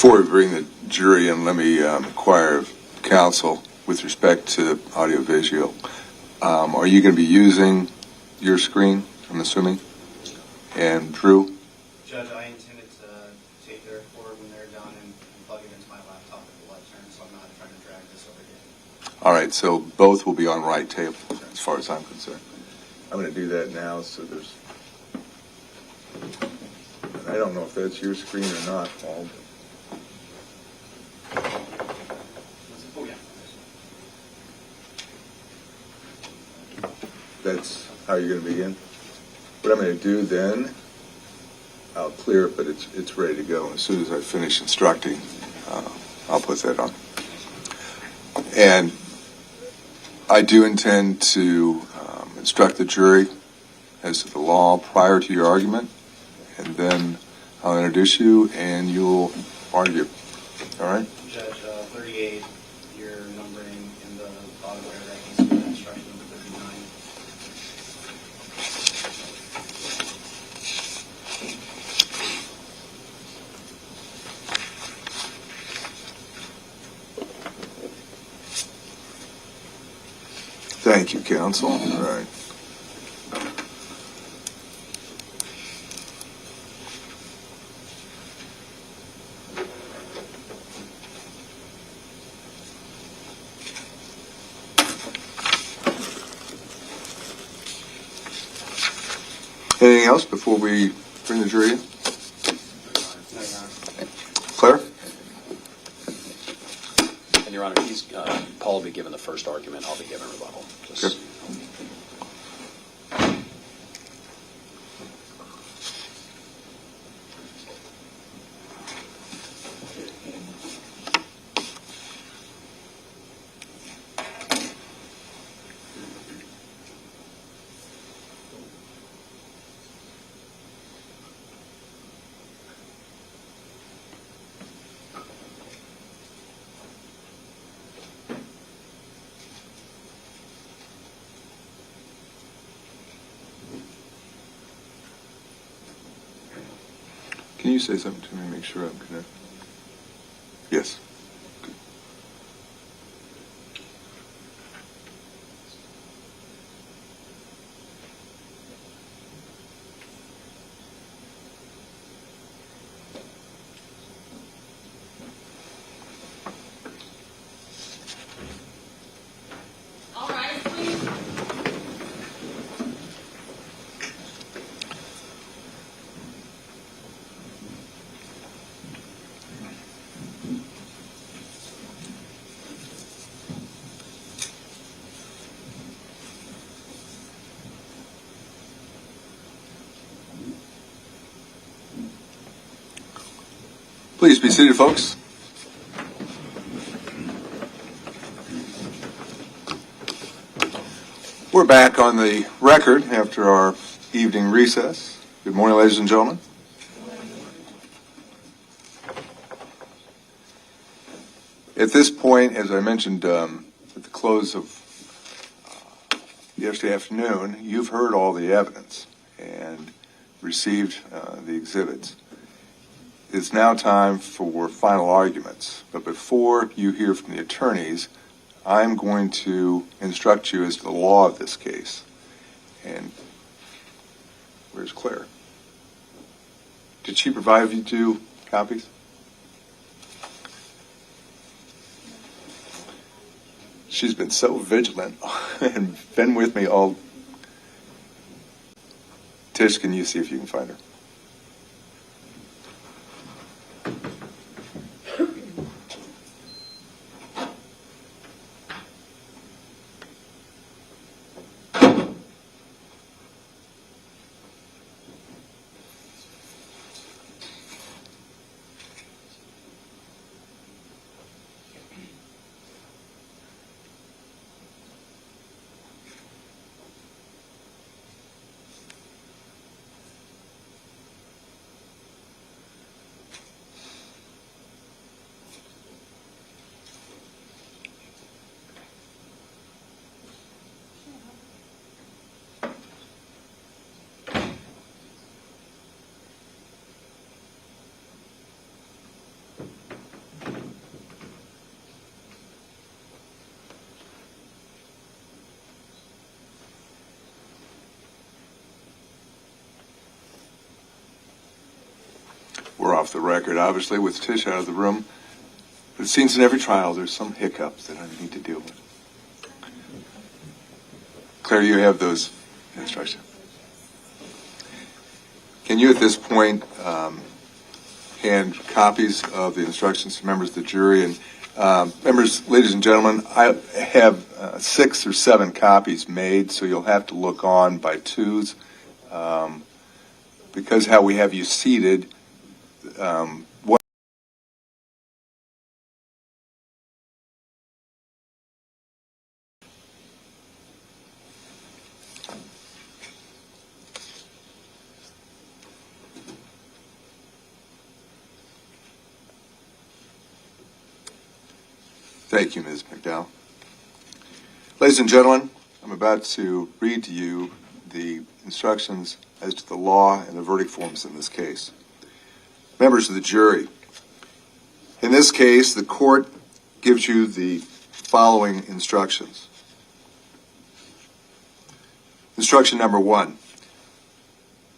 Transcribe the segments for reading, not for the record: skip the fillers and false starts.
Before we bring the jury in, let me inquire of counsel with respect to audiovisual. Are you going to be using your screen, I'm assuming? And Drew? Judge, I intended to take their record when they're done and plug it into my laptop at the light turn, so I'm not trying to drag this over here. All right, so both will be on right table, as far as I'm concerned. I'm going to do that now, so there's... I don't know if that's your screen or not, Paul. Oh, yeah. That's how you're going to begin. What I'm going to do then, I'll clear it, but it's ready to go. As soon as I finish instructing, I'll put that on. And I do intend to instruct the jury as to the law prior to your argument, and then I'll introduce you and you'll argue. All right? Judge, 38, your numbering in the bottom right reference to the instruction number 39. Thank you, counsel. All right. Anything else before we bring the jury in? Claire? And Your Honor, Paul will be given the first argument. I'll be given rebuttal. Okay. Can you say something to me, make sure I'm connected? Yes. Good. All right, please. Please be seated, folks. We're back on the record after our evening recess. Good morning, ladies and gentlemen. At this point, as I mentioned at the close of yesterday afternoon, you've heard all the evidence and received the exhibits. it's now time for final arguments. But before you hear from the attorneys, I'm going to instruct you as to the law of this case. And where's Claire? Did she provide you 2 copies? She's been so vigilant and been with me all. Tish, can you see if you can find her? We're off the record, obviously, with Tish out of the room. But it seems in every trial there's some hiccups that I need to deal with. Claire, you have those instructions. Can you, at this point, hand copies of the instructions to members of the jury? And members, ladies and gentlemen, I have 6 or 7 copies made, so you'll have to look on by twos. Because how we have you seated, what Thank you, Ms. McDowell. Ladies and gentlemen, I'm about to read to you the instructions as to the law and the verdict forms in this case. Members of the jury, in this case, the court gives you the following instructions. Instruction number 1.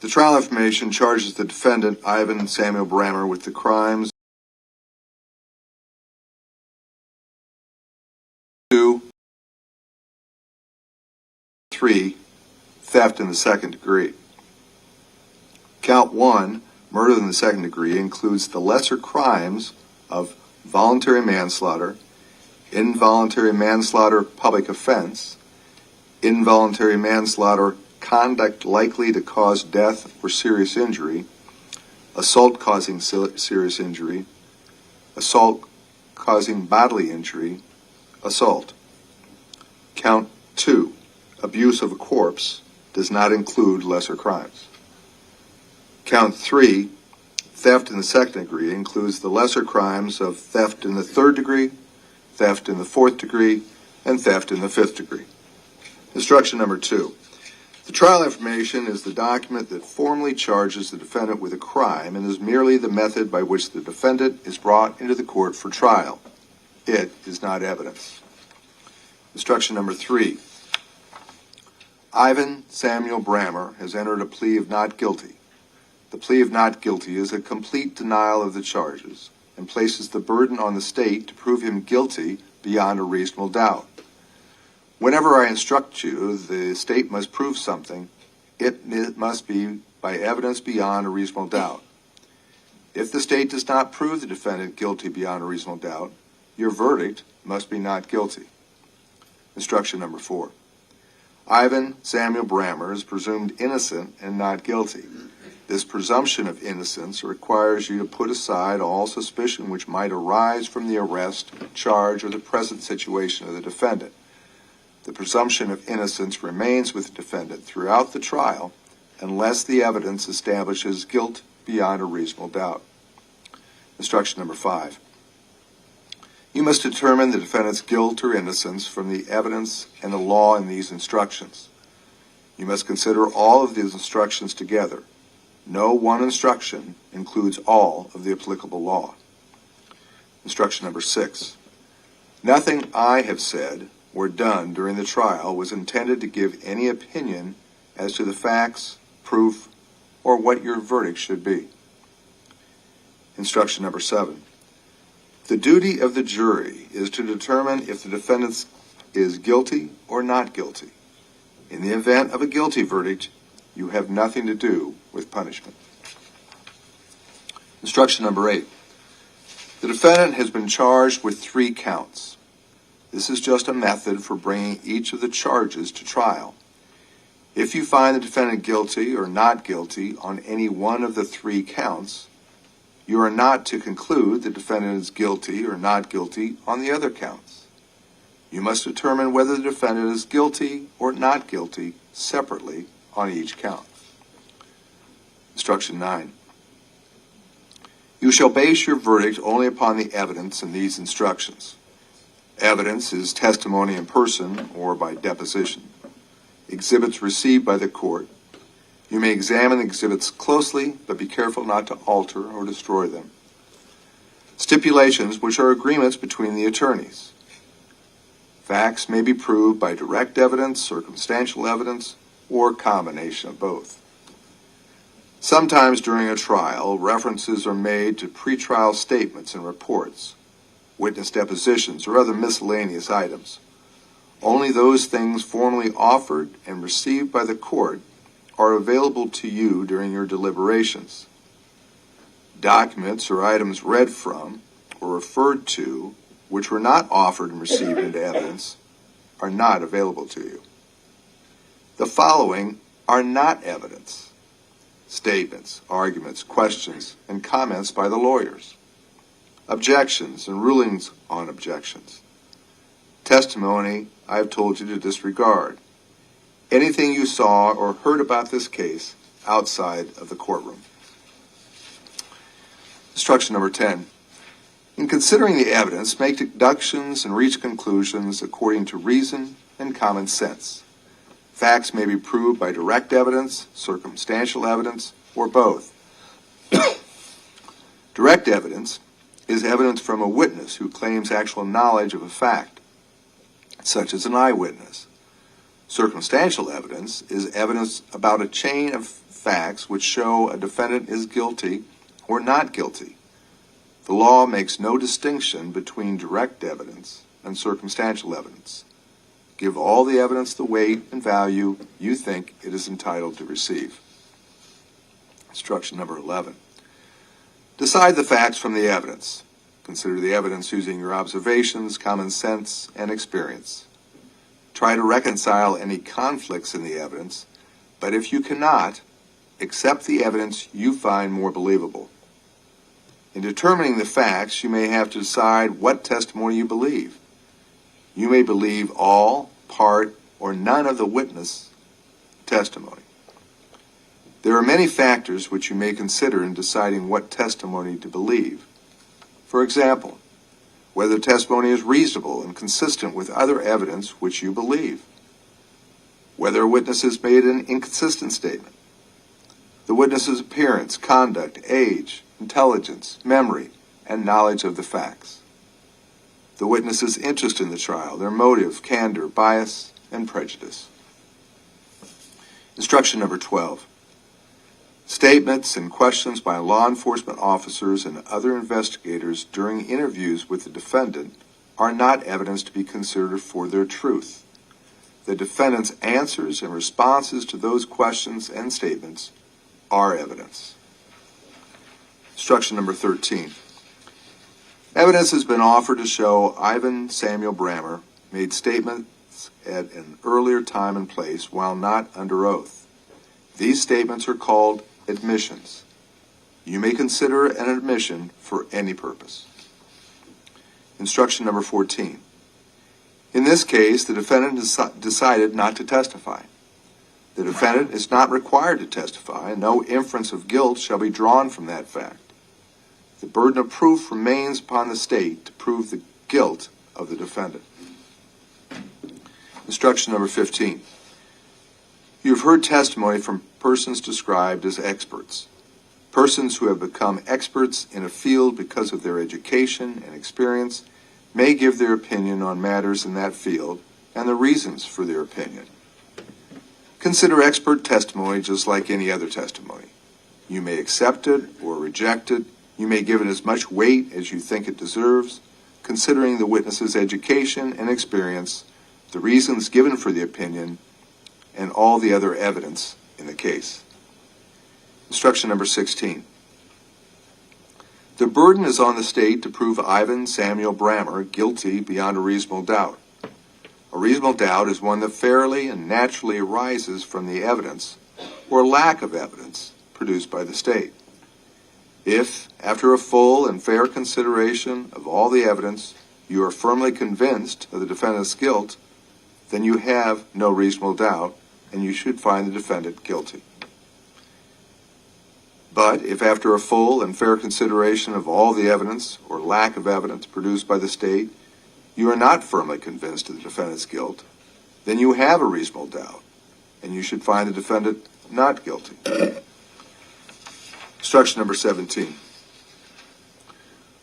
The trial information charges the defendant, Ivan Samuel Brammer, with the crimes 2, 3, theft in the second degree. Count 1, murder in the second degree, includes the lesser crimes of voluntary manslaughter, involuntary manslaughter public offense, involuntary manslaughter conduct likely to cause death or serious injury, assault causing serious injury, assault causing bodily injury, assault. Count 2, abuse of a corpse, does not include lesser crimes. Count 3, theft in the second degree, includes the lesser crimes of theft in the third degree, theft in the fourth degree, and theft in the fifth degree. Instruction number 2. The trial information is the document that formally charges the defendant with a crime and is merely the method by which the defendant is brought into the court for trial. It is not evidence. Instruction number 3. Ivan Samuel Brammer has entered a plea of not guilty. The plea of not guilty is a complete denial of the charges and places the burden on the state to prove him guilty beyond a reasonable doubt. Whenever I instruct you, the state must prove something. It must be by evidence beyond a reasonable doubt. If the state does not prove the defendant guilty beyond a reasonable doubt, your verdict must be not guilty. Instruction number 4. Ivan Samuel Brammer is presumed innocent and not guilty. This presumption of innocence requires you to put aside all suspicion which might arise from the arrest, charge, or the present situation of the defendant. The presumption of innocence remains with the defendant throughout the trial unless the evidence establishes guilt beyond a reasonable doubt. Instruction number 5. You must determine the defendant's guilt or innocence from the evidence and the law in these instructions. You must consider all of these instructions together. No one instruction includes all of the applicable law. Instruction number 6. Nothing I have said or done during the trial was intended to give any opinion as to the facts, proof, or what your verdict should be. Instruction number 7. The duty of the jury is to determine if the defendant is guilty or not guilty. In the event of a guilty verdict, you have nothing to do with punishment. Instruction number 8. The defendant has been charged with 3 counts. This is just a method for bringing each of the charges to trial. If you find the defendant guilty or not guilty on any one of the 3 counts, you are not to conclude the defendant is guilty or not guilty on the other counts. You must determine whether the defendant is guilty or not guilty separately on each count. Instruction 9. You shall base your verdict only upon the evidence in these instructions. Evidence is testimony in person or by deposition. Exhibits received by the court. You may examine exhibits closely, but be careful not to alter or destroy them. Stipulations, which are agreements between the attorneys. Facts may be proved by direct evidence, circumstantial evidence, or a combination of both. Sometimes during a trial, references are made to pretrial statements and reports, witness depositions, or other miscellaneous items. Only those things formally offered and received by the court are available to you during your deliberations. Documents or items read from or referred to which were not offered and received into evidence are not available to you. The following are not evidence: statements, arguments, questions, and comments by the lawyers, objections and rulings on objections, testimony I have told you to disregard, anything you saw or heard about this case outside of the courtroom. Instruction number 10. In considering the evidence, make deductions and reach conclusions according to reason and common sense. Facts may be proved by direct evidence, circumstantial evidence, or both. Direct evidence is evidence from a witness who claims actual knowledge of a fact, such as an eyewitness. Circumstantial evidence is evidence about a chain of facts which show a defendant is guilty or not guilty. The law makes no distinction between direct evidence and circumstantial evidence. Give all the evidence the weight and value you think it is entitled to receive. Instruction number 11. Decide the facts from the evidence. Consider the evidence using your observations, common sense, and experience. Try to reconcile any conflicts in the evidence, but if you cannot, accept the evidence you find more believable. In determining the facts, you may have to decide what testimony you believe. You may believe all, part, or none of the witness testimony. There are many factors which you may consider in deciding what testimony to believe. For example, whether the testimony is reasonable and consistent with other evidence which you believe, whether a witness has made an inconsistent statement, the witness's appearance, conduct, age, intelligence, memory, and knowledge of the facts, the witness's interest in the trial, their motive, candor, bias, and prejudice. Instruction number 12. Statements and questions by law enforcement officers and other investigators during interviews with the defendant are not evidence to be considered for their truth. The defendant's answers and responses to those questions and statements are evidence. Instruction number 13. Evidence has been offered to show Ivan Samuel Brammer made statements at an earlier time and place while not under oath. These statements are called admissions. You may consider an admission for any purpose. Instruction number 14. In this case, the defendant decided not to testify. The defendant is not required to testify, and no inference of guilt shall be drawn from that fact. The burden of proof remains upon the state to prove the guilt of the defendant. Instruction number 15. You have heard testimony from persons described as experts. Persons who have become experts in a field because of their education and experience may give their opinion on matters in that field and the reasons for their opinion. Consider expert testimony just like any other testimony. You may accept it or reject it. You may give it as much weight as you think it deserves, considering the witness's education and experience, the reasons given for the opinion, and all the other evidence in the case. Instruction number 16. The burden is on the state to prove Ivan Samuel Brammer guilty beyond a reasonable doubt. A reasonable doubt is one that fairly and naturally arises from the evidence or lack of evidence produced by the state. If, after a full and fair consideration of all the evidence, you are firmly convinced of the defendant's guilt, then you have no reasonable doubt, and you should find the defendant guilty. But if after a full and fair consideration of all the evidence or lack of evidence produced by the state, you are not firmly convinced of the defendant's guilt, then you have a reasonable doubt, and you should find the defendant not guilty. Instruction number 17.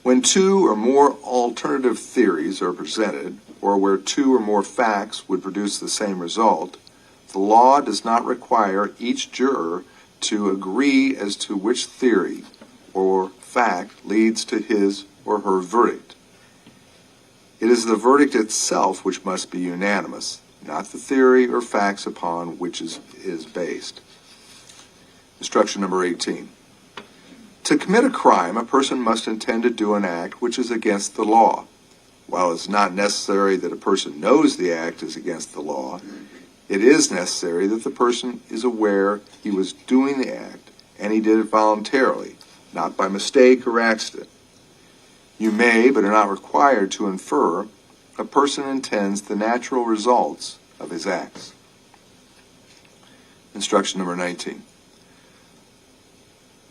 When two or more alternative theories are presented, or where two or more facts would produce the same result, the law does not require each juror to agree as to which theory or fact leads to his or her verdict. It is the verdict itself which must be unanimous, not the theory or facts upon which is based. Instruction number 18. To commit a crime, a person must intend to do an act which is against the law. While it's not necessary that a person knows the act is against the law, it is necessary that the person is aware he was doing the act and he did it voluntarily, not by mistake or accident. You may, but are not required to infer, a person intends the natural results of his acts. Instruction number 19.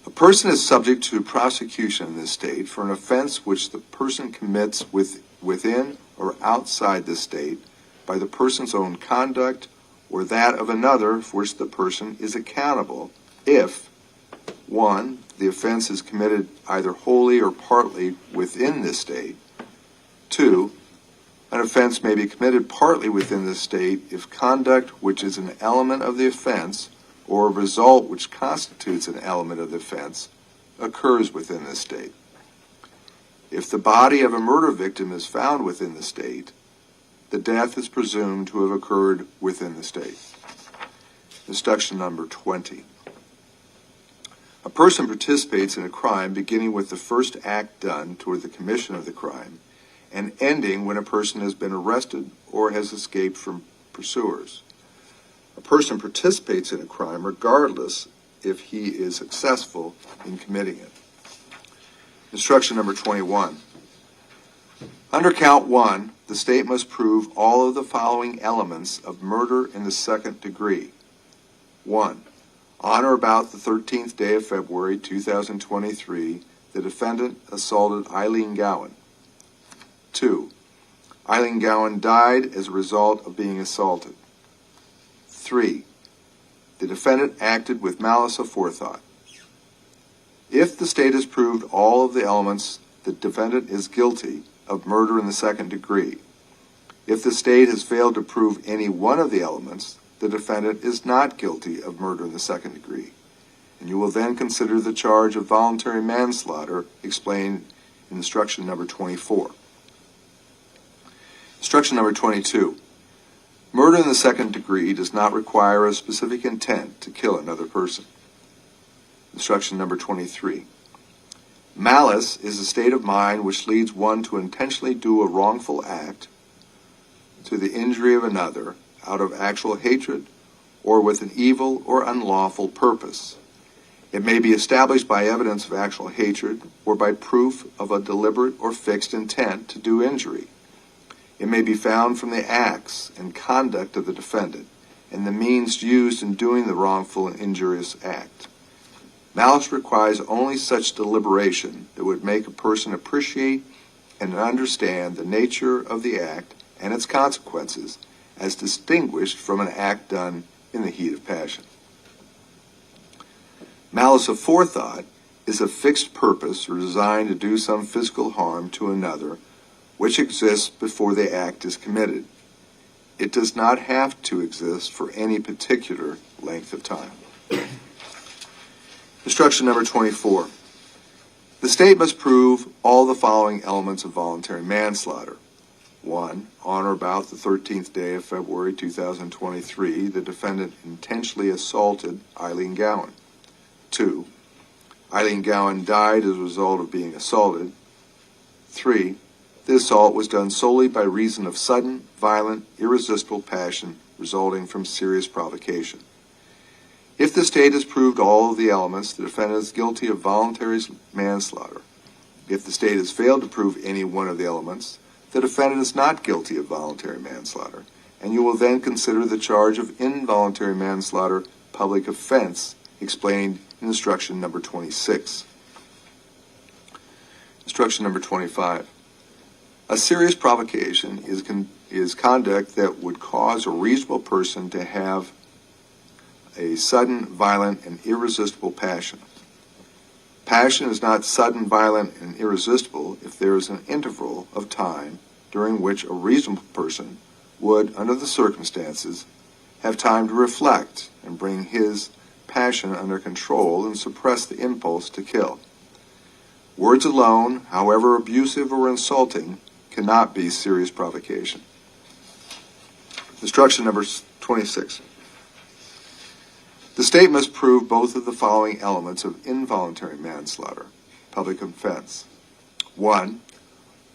A person is subject to prosecution in this state for an offense which the person commits within or outside the state by the person's own conduct or that of another for which the person is accountable if, 1, the offense is committed either wholly or partly within this state, 2, an offense may be committed partly within the state if conduct which is an element of the offense or a result which constitutes an element of the offense occurs within the state. If the body of a murder victim is found within the state, the death is presumed to have occurred within the state. Instruction number 20. A person participates in a crime beginning with the first act done toward the commission of the crime and ending when a person has been arrested or has escaped from pursuers. A person participates in a crime regardless if he is successful in committing it. Instruction number 21. Under count 1, the state must prove all of the following elements of murder in the second degree. 1. On or about the 13th day of February 2023, the defendant assaulted Ilene Gowan. 2. Ilene Gowan died as a result of being assaulted. 3. The defendant acted with malice aforethought. If the state has proved all of the elements, the defendant is guilty of murder in the second degree. If the state has failed to prove any one of the elements, the defendant is not guilty of murder in the second degree. And you will then consider the charge of voluntary manslaughter explained in instruction number 24. Instruction number 22. Murder in the second degree does not require a specific intent to kill another person. Instruction number 23. Malice is a state of mind which leads one to intentionally do a wrongful act to the injury of another out of actual hatred or with an evil or unlawful purpose. It may be established by evidence of actual hatred or by proof of a deliberate or fixed intent to do injury. It may be found from the acts and conduct of the defendant and the means used in doing the wrongful and injurious act. Malice requires only such deliberation that would make a person appreciate and understand the nature of the act and its consequences as distinguished from an act done in the heat of passion. Malice aforethought is a fixed purpose or designed to do some physical harm to another, which exists before the act is committed. It does not have to exist for any particular length of time. Instruction number 24. The state must prove all the following elements of voluntary manslaughter. 1. On or about the 13th day of February 2023, the defendant intentionally assaulted Ilene Gowan. 2. Ilene Gowan died as a result of being assaulted. 3. The assault was done solely by reason of sudden, violent, irresistible passion resulting from serious provocation. If the state has proved all of the elements, the defendant is guilty of voluntary manslaughter. If the state has failed to prove any one of the elements, the defendant is not guilty of voluntary manslaughter, and you will then consider the charge of involuntary manslaughter public offense explained in instruction number 26. Instruction number 25. A serious provocation is conduct that would cause a reasonable person to have a sudden, violent, and irresistible passion. Passion is not sudden, violent, and irresistible if there is an interval of time during which a reasonable person would, under the circumstances, have time to reflect and bring his passion under control and suppress the impulse to kill. Words alone, however abusive or insulting, cannot be serious provocation. Instruction number 26. The state must prove both of the following elements of involuntary manslaughter, public offense. 1.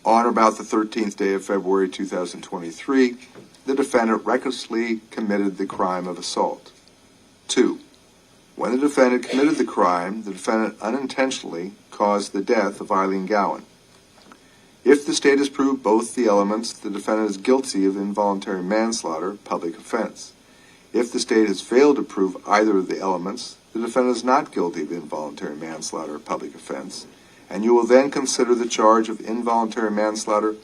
On or about the 13th day of February 2023, the defendant recklessly committed the crime of assault. 2. When the defendant committed the crime, the defendant unintentionally caused the death of Ilene Gowan. If the state has proved both the elements, the defendant is guilty of involuntary manslaughter, public offense. If the state has failed to prove either of the elements, the defendant is not guilty of involuntary manslaughter, public offense, and you will then consider the charge of involuntary manslaughter,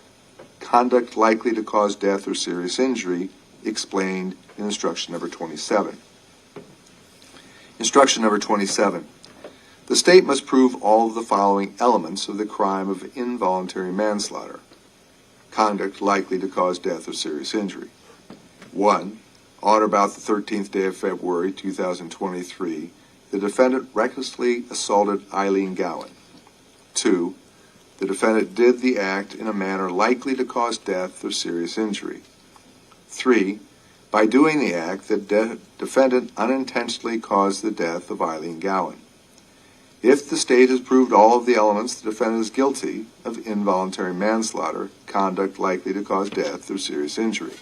conduct likely to cause death or serious injury, explained in instruction number 27. Instruction number 27. The state must prove all of the following elements of the crime of involuntary manslaughter, conduct likely to cause death or serious injury. 1. On or about the 13th day of February 2023, the defendant recklessly assaulted Ilene Gowan. 2. The defendant did the act in a manner likely to cause death or serious injury. 3. By doing the act, the defendant unintentionally caused the death of Ilene Gowan. If the state has proved all of the elements, the defendant is guilty of involuntary manslaughter, conduct likely to cause death or serious injury.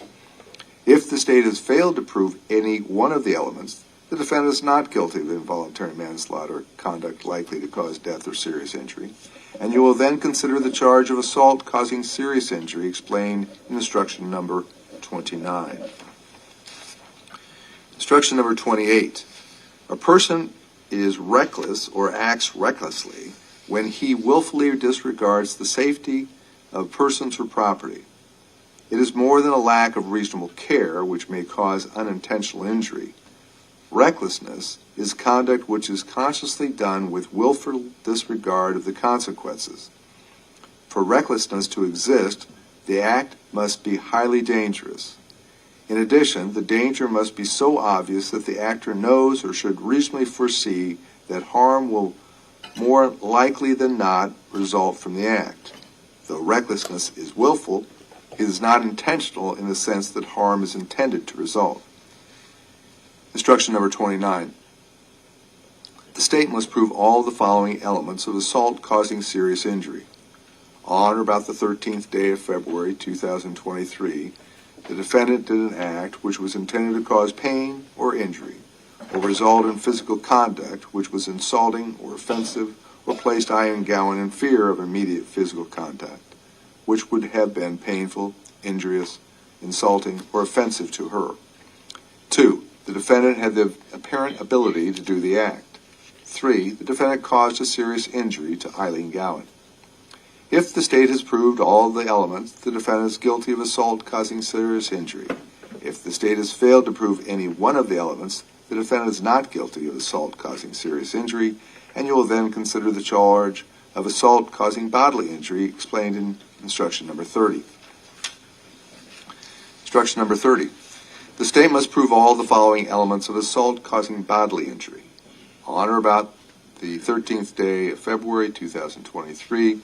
If the state has failed to prove any one of the elements, the defendant is not guilty of involuntary manslaughter, conduct likely to cause death or serious injury, and you will then consider the charge of assault causing serious injury explained in instruction number 29. Instruction number 28. A person is reckless or acts recklessly when he willfully disregards the safety of persons or property. It is more than a lack of reasonable care which may cause unintentional injury. Recklessness is conduct which is consciously done with willful disregard of the consequences. For recklessness to exist, the act must be highly dangerous. In addition, the danger must be so obvious that the actor knows or should reasonably foresee that harm will more likely than not result from the act. Though recklessness is willful, it is not intentional in the sense that harm is intended to result. Instruction number 29. The state must prove all the following elements of assault causing serious injury. On or about the 13th day of February 2023, the defendant did an act which was intended to cause pain or injury, or result in physical conduct which was insulting or offensive, or placed Ilene Gowan in fear of immediate physical contact, which would have been painful, injurious, insulting, or offensive to her. 2. The defendant had the apparent ability to do the act. 3. The defendant caused a serious injury to Ilene Gowan. If the state has proved all the elements, the defendant is guilty of assault causing serious injury. If the state has failed to prove any one of the elements, the defendant is not guilty of assault causing serious injury, and you will then consider the charge of assault causing bodily injury explained in instruction number 30. Instruction number 30. The state must prove all the following elements of assault causing bodily injury. On or about the 13th day of February 2023,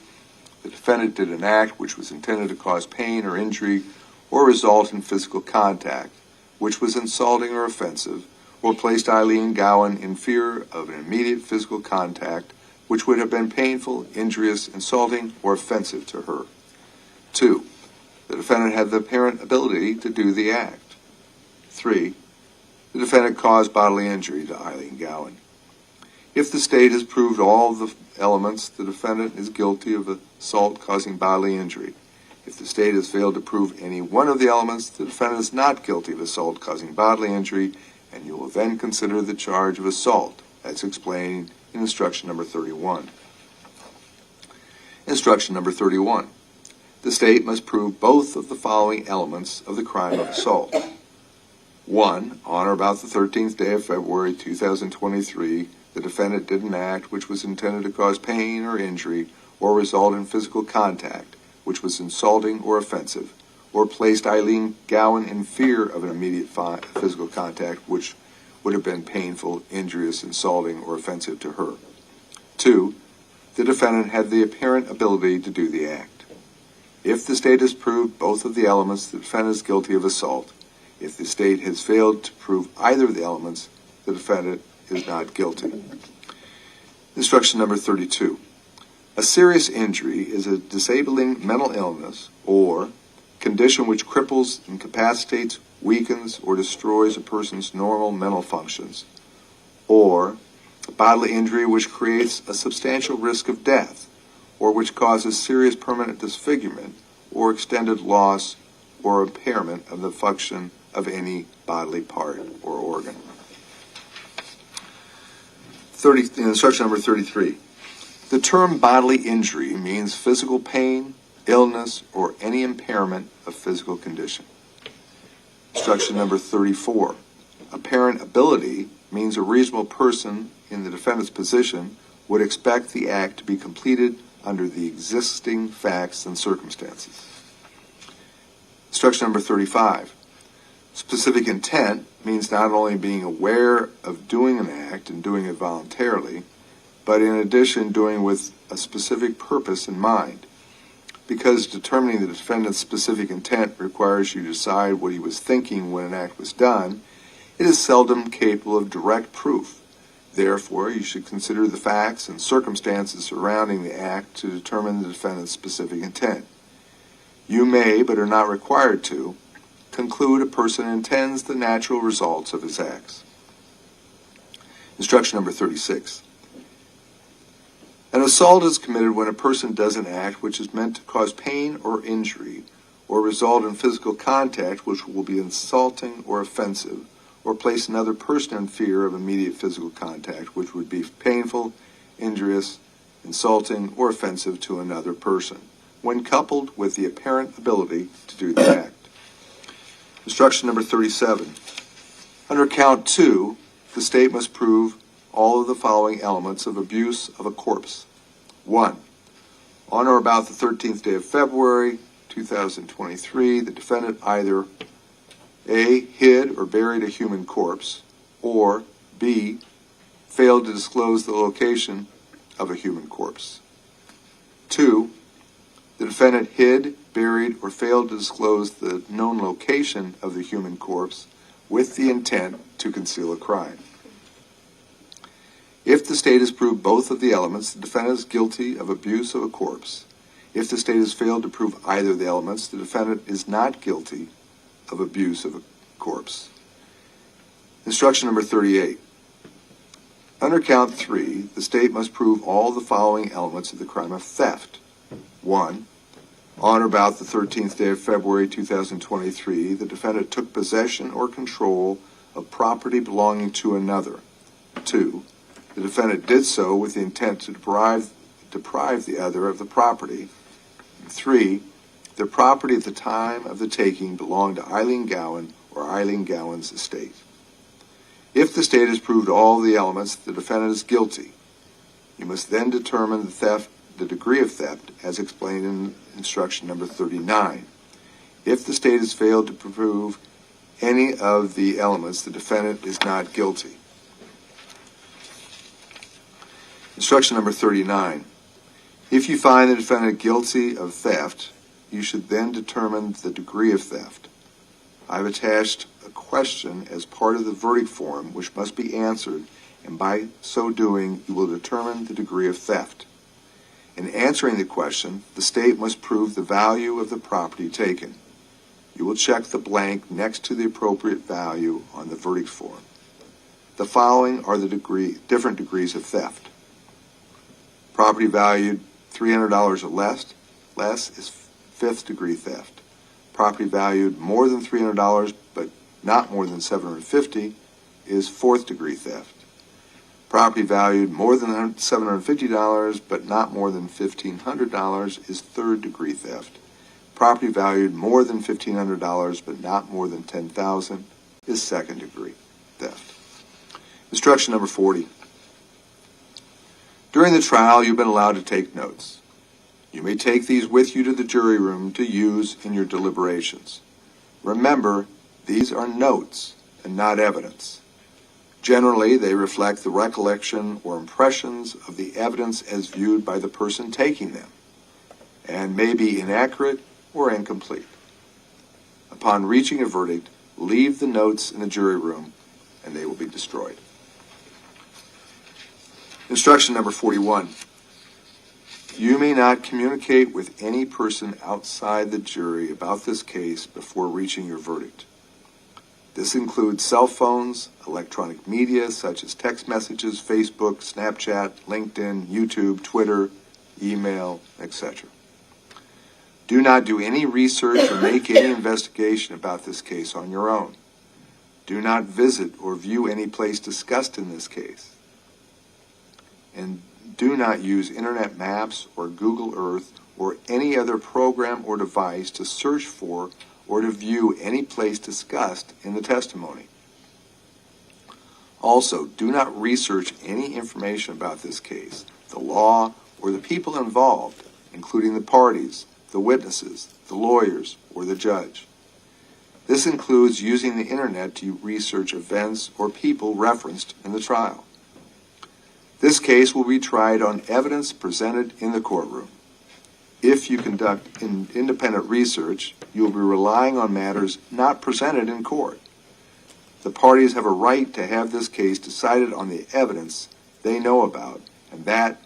the defendant did an act which was intended to cause pain or injury or result in physical contact, which was insulting or offensive, or placed Ilene Gowan in fear of an immediate physical contact, which would have been painful, injurious, insulting, or offensive to her. 2. The defendant had the apparent ability to do the act. 3. The defendant caused bodily injury to Ilene Gowan. If the state has proved all the elements, the defendant is guilty of assault causing bodily injury. If the state has failed to prove any one of the elements, the defendant is not guilty of assault causing bodily injury, and you will then consider the charge of assault, as explained in instruction number 31. Instruction number 31. The state must prove both of the following elements of the crime of assault. 1. On or about the 13th day of February 2023, the defendant did an act which was intended to cause pain or injury or result in physical contact, which was insulting or offensive, or placed Ilene Gowan in fear of an immediate physical contact, which would have been painful, injurious, insulting, or offensive to her. 2. The defendant had the apparent ability to do the act. If the state has proved both of the elements, the defendant is guilty of assault. If the state has failed to prove either of the elements, the defendant is not guilty. Instruction number 32. A serious injury is a disabling mental illness or condition which cripples, incapacitates, weakens, or destroys a person's normal mental functions, or a bodily injury which creates a substantial risk of death, or which causes serious permanent disfigurement or extended loss or impairment of the function of any bodily part or organ. Instruction number 33. The term bodily injury means physical pain, illness, or any impairment of physical condition. Instruction number 34. Apparent ability means a reasonable person in the defendant's position would expect the act to be completed under the existing facts and circumstances. Instruction number 35. Specific intent means not only being aware of doing an act and doing it voluntarily, but in addition doing with a specific purpose in mind. Because determining the defendant's specific intent requires you to decide what he was thinking when an act was done, it is seldom capable of direct proof. Therefore, you should consider the facts and circumstances surrounding the act to determine the defendant's specific intent. You may, but are not required to, conclude a person intends the natural results of his acts. Instruction number 36. An assault is committed when a person does an act which is meant to cause pain or injury or result in physical contact which will be insulting or offensive or place another person in fear of immediate physical contact which would be painful, injurious, insulting, or offensive to another person, when coupled with the apparent ability to do the act. Instruction number 37. Under count 2, the state must prove all of the following elements of abuse of a corpse. 1. On or about the 13th day of February 2023, the defendant either A. hid or buried a human corpse, or B. failed to disclose the location of a human corpse. 2. The defendant hid, buried, or failed to disclose the known location of the human corpse with the intent to conceal a crime. If the state has proved both of the elements, the defendant is guilty of abuse of a corpse. If the state has failed to prove either of the elements, the defendant is not guilty of abuse of a corpse. Instruction number 38. Under count 3, the state must prove all the following elements of the crime of theft. 1. On or about the 13th day of February 2023, the defendant took possession or control of property belonging to another. 2. The defendant did so with the intent to deprive the other of the property. 3. The property at the time of the taking belonged to Ilene Gowan or Ilene Gowan's estate. If the state has proved all the elements, the defendant is guilty. You must then determine the degree of theft as explained in instruction number 39. If the state has failed to prove any of the elements, the defendant is not guilty. Instruction number 39. If you find the defendant guilty of theft, you should then determine the degree of theft. I've attached a question as part of the verdict form which must be answered, and by so doing, you will determine the degree of theft. In answering the question, the state must prove the value of the property taken. You will check the blank next to the appropriate value on the verdict form. The following are the different degrees of theft. Property valued $300 or less is fifth degree theft. Property valued more than $300 but not more than $750 is fourth degree theft. Property valued more than $750 but not more than $1,500 is third degree theft. Property valued more than $1,500 but not more than $10,000 is second degree theft. Instruction number 40. During the trial, you've been allowed to take notes. You may take these with you to the jury room to use in your deliberations. Remember, these are notes and not evidence. Generally, they reflect the recollection or impressions of the evidence as viewed by the person taking them, and may be inaccurate or incomplete. Upon reaching a verdict, leave the notes in the jury room, and they will be destroyed. Instruction number 41. You may not communicate with any person outside the jury about this case before reaching your verdict. This includes cell phones, electronic media such as text messages, Facebook, Snapchat, LinkedIn, YouTube, Twitter, email, etc. Do not do any research or make any investigation about this case on your own. Do not visit or view any place discussed in this case. And do not use internet maps or Google Earth or any other program or device to search for or to view any place discussed in the testimony. Also, do not research any information about this case, the law, or the people involved, including the parties, the witnesses, the lawyers, or the judge. This includes using the internet to research events or people referenced in the trial. This case will be tried on evidence presented in the courtroom. If you conduct independent research, you will be relying on matters not presented in court. The parties have a right to have this case decided on the evidence they know about, and that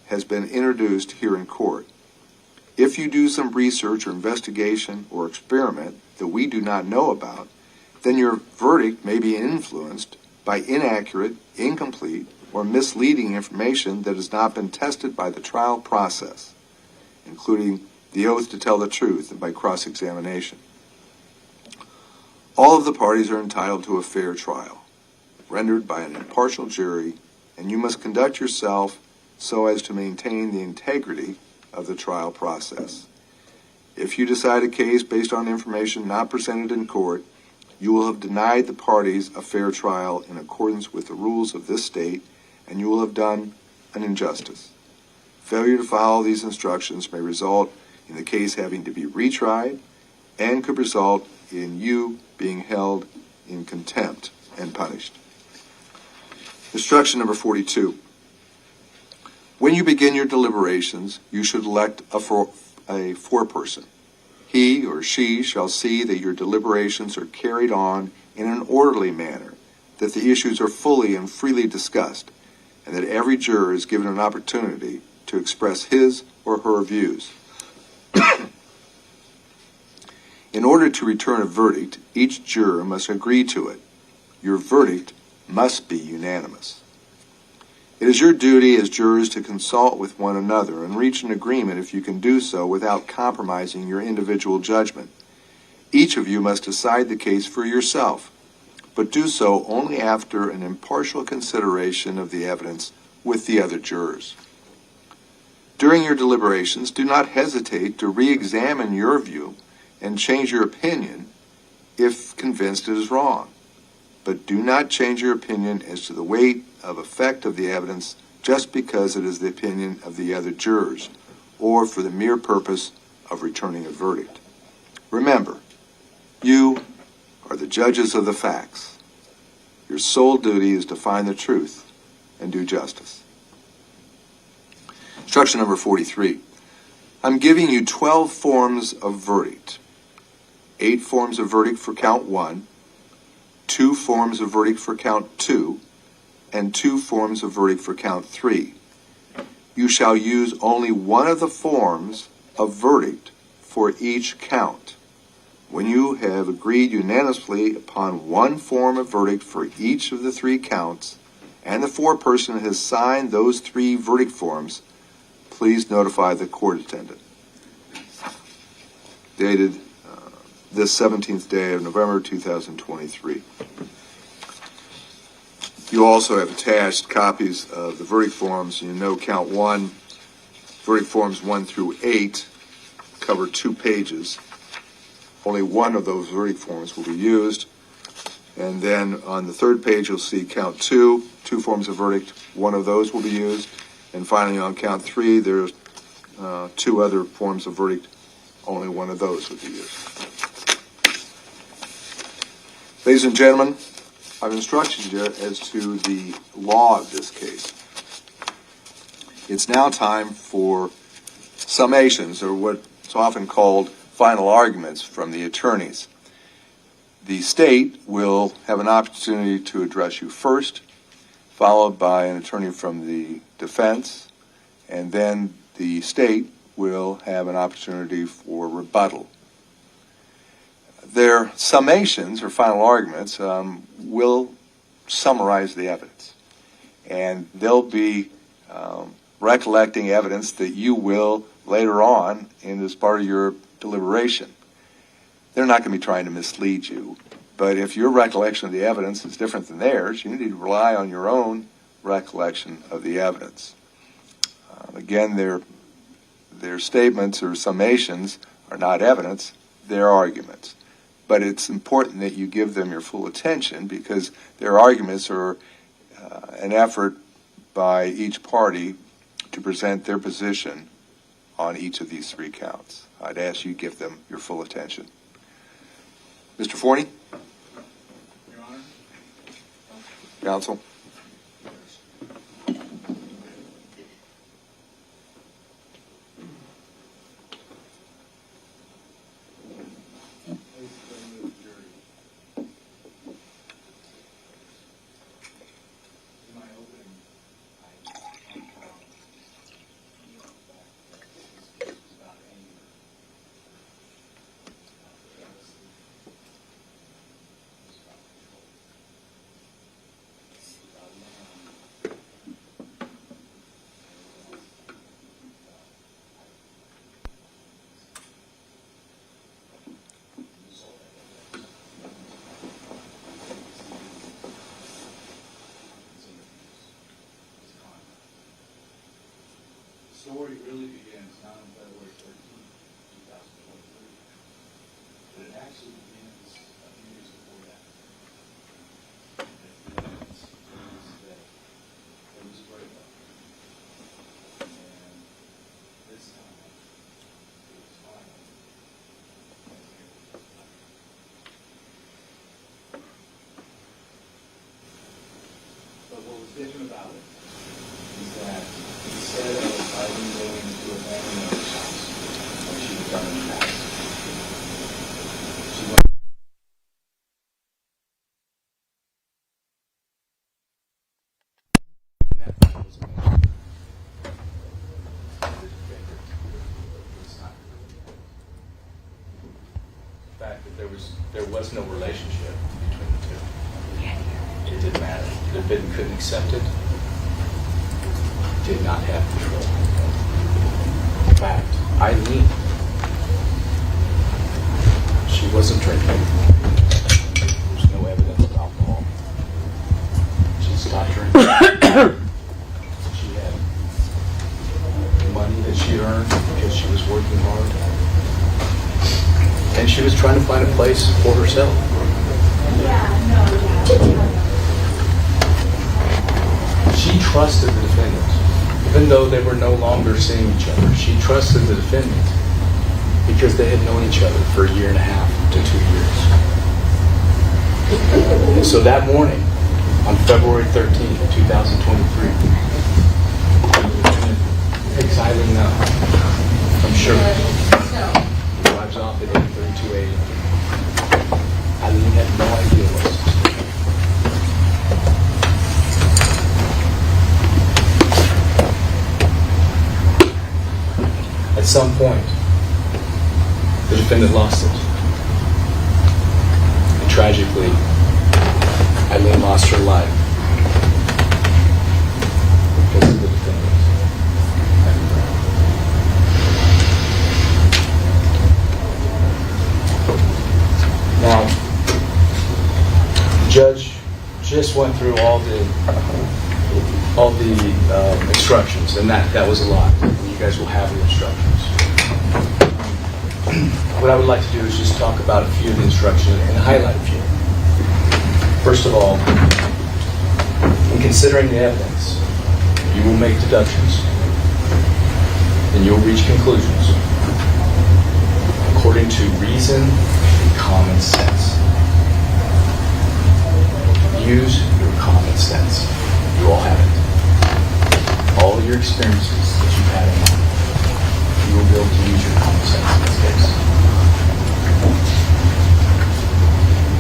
has been introduced here in court. If you do some research or investigation or experiment that we do not know about, then your verdict may be influenced by inaccurate, incomplete, or misleading information that has not been tested by the trial process, including the oath to tell the truth and by cross-examination. All of the parties are entitled to a fair trial, rendered by an impartial jury, and you must conduct yourself so as to maintain the integrity of the trial process. If you decide a case based on information not presented in court, you will have denied the parties a fair trial in accordance with the rules of this state, and you will have done an injustice. Failure to follow these instructions may result in the case having to be retried and could result in you being held in contempt and punished. Instruction number 42. When you begin your deliberations, you should elect a foreperson. He or she shall see that your deliberations are carried on in an orderly manner, that the issues are fully and freely discussed, and that every juror is given an opportunity to express his or her views. In order to return a verdict, each juror must agree to it. Your verdict must be unanimous. It is your duty as jurors to consult with one another and reach an agreement if you can do so without compromising your individual judgment. Each of you must decide the case for yourself, but do so only after an impartial consideration of the evidence with the other jurors. During your deliberations, do not hesitate to re-examine your view and change your opinion if convinced it is wrong. But do not change your opinion as to the weight of effect of the evidence just because it is the opinion of the other jurors, or for the mere purpose of returning a verdict. Remember, you are the judges of the facts. Your sole duty is to find the truth and do justice. Instruction number 43. I'm giving you 12 forms of verdict. 8 forms of verdict for count 1, 2 forms of verdict for count 2, and 2 forms of verdict for count 3. You shall use only one of the forms of verdict for each count. When you have agreed unanimously upon one form of verdict for each of the 3 counts, and the foreperson has signed those 3 verdict forms, please notify the court attendant. Dated this 17th day of November 2023. You also have attached copies of the verdict forms. You know, count 1, verdict forms 1 through 8 cover 2 pages. Only one of those verdict forms will be used. And then on the 3rd page, you'll see count 2, 2 forms of verdict. One of those will be used. And finally, on count 3, there's 2 other forms of verdict. Only one of those would be used. Ladies and gentlemen, I've instructed you as to the law of this case. It's now time for summations, or what's often called final arguments from the attorneys. The state will have an opportunity to address you first, followed by an attorney from the defense, and then the state will have an opportunity for rebuttal. Their summations, or final arguments, will summarize the evidence. And they'll be recollecting evidence that you will later on in as part of your deliberation. They're not going to be trying to mislead you, but if your recollection of the evidence is different than theirs, you need to rely on your own recollection of the evidence. Again, their statements or summations are not evidence, they're arguments. But it's important that you give them your full attention, because their arguments are an effort by each party to present their position on each of these 3 counts. I'd ask you to give them your full attention. Mr. Forney? Your Honor. Counsel? The story really begins not on February 13th, 2023, but it actually begins a few years before that. And it begins that there was a breakup. And this time, it was violent. But what was different about it is that instead of Ilene going to a family member's house, like she had done in the past, she went. And that night was amazing. This time. The fact that there was no relationship between the two. It didn't matter. The victim couldn't accept it. Did not have control. In fact, Ilene, she wasn't drinking. There's no evidence of alcohol. She stopped drinking. She had money that she earned because she was working hard. And she was trying to find a place for herself. She trusted the defendant. Even though they were no longer seeing each other, she trusted the defendant because they had known each other for 1.5 to 2 years. And so that morning, on February 13th, 2023, takes Eileen up from Sugar. He drives off at 8:32 a.m. Eileen had no idea what was. At some point, the defendant lost it. And tragically, Eileen lost her life because of the defendant. Now, the judge just went through all the instructions, and that was a lot. You guys will have the instructions. What I would like to do is just talk about a few of the instructions and highlight a few. First of all, in considering the evidence, you will make deductions and you'll reach conclusions according to reason and common sense. Use your common sense. You all have it. All your experiences that you've had in life, you will be able to use your common sense in this case.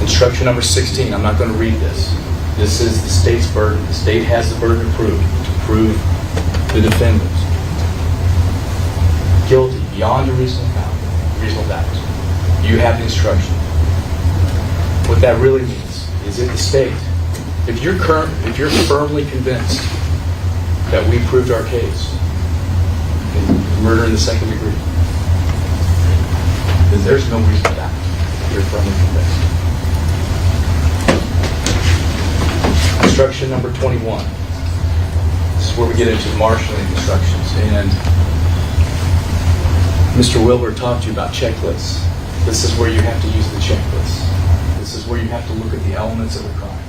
Instruction number 16, I'm not going to read this. This is the state's burden. The state has the burden of proof to prove the defendant guilty beyond a reasonable doubt. You have the instruction. What that really means is if the state, if you're firmly convinced that we proved our case in murder in the second degree, then there's no reason for that. You're firmly convinced. Instruction number 21. This is where we get into the marshalling instructions. And Mr. Wilbur talked to you about checklists. This is where you have to use the checklist. This is where you have to look at the elements of the crime.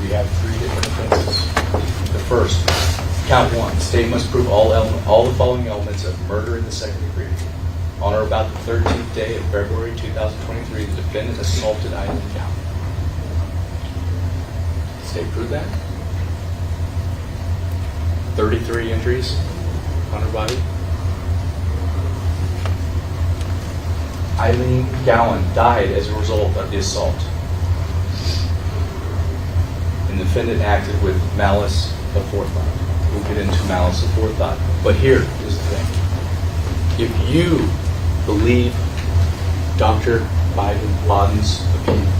We have 3 different offenses. The first, count 1. The state must prove all the following elements of murder in the second degree. On or about the 13th day of February 2023, the defendant assaulted Eileen Gowan. The state proved that. 33 injuries on her body. Eileen Gowan died as a result of the assault. And the defendant acted with malice of forethought. We'll get into malice of forethought. But here is the thing. If you believe Dr. Baden's opinion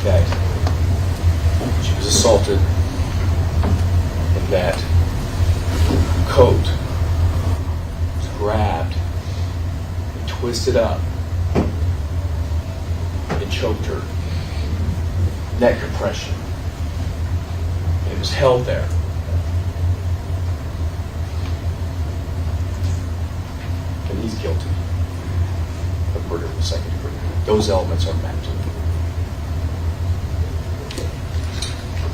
that she was assaulted and that coat was grabbed and twisted up and choked her, neck compression, and it was held there. And he's guilty of murder in the second degree. Those elements are met.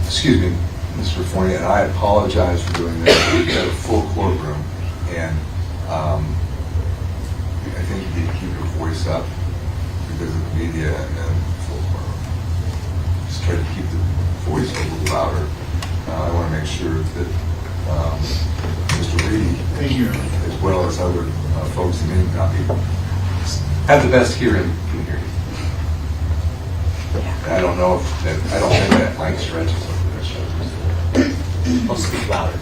Excuse me, Mr. Fournier, and I apologize for doing this. We've got a full courtroom, and I think you need to keep your voice up because of the media and then full courtroom. Just try to keep the voice a little louder. I want to make sure that Mr. Reedy, as well as other folks who may not be have the best hearing, can hear you. And I don't know if that, I don't think that mic stretches over there. I'll speak louder.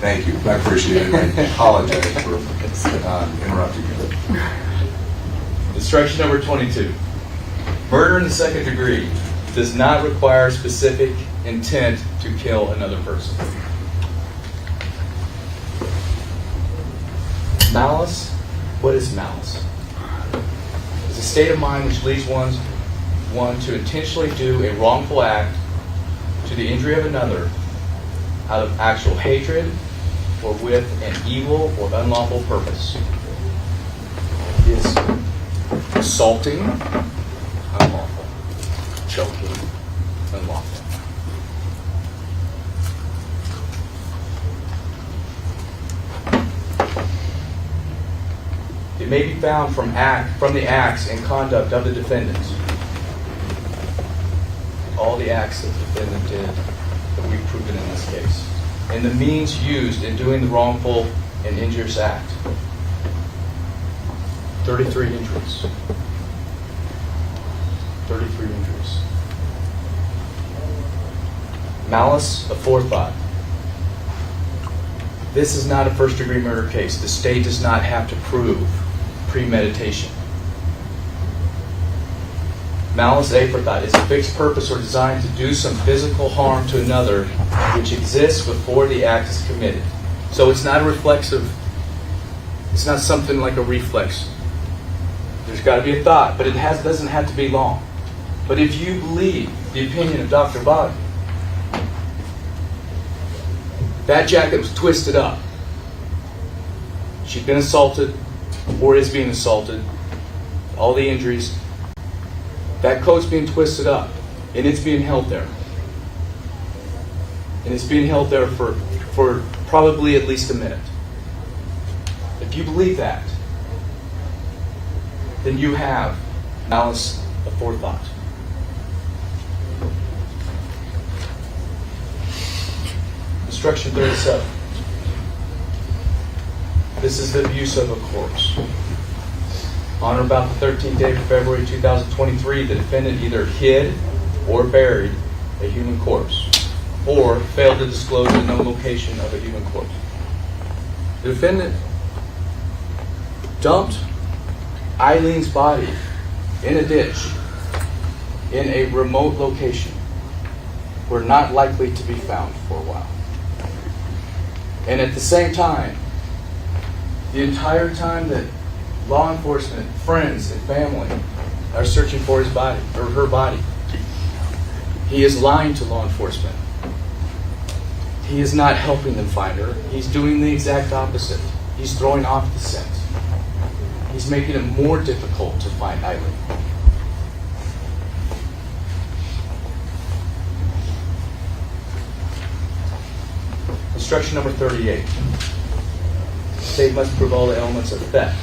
Thank you. I appreciate it. I apologize for interrupting you. Instruction number 22. Murder in the second degree does not require specific intent to kill another person. Malice, what is malice? It's a state of mind which leads one to intentionally do a wrongful act to the injury of another out of actual hatred or with an evil or unlawful purpose. Is assaulting, unlawful. Choking, unlawful. may be found from the acts and conduct of the defendant. All the acts that the defendant did that we've proven in this case. And the means used in doing the wrongful and injurious act. 33 injuries. 33 injuries. Malice aforethought. This is not a first-degree murder case. The state does not have to prove premeditation. Malice aforethought is a fixed purpose or design to do some physical harm to another which exists before the act is committed. So it's not a reflexive, it's not something like a reflex. There's got to be a thought, but it doesn't have to be long. But if you believe the opinion of Dr. Bogdan, that jacket was twisted up. She'd been assaulted or is being assaulted. All the injuries. That coat's being twisted up and it's being held there. And it's being held there for probably at least a minute. If you believe that, then you have malice aforethought. Instruction 37. This is the abuse of a corpse. On or about the 13th day of February 2023, the defendant either hid or buried a human corpse, or failed to disclose the known location of a human corpse. The defendant dumped Ilene's body in a ditch in a remote location where not likely to be found for a while. And at the same time, the entire time that law enforcement, friends, and family are searching for his body, or her body, he is lying to law enforcement. He is not helping them find her. He's doing the exact opposite. He's throwing off the scent. He's making it more difficult to find Ilene. Instruction number 38. The state must prove all the elements of theft.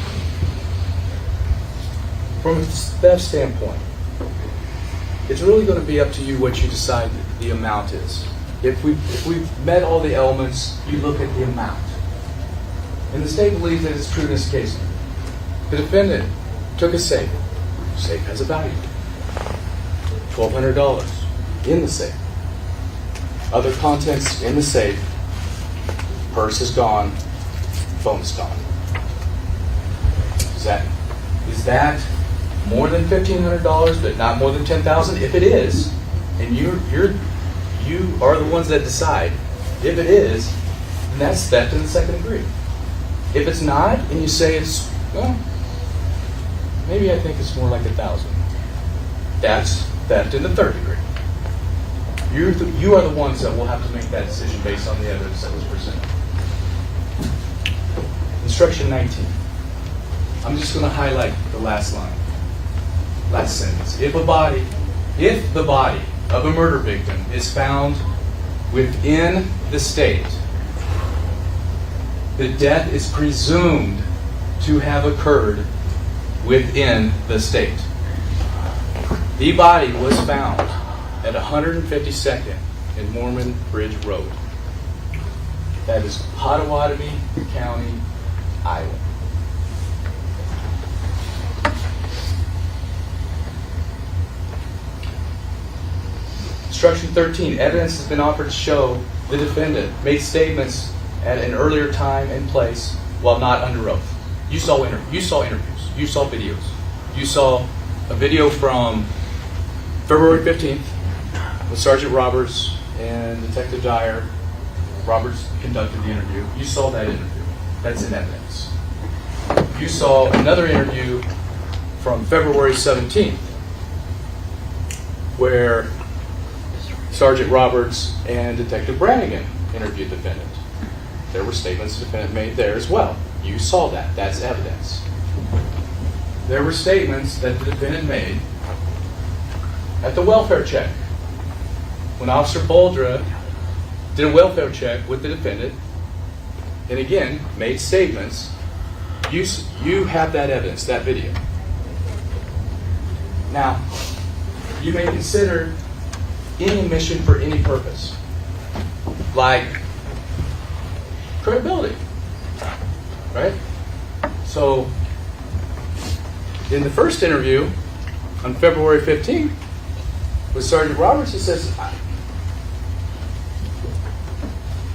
From a theft standpoint, it's really going to be up to you what you decide the amount is. If we've met all the elements, you look at the amount. And the state believes that it's true in this case. The defendant took a safe. The safe has a value. $1,200 in the safe. Other contents in the safe. Purse is gone. Phone's gone. Is that more than $1,500, but not more than $10,000? If it is, and you are the ones that decide. If it is, then that's theft in the second degree. If it's not, and you say it's, well, maybe I think it's more like $1,000. That's theft in the third degree. You are the ones that will have to make that decision based on the evidence that was presented. Instruction 19. I'm just going to highlight the last line. Last sentence. If the body of a murder victim is found within the state, the death is presumed to have occurred within the state. The body was found at 152nd and Mormon Bridge Road. That is Potawatomi County, Iowa. Instruction 13. Evidence has been offered to show the defendant made statements at an earlier time and place while not under oath. You saw interviews. You saw videos. You saw a video from February 15th with Sergeant Roberts and Detective Dyer. Roberts conducted the interview. You saw that interview. That's in evidence. You saw another interview from February 17th where Sergeant Roberts and Detective Brannigan interviewed the defendant. There were statements the defendant made there as well. You saw that. That's evidence. There were statements that the defendant made at the welfare check. When Officer Boldra did a welfare check with the defendant, and again, made statements You have that evidence, that video. Now, you may consider any admission for any purpose, like credibility, right? So, in the first interview on February 15th with Sergeant Roberts, he says,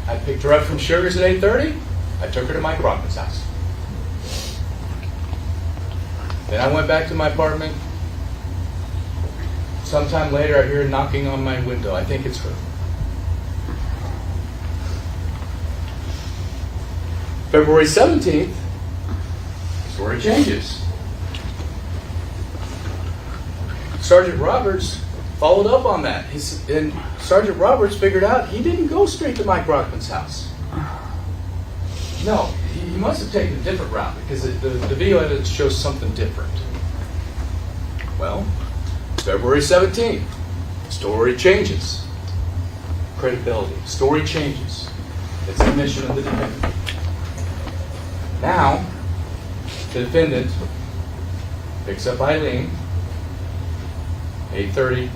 I picked her up from Sugar's at 8:30. I took her to Mike Brockman's house. Then I went back to my apartment. Sometime later, I hear her knocking on my window. I think it's her. February 17th, story changes. Sergeant Roberts followed up on that. And Sergeant Roberts figured out he didn't go straight to Mike Brockman's house. No, he must have taken a different route because the video evidence shows something different. Well, February 17th, story changes. Credibility, story changes. It's the admission of the defendant. Now, the defendant picks up Ilene, 8:30,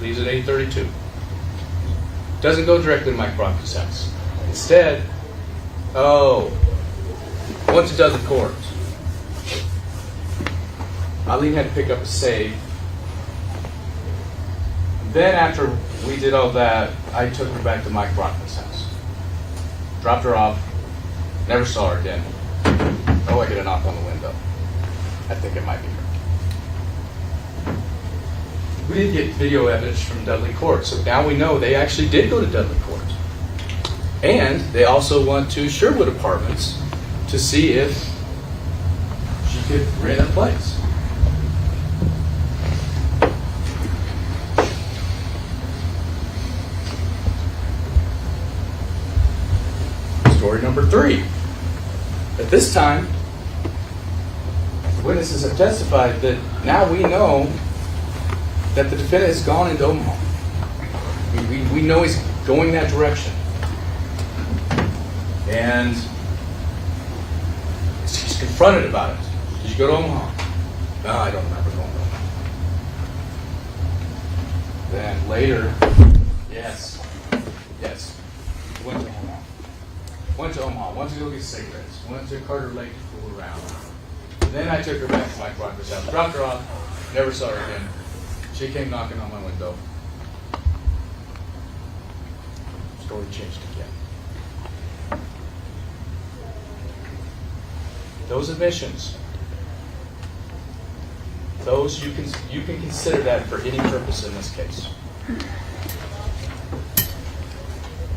leaves at 8:32. Doesn't go directly to Mike Brockman's house. Instead, went to Dudley Court. Ilene had to pick up a save. Then after we did all that, I took her back to Mike Brockman's house. Dropped her off. Never saw her again. I get a knock on the window. I think it might be her. We did get video evidence from Dudley Court, so now we know they actually did go to Dudley Court. And they also went to Sherwood Apartments to see if she could rent a place. Story number 3. At this time, witnesses have testified that now we know that the defendant has gone into Omaha. We know he's going that direction. And she's confronted about it. Did you go to Omaha? No, I don't remember going to Omaha. Then later, yes, went to Omaha. Went to Omaha, went to go get cigarettes, went to Carter Lake to fool around. Then I took her back to Mike Brockman's house, dropped her off, never saw her again. She came knocking on my window. Story changed again. Those admissions, those you can consider that for any purpose in this case.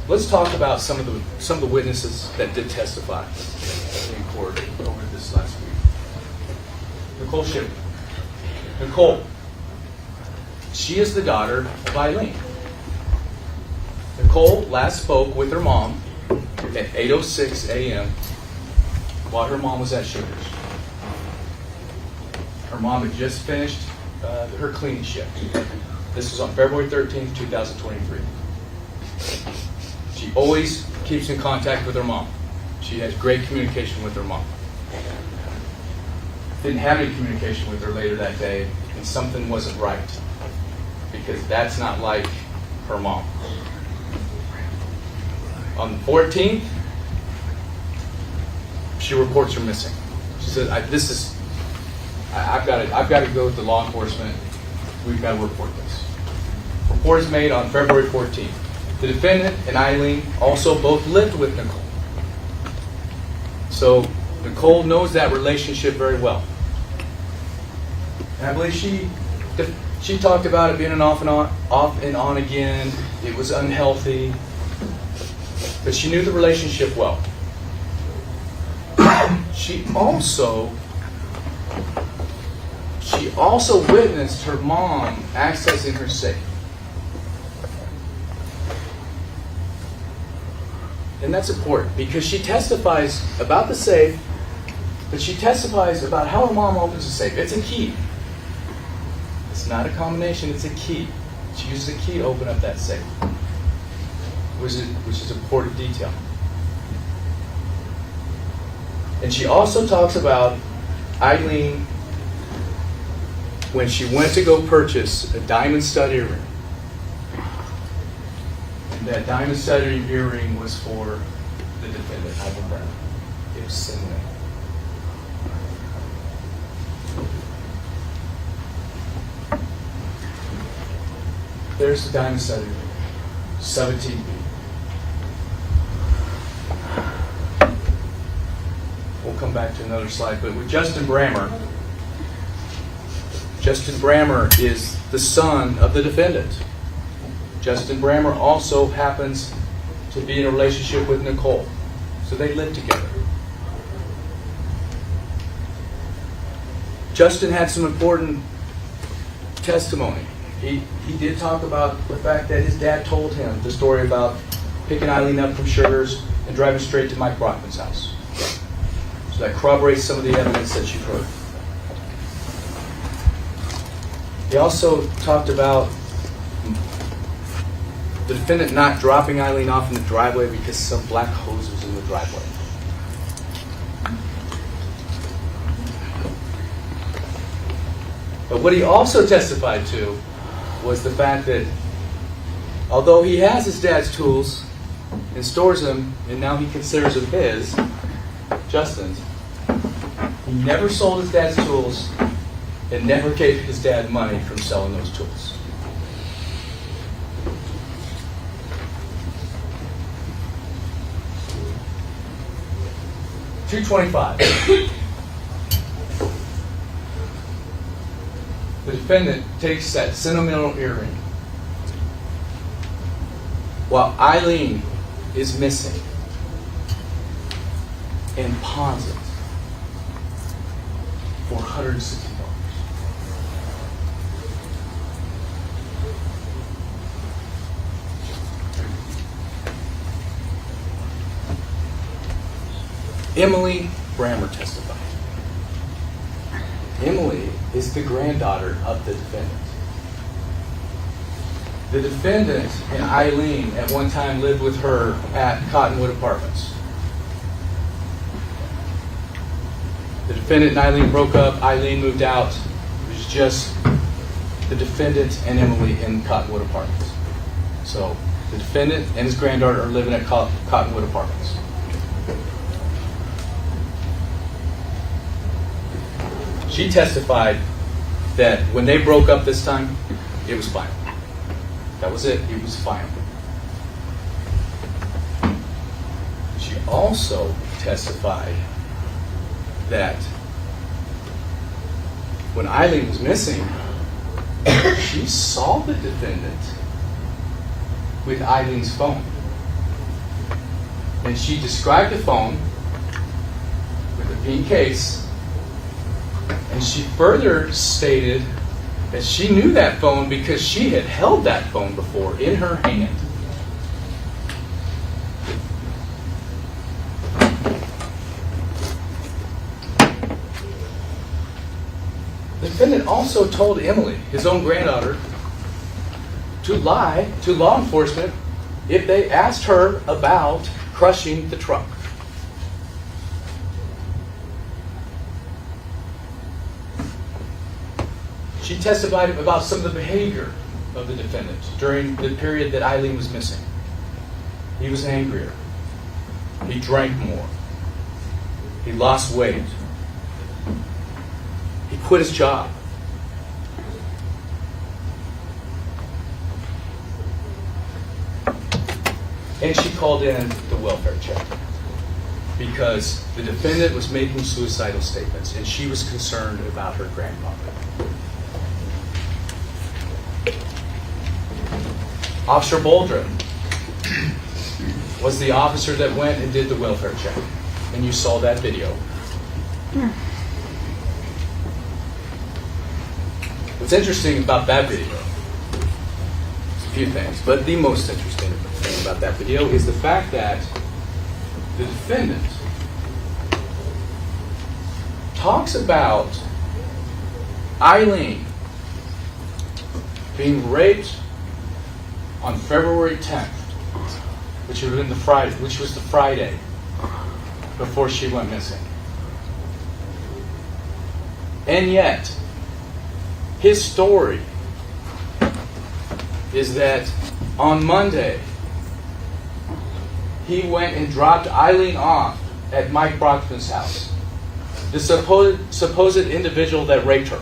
Let's talk about some of the witnesses that did testify in court over this last week. Nicole Shipman. Nicole, she is the daughter of Ilene. Nicole last spoke with her mom at 8:06 a.m. while her mom was at Sugar's. Her mom had just finished her cleaning shift. This was on February 13th, 2023. She always keeps in contact with her mom. She has great communication with her mom. Didn't have any communication with her later that day, and something wasn't right. Because that's not like her mom. On the 14th, she reports her missing. She says, I've got to go to law enforcement. We've got to report this. Report is made on February 14th. The defendant and Ilene also both lived with Nicole. So Nicole knows that relationship very well. And I believe she talked about it being an off and on again. It was unhealthy. But she knew the relationship well. She also witnessed her mom accessing her safe. And that's important because she testifies about the safe, but she testifies about how her mom opens the safe. It's a key. It's not a combination, it's a key. She uses a key to open up that safe, which is important detail. And she also talks about Ilene when she went to go purchase a diamond stud earring. And that diamond stud earring was for the defendant, Ivan Brammer. It was Sinley. There's the diamond stud earring, 17B. We'll come back to another slide, but with Justin Brammer is the son of the defendant. Justin Brammer also happens to be in a relationship with Nicole, so they live together. Justin had some important testimony. He did talk about the fact that his dad told him the story about picking Ilene up from Sugar's and driving straight to Mike Brockman's house. So that corroborates some of the evidence that you've heard. He also talked about the defendant not dropping Ilene off in the driveway because some black hose was in the driveway. But what he also testified to was the fact that although he has his dad's tools and stores them, and now he considers them his, Justin's, he never sold his dad's tools and never gave his dad money from selling those tools. $225. The defendant takes that sentimental earring while Ilene is missing and pawns it for $160. Emily Brammer testified. Emily is the granddaughter of the defendant. The defendant and Ilene at one time lived with her at Cottonwood Apartments. The defendant and Ilene broke up. Ilene moved out. It was just the defendant and Emily in Cottonwood Apartments. So the defendant and his granddaughter are living at Cottonwood Apartments. She testified that when they broke up this time, it was final. That was it. It was final. She also testified that when Ilene was missing, she saw the defendant with Ilene's phone. And she described the phone with a pink case. And she further stated that she knew that phone because she had held that phone before in her hand. The defendant also told Emily, his own granddaughter, to lie to law enforcement if they asked her about crushing the truck. She testified about some of the behavior of the defendant during the period that Ilene was missing. He was angrier. He drank more. He lost weight. He quit his job. And she called in the welfare check because the defendant was making suicidal statements and she was concerned about her grandmother. Officer Boldrin was the officer that went and did the welfare check. And you saw that video. What's interesting about that video, a few things, but the most interesting thing about that video is the fact that the defendant talks about Ilene being raped on February 10th, which was the Friday before she went missing. And yet, his story is that on Monday, he went and dropped Ilene off at Mike Brockman's house, the supposed individual that raped her.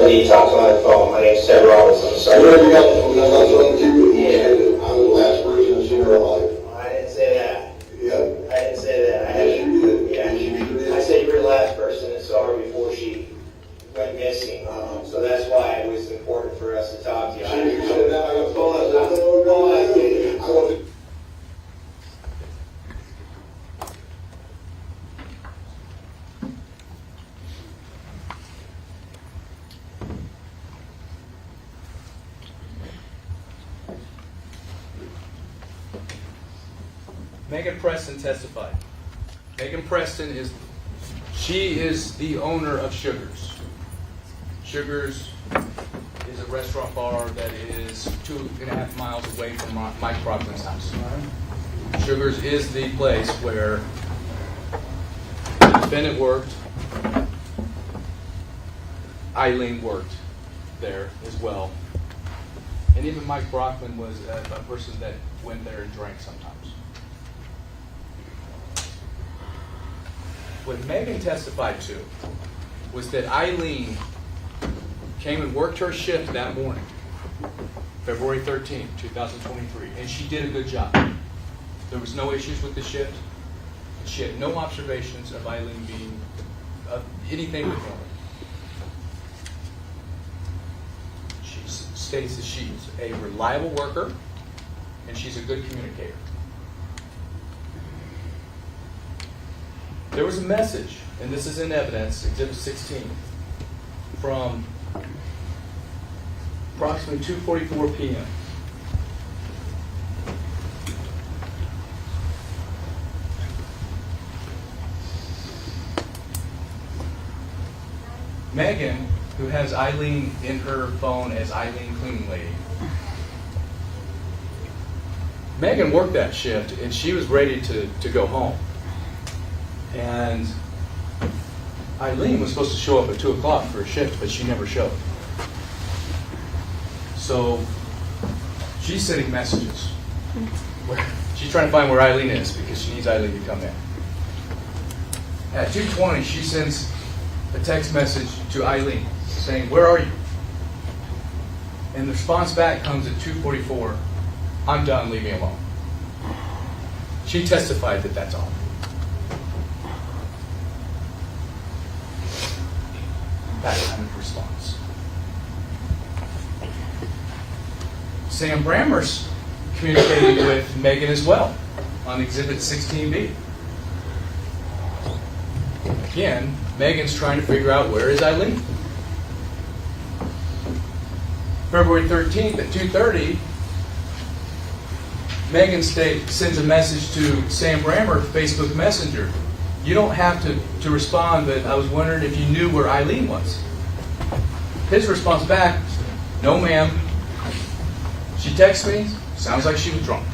He talks on the phone. My name's Ted Robinson. So Where you got the phone number? I was running to you. Yeah. I'm the last person to see her alive. I didn't say that. Yeah. I didn't say that. Yes, you did. Yeah. Yes, you did. I said you were the last person that saw her before she went missing. So that's why it was important for us to talk to you. So you said that on the phone. I said, no, I didn't. I want to. Megan Preston testified. Megan Preston is the owner of Sugars. Sugars is a restaurant bar that is 2.5 miles away from Mike Brockman's house. Sugars is the place where the defendant worked. Ilene worked there as well. And even Mike Brockman was a person that went there and drank sometimes. What Megan testified to was that Ilene came and worked her shift that morning, February 13, 2023, and she did a good job. There was no issues with the shift. She had no observations of Ilene being anything but normal. She states that she's a reliable worker and she's a good communicator. There was a message, and this is in evidence, Exhibit 16, from approximately 2:44 p.m. Megan, who has Ilene in her phone as Ilene Cleaning Lady, Megan worked that shift, and she was ready to go home. And Ilene was supposed to show up at 2 o'clock for a shift, but she never showed. So she's sending messages. She's trying to find where Ilene is because she needs Ilene to come in. At 2:20, she sends a text message to Ilene saying, "Where are you?" And the response back comes at 2:44, "I'm done, leave me alone." She testified that that's all. That kind of response. Sam Brammer's communicating with Megan as well on Exhibit 16B. Again, Megan's trying to figure out where is Ilene. February 13th at 2:30, Megan sends a message to Sam Brammer, Facebook Messenger. "You don't have to respond, but I was wondering if you knew where Ilene was." His response back, "No, ma'am. She texted me. Sounds like she was drunk."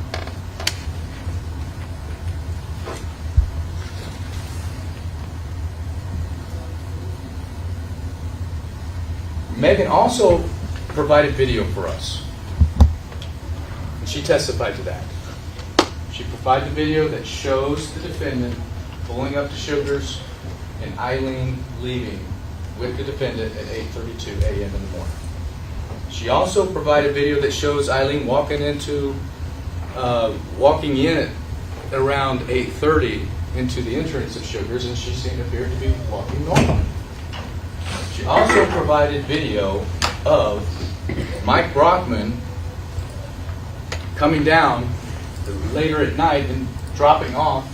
Megan also provided video for us. And she testified to that. She provided the video that shows the defendant pulling up to Sugars and Ilene leaving with the defendant at 8:32 a.m. in the morning. She also provided video that shows Ilene walking in at around 8:30 into the entrance of Sugars, and she appeared to be walking normally. She also provided video of Mike Brockman coming down later at night and dropping off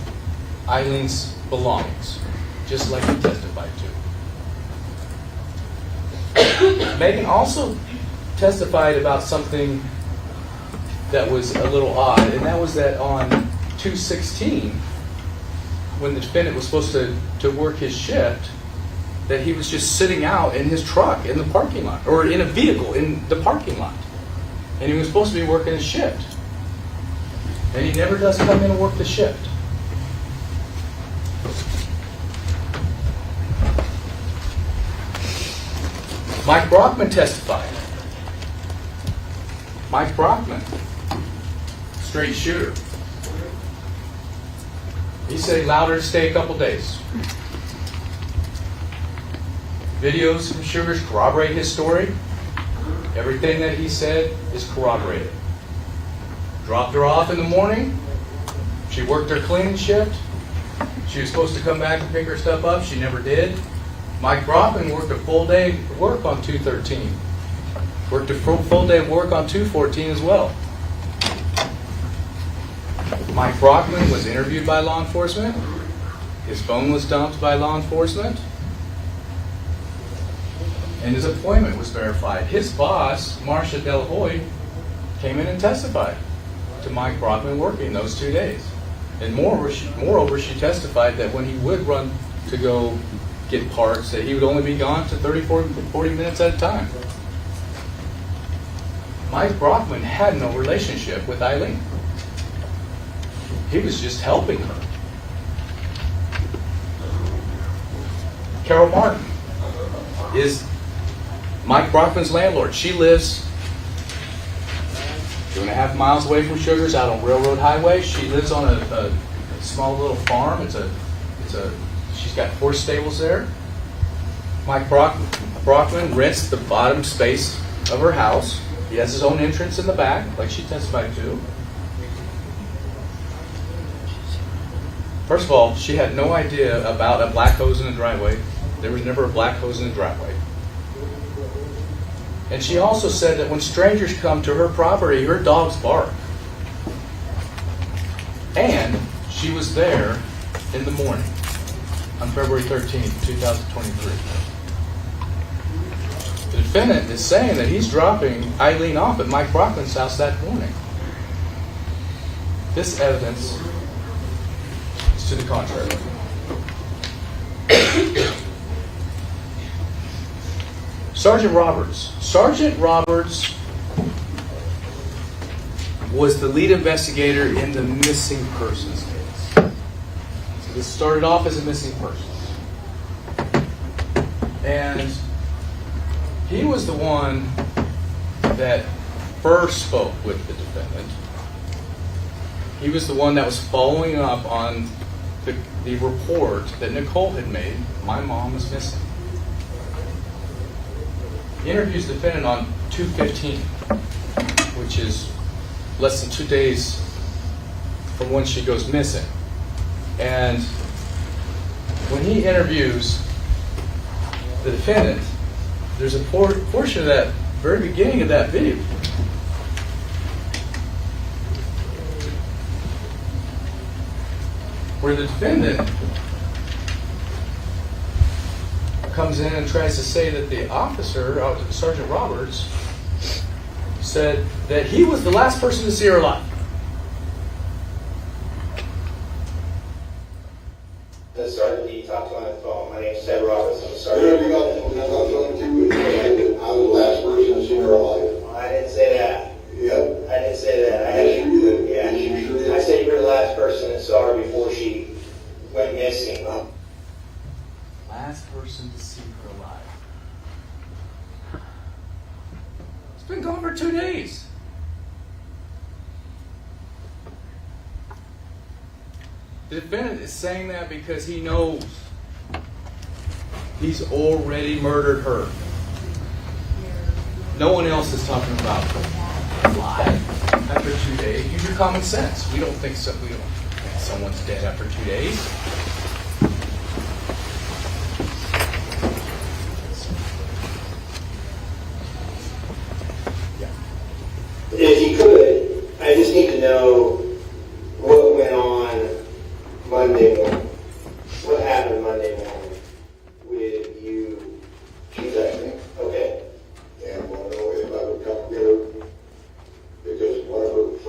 Ilene's belongings, just like he testified to. Megan also testified about something that was a little odd, and that was that on 2/16, when the defendant was supposed to work his shift, that he was just sitting out in his truck in the parking lot, or in a vehicle in the parking lot. And he was supposed to be working his shift. And he never does come in and work the shift. Mike Brockman testified. Mike Brockman, straight shooter. He said he allowed her to stay a couple days. Videos from Sugars corroborate his story. Everything that he said is corroborated. Dropped her off in the morning. She worked her cleaning shift. She was supposed to come back and pick her stuff up. She never did. Mike Brockman worked a full day of work on 2/13. Worked a full day of work on 2/14 as well. Mike Brockman was interviewed by law enforcement. His phone was dumped by law enforcement. And his appointment was verified. His boss, Marcia Delahoy, came in and testified to Mike Brockman working those 2 days. And moreover, she testified that when he would run to go get parts, that he would only be gone to 40 minutes at a time. Mike Brockman had no relationship with Ilene. He was just helping her. Carol Martin is Mike Brockman's landlord. She lives 2.5 miles away from Sugars out on Railroad Highway. She lives on a small little farm. She's got horse stables there. Mike Brockman rents the bottom space of her house. He has his own entrance in the back, like she testified to. First of all, she had no idea about a black hose in the driveway. There was never a black hose in the driveway. And she also said that when strangers come to her property, her dogs bark. And she was there in the morning on February 13th, 2023. The defendant is saying that he's dropping Ilene off at Mike Brockman's house that morning. This evidence is to the contrary. Sergeant Roberts. Sergeant Roberts was the lead investigator in the missing persons case. So this started off as a missing persons. And he was the one that first spoke with the defendant. He was the one that was following up on the report that Nicole had made, my mom is missing. He interviews the defendant on 2/15, which is less than 2 days from when she goes missing. And when he interviews the defendant, there's a portion of that very beginning of that video where the defendant comes in and tries to say that the officer, Sergeant Roberts, said that he was the last person to see her alive. The sergeant he talked to on the phone, my name's Ted Roberts, I'm sorry. Whatever you got to do, I was the last person to see her alive. I didn't say that. Yep. I didn't say that. Yes, you did. Yeah. Yes, you sure did. I said you were the last person that saw her before she went missing. Last person to see her alive. It's been gone for 2 days. The defendant is saying that because he knows he's already murdered her. No one else is talking about alive after 2 days. Use your common sense. We don't think someone's dead after 2 days. If you could, I just need to know what went on Monday morning. What happened Monday morning with you? She's asking, Okay. and want to know if I would come get her, because one of her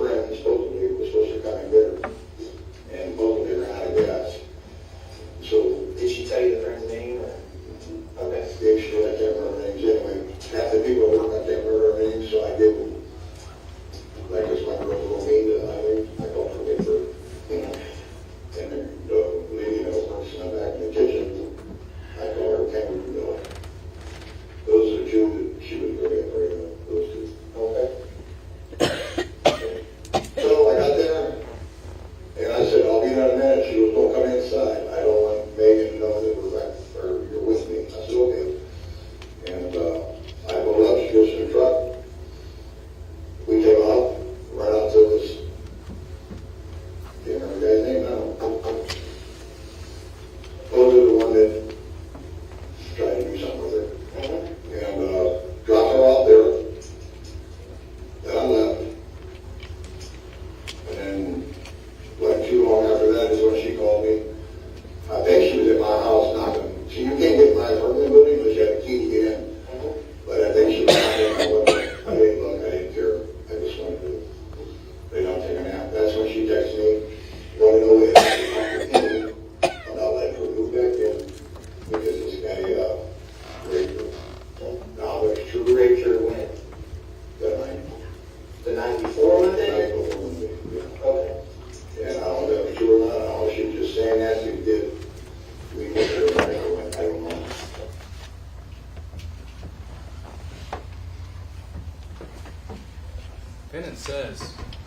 defendant says,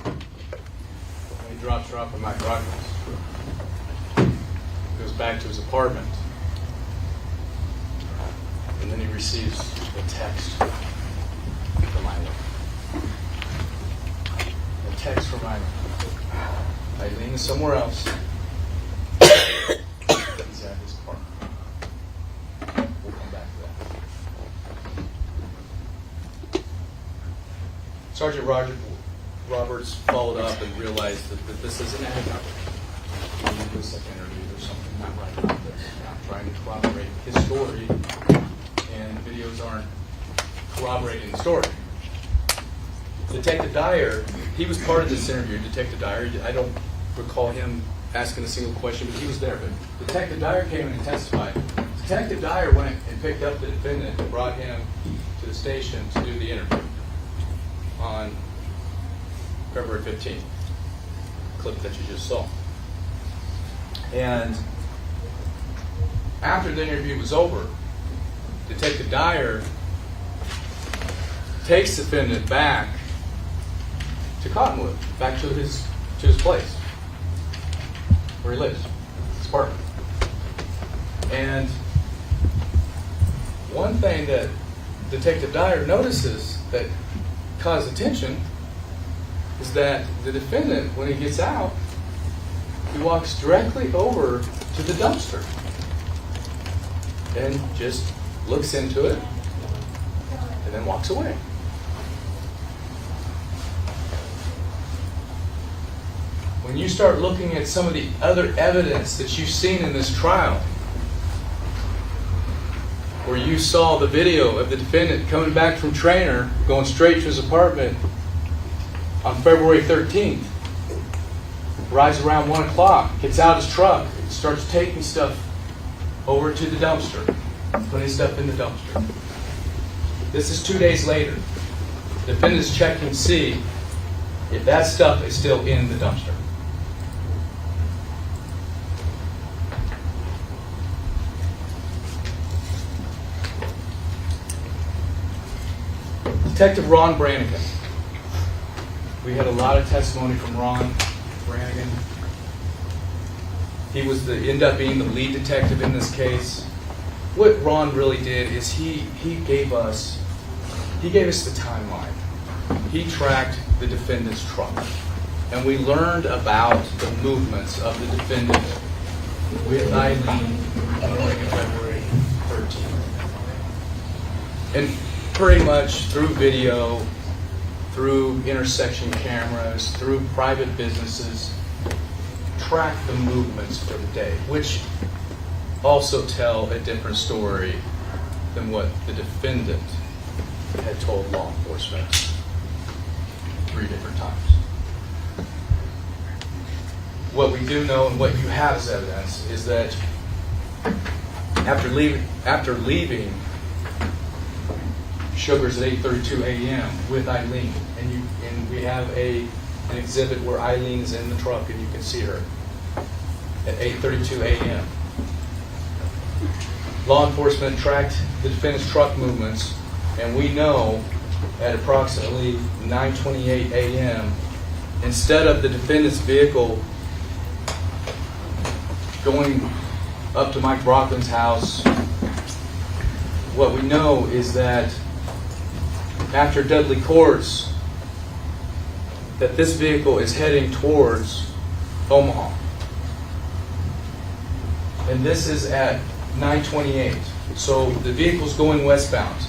when he drops her off at my progress, goes back to his apartment, and then he receives a text from Ilene. A text from Ilene. Ilene is somewhere else. He's at his apartment. We'll come back to that. Sergeant Roberts followed up and realized that this isn't anything. He was like interviewed or something not right about this. Not trying to corroborate his story, and videos aren't corroborating the story. Detective Dyer, he was part of this interview. Detective Dyer, I don't recall him asking a single question, but he was there. But Detective Dyer came in and testified. Detective Dyer went and picked up the defendant and brought him to the station to do the interview on February 15th, clip that you just saw. And after the interview was over, Detective Dyer takes the defendant back to Cottonwood, back to his place, where he lives, his apartment. And one thing that Detective Dyer notices that caused attention is that the defendant, when he gets out, he walks directly over to the dumpster and just looks into it and then walks away. When you start looking at some of the other evidence that you've seen in this trial, where you saw the video of the defendant coming back from Trainer, going straight to his apartment on February 13th, arrives around 1 o'clock, gets out of his truck, starts taking stuff over to the dumpster, putting stuff in the dumpster. This is 2 days later. The defendant's checking to see if that stuff is still in the dumpster. Detective Ron Brannigan. We had a lot of testimony from Ron Brannigan. He ended up being the lead detective in this case. What Ron really did is he gave us the timeline. He tracked the defendant's truck, and we learned about the movements of the defendant with Ilene on February 13th. And pretty much through video, through intersection cameras, through private businesses, track the movements for the day, which also tell a different story than what the defendant had told law enforcement 3 different times. What we do know and what you have as evidence is that after leaving Sugars at 8:32 a.m. with Ilene, and we have an exhibit where Ilene is in the truck and you can see her at 8:32 a.m. Law enforcement tracked the defendant's truck movements, and we know at approximately 9:28 a.m., instead of the defendant's vehicle going up to Mike Brocklin's house, what we know is that after Dudley Courts, that this vehicle is heading towards Omaha. And this is at 9:28. So the vehicle's going westbound.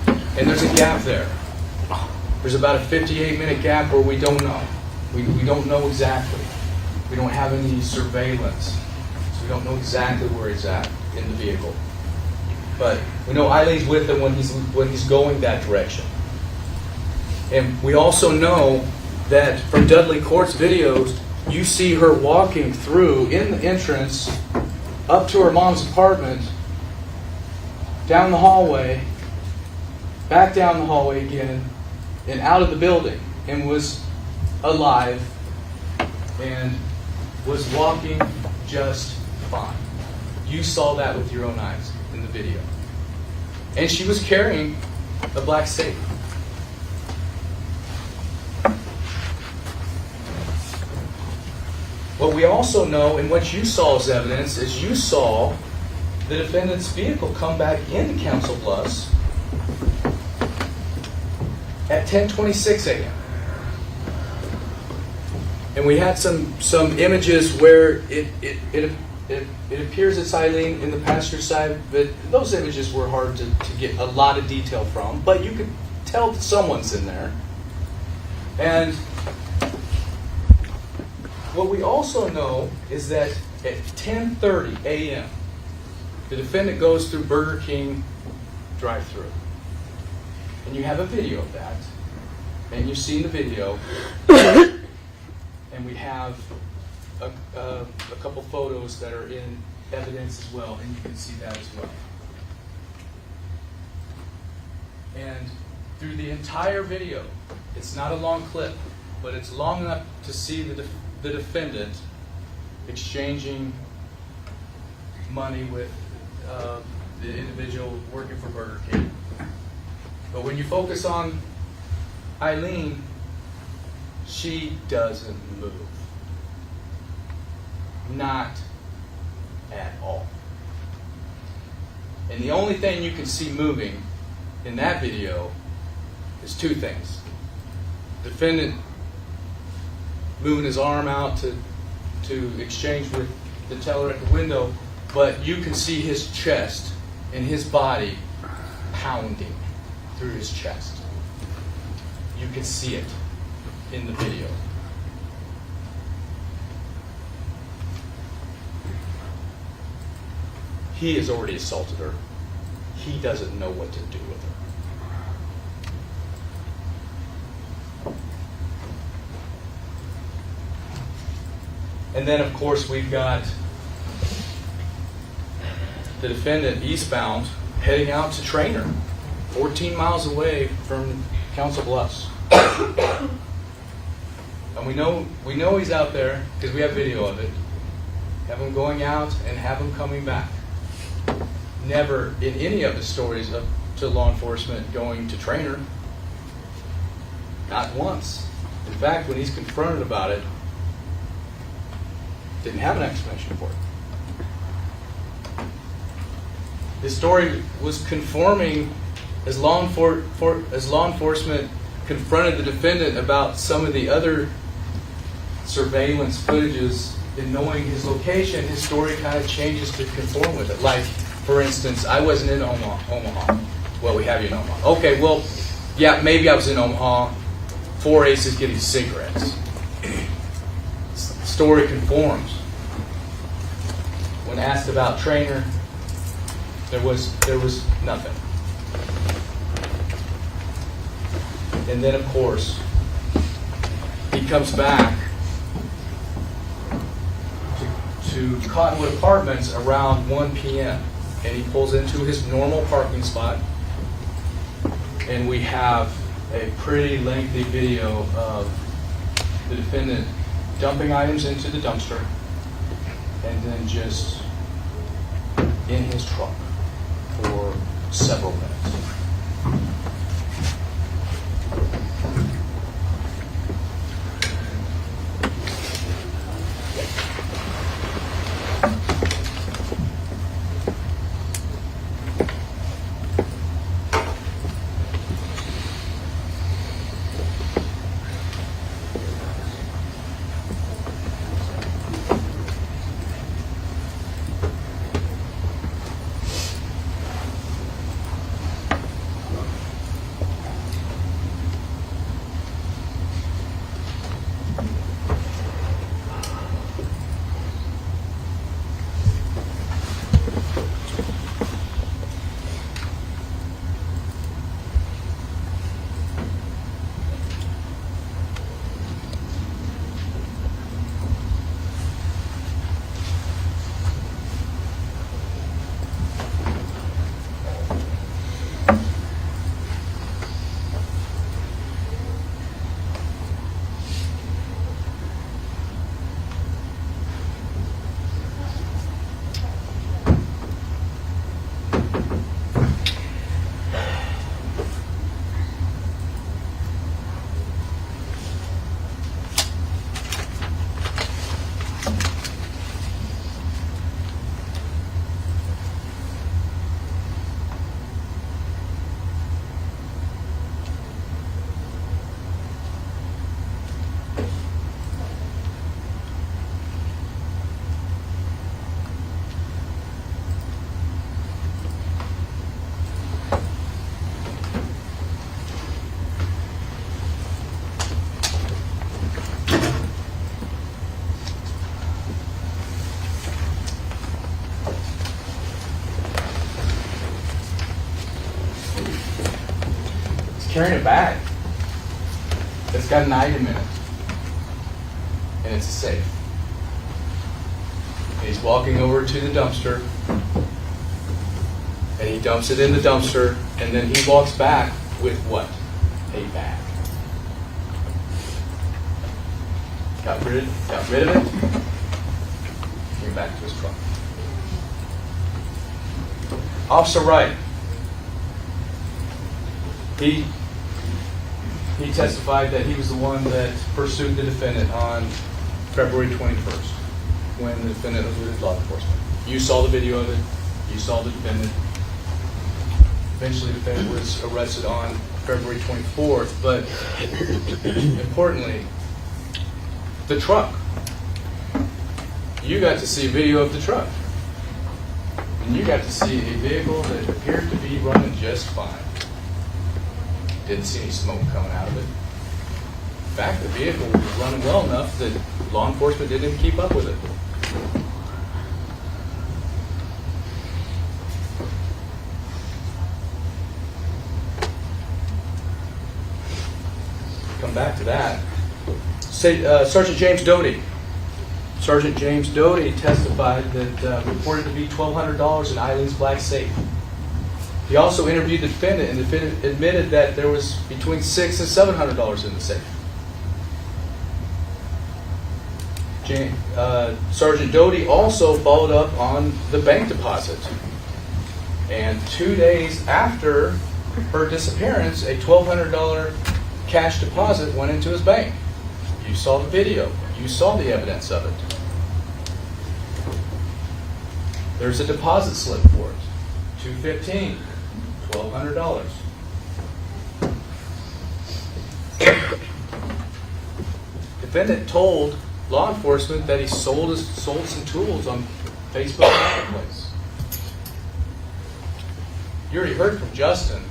And there's a gap there. There's about a 58-minute gap where we don't know. We don't know exactly. We don't have any surveillance. So we don't know exactly where he's at in the vehicle. But we know Ilene's with him when he's going that direction. And we also know that from Dudley Court's videos, you see her walking through in the entrance up to her mom's apartment, down the hallway, back down the hallway again, and out of the building, and was alive and was walking just fine. You saw that with your own eyes in the video. And she was carrying a black safe. we also know, and what you saw as evidence, is you saw the defendant's vehicle come back into Council Bluffs at 10:26 a.m. And we had some images where it appears it's Ilene in the passenger side, but those images were hard to get a lot of detail from. But you could tell that someone's in there. And what we also know is that at 10:30 a.m., the defendant goes through Burger King drive-thru. And you have a video of that. And you've seen the video. And we have a couple photos that are in evidence as well, and you can see that as well. And through the entire video, it's not a long clip, but it's long enough to see the defendant exchanging money with the individual working for Burger King. But when you focus on Ilene, she doesn't move. Not at all. And the only thing you can see moving in that video is two things. Defendant moving his arm out to exchange with the teller at the window, but you can see his chest and his body pounding through his chest. You can see it in the video. He has already assaulted her. He doesn't know what to do with her. And then, of course, we've got the defendant eastbound heading out to Trainer, 14 miles away from Council Bluffs. And we know he's out there because we have video of it. Have him going out and have him coming back. Never in any of the stories to law enforcement going to Trainer. Not once. In fact, when he's confronted about it, didn't have an explanation for it. His story was conforming as law enforcement confronted the defendant about some of the other surveillance footages. In knowing his location, his story kind of changes to conform with it. Like, for instance, I wasn't in Omaha. Well, we have you in Omaha. Okay, well, yeah, maybe I was in Omaha. 4 Aces getting cigarettes. Story conforms. When asked about Trainer, there was nothing. And then, of course, he comes back to Cottonwood Apartments around 1 p.m. and he pulls into his normal parking spot, and we have a pretty lengthy video of the defendant dumping items into the dumpster and then just in his truck for several minutes. carrying a bag that's got an item in it, and it's a safe. And he's walking over to the dumpster, and he dumps it in the dumpster, and then he walks back with what? A bag. Got rid of it, came back to his truck. Officer Wright, he testified that he was the one that pursued the defendant on February 21st when the defendant was with law enforcement. You saw the video of it. You saw the defendant. Eventually, the defendant was arrested on February 24th, but importantly, the truck. You got to see a video of the truck. And you got to see a vehicle that appeared to be running just fine. Didn't see any smoke coming out of it. In fact, the vehicle was running well enough that law enforcement didn't even keep up with it. Come back to that. Sergeant James Doty. Sergeant James Doty testified that reported to be $1,200 in Eileen's black safe. He also interviewed the defendant, and the defendant admitted that there was between $600 and $700 in the safe. Sergeant Doty also followed up on the bank deposit. And 2 days after her disappearance, a $1,200 cash deposit went into his bank. You saw the video. You saw the evidence of it. There's a deposit slip for it. $215, $1,200. Defendant told law enforcement that he sold some tools on Facebook Marketplace. You already heard from Justin.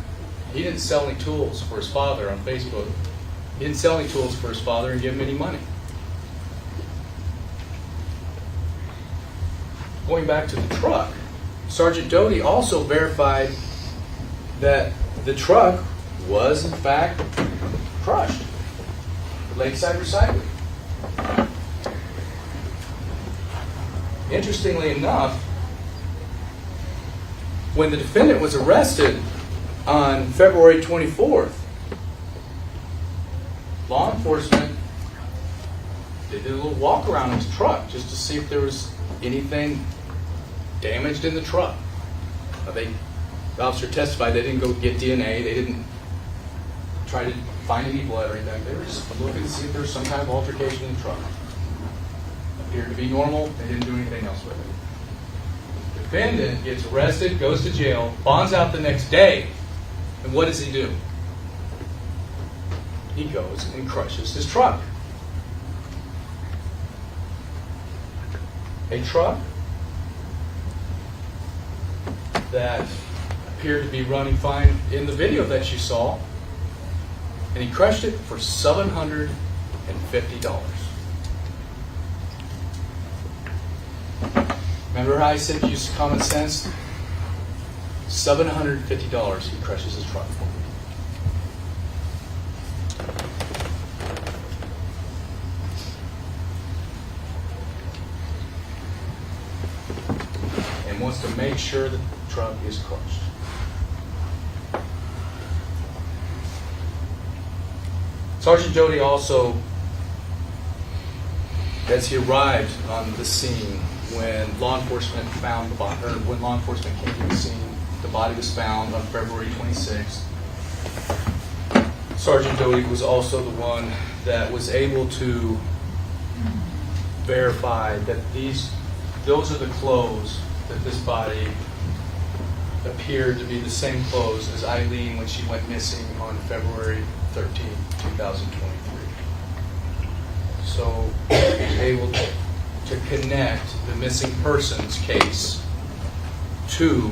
He didn't sell any tools for his father on Facebook. He didn't sell any tools for his father and give him any money. Going back to the truck, Sergeant Doty also verified that the truck was in fact crushed. Lakeside Recycling. Interestingly enough, when the defendant was arrested on February 24th, law enforcement did a little walk around his truck just to see if there was anything damaged in the truck. The officer testified they didn't go get DNA, they didn't try to find any blood or anything. They were just looking to see if there was some kind of altercation in the truck. Appeared to be normal, they didn't do anything else with it. Defendant gets arrested, goes to jail, bonds out the next day, and what does he do? He goes and crushes his truck. A truck that appeared to be running fine in the video that you saw, and he crushed it for $750. Remember how I said use common sense? $750 he crushes his truck for. And wants to make sure the truck is crushed. Sergeant Doty also, as he arrived on the scene when law enforcement found the body, or when law enforcement came to the scene, the body was found on February 26th. Sergeant Doty was also the one that was able to verify that those are the clothes that this body appeared to be the same clothes as Ilene when she went missing on February 13, 2023. So he was able to connect the missing persons case to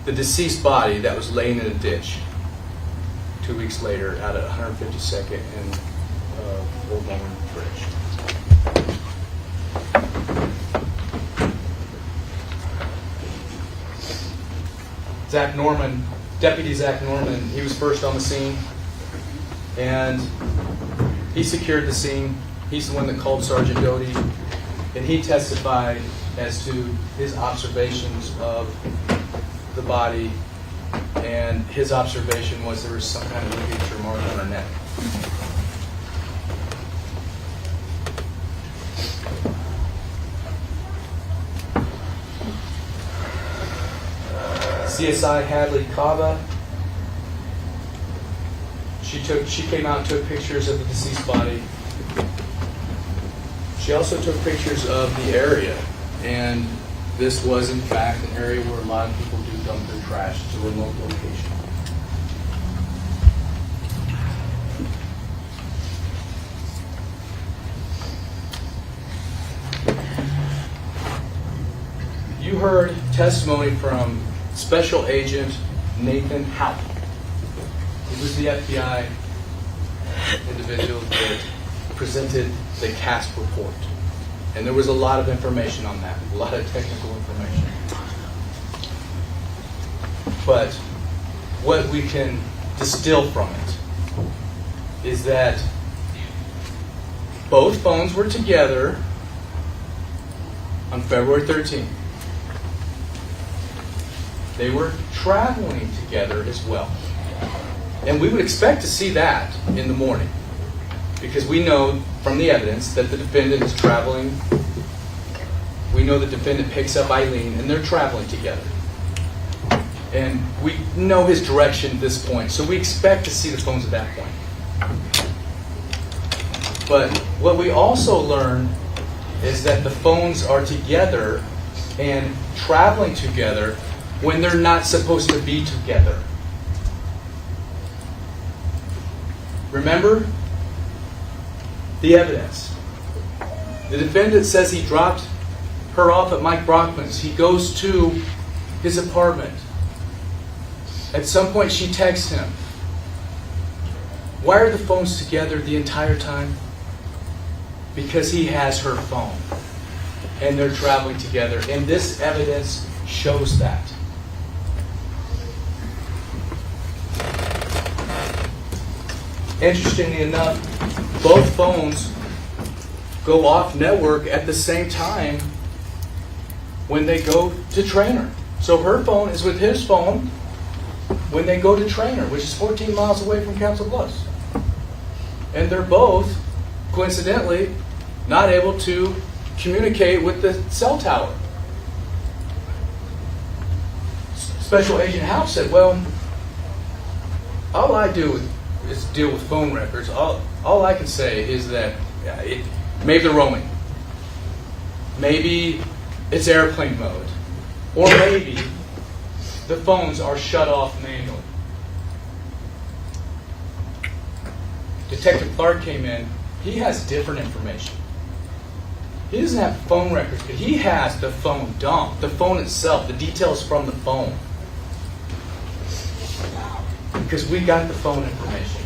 the deceased body that was laying in a ditch 2 weeks later out at 152nd and Old Norman Bridge. Zach Norman Deputy Zach Norman, he was first on the scene, and he secured the scene. He's the one that called Sergeant Doty, and he testified as to his observations of the body, and his observation was there was some kind of ligature mark on her neck. CSI Hadley Cava, she came out and took pictures of the deceased body. She also took pictures of the area, and this was in fact an area where a lot of people do dump their trash. It's a remote location. You heard testimony from Special Agent Nathan Houck. He was the FBI individual that presented the cast report. And there was a lot of information on that, a lot of technical information. But what we can distill from it is that both phones were together on February 13th. They were traveling together as well. And we would expect to see that in the morning, because we know from the evidence that the defendant is traveling. We know the defendant picks up Ilene, and they're traveling together. And we know his direction at this point, so we expect to see the phones at that point. But what we also learn is that the phones are together and traveling together when they're not supposed to be together. Remember the evidence. The defendant says he dropped her off at Mike Brockman's. He goes to his apartment. At some point she texts him. Why are the phones together the entire time? Because he has her phone. And they're traveling together. And this evidence shows that. Interestingly enough, both phones go off network at the same time when they go to Trainer. So her phone is with his phone when they go to Trainer, which is 14 miles away from Council Bluffs. And they're both, coincidentally, not able to communicate with the cell tower. Special Agent House said, well, all I do is deal with phone records. All I can say is that maybe they're roaming. Maybe it's airplane mode. Or maybe the phones are shut off manually. Detective Clark came in. He has different information. He doesn't have phone records, but he has the phone dump, the phone itself, the details from the phone. Because we got the phone information.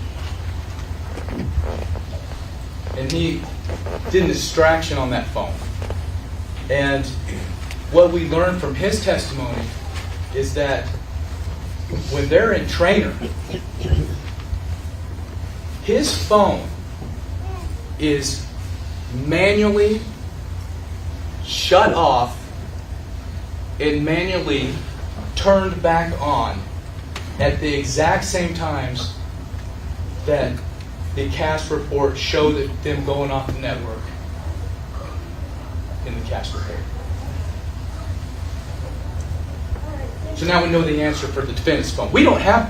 And he did an extraction on that phone. And what we learned from his testimony is that when they're in Trainer, his phone is manually shut off and manually turned back on at the exact same times that the cast report showed them going off the network in the cast report. So now we know the answer for the defendant's phone. We don't have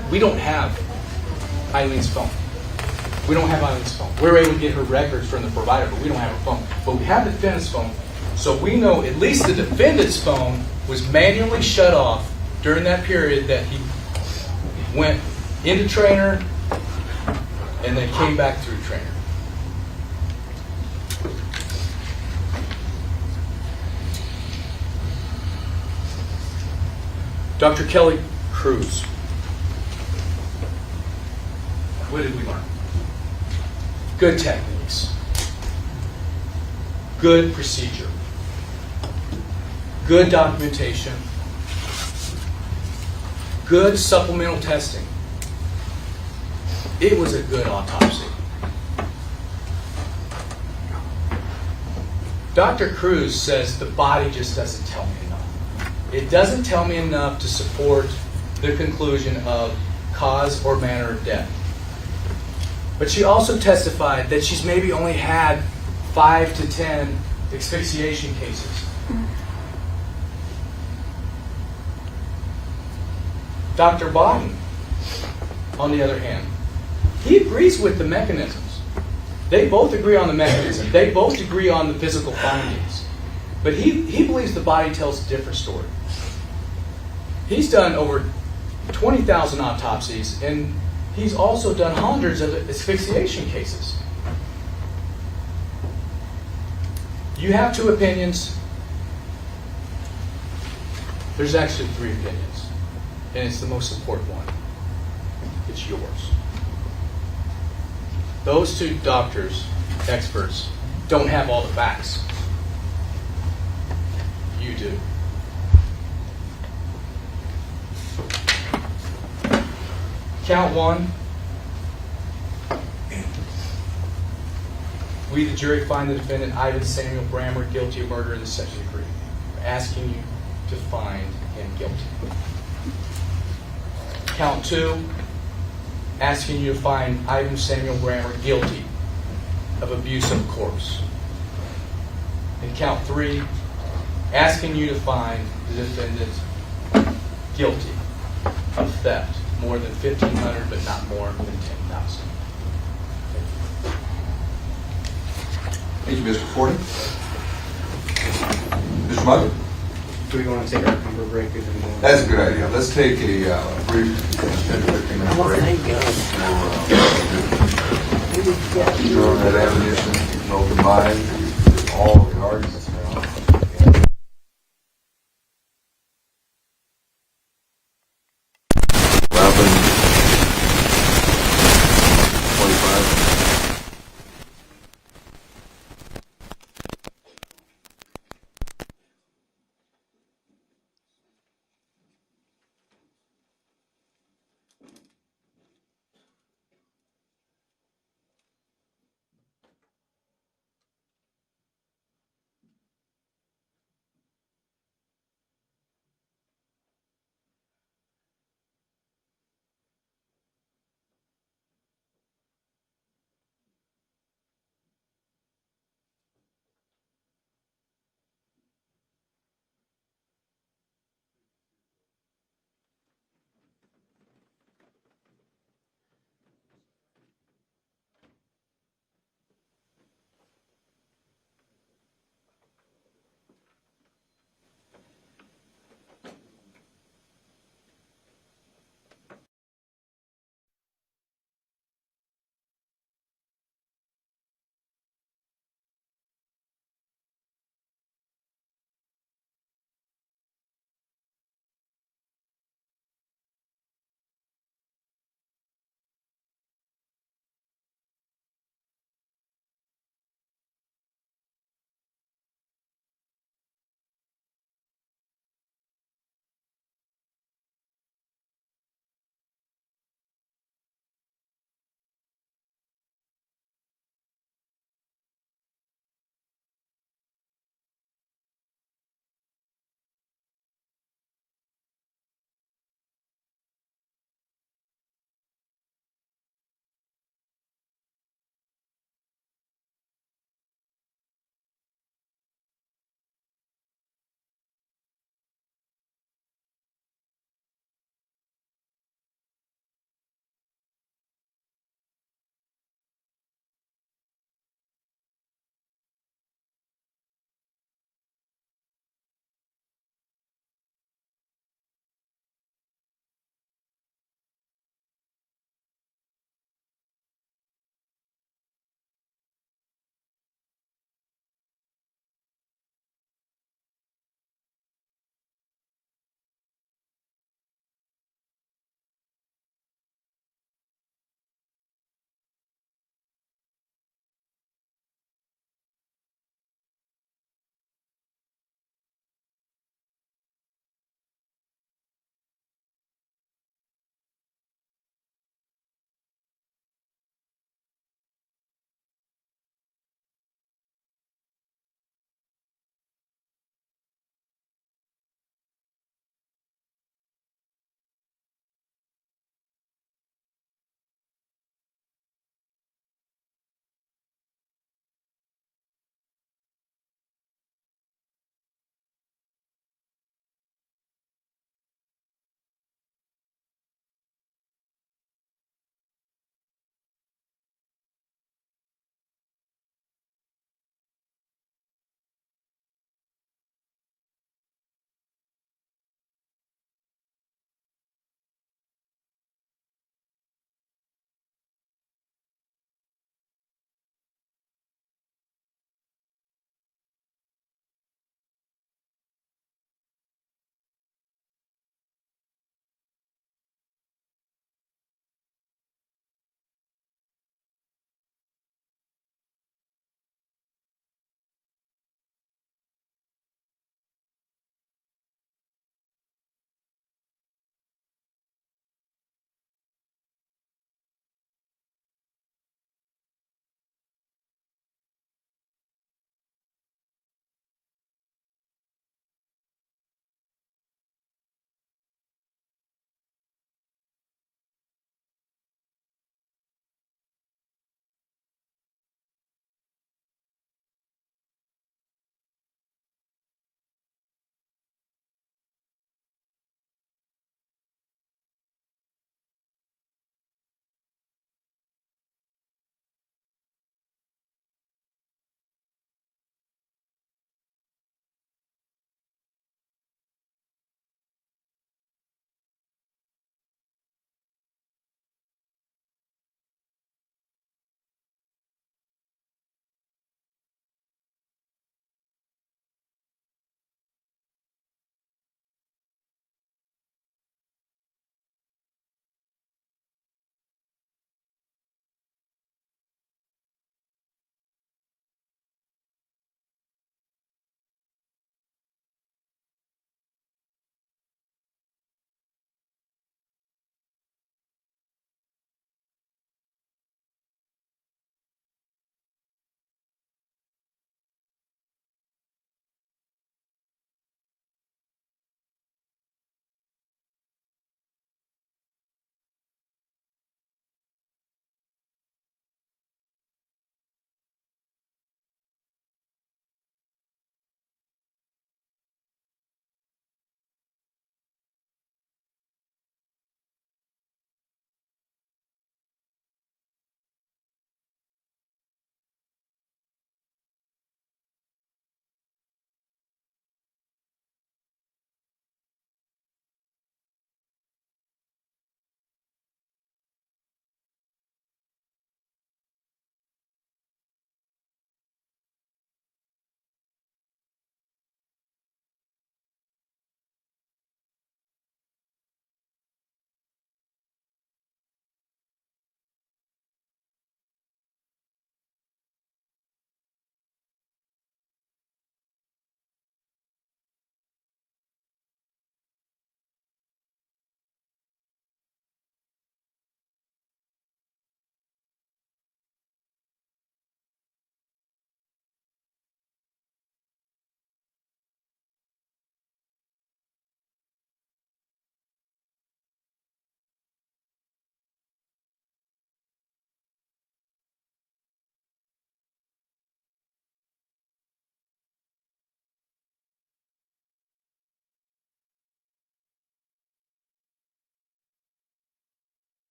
Ilene's phone. We don't have Ilene's phone. We're able to get her records from the provider, but we don't have her phone. But we have the defendant's phone, so we know at least the defendant's phone was manually shut off during that period that he went into Trainer and then came back through Trainer. Dr. Kelly Cruz. What did we learn? Good techniques. Good procedure. Good documentation. good supplemental testing. It was a good autopsy. Dr. Cruz says the body just doesn't tell me enough. It doesn't tell me enough to support the conclusion of cause or manner of death. But she also testified that she's maybe only had 5 to 10 asphyxiation cases. Dr. Bodden, on the other hand, he agrees with the mechanisms. They both agree on the mechanism. They both agree on the physical findings. But he believes the body tells a different story. He's done over 20,000 autopsies, and he's also done hundreds of asphyxiation cases. You have 2 opinions. There's actually 3 opinions, and it's the most important one. It's yours. Those 2 doctors, experts, don't have all the facts. You do. Count 1. We, the jury, find the defendant, Ivan Samuel Brammer, guilty of murder in the second degree. We're asking you to find him guilty. Count 2. Asking you to find Ivan Samuel Brammer guilty of abuse of a corpse. And count 3, asking you to find the defendant guilty of theft, more than $1,500, but not more than $10,000. Thank you, Mr. Ford. Mr. Mugg? Do we want to take our number break? That's a good idea. Let's take a brief 10-15-minute break. Throw that ammunition, open mind, all cards.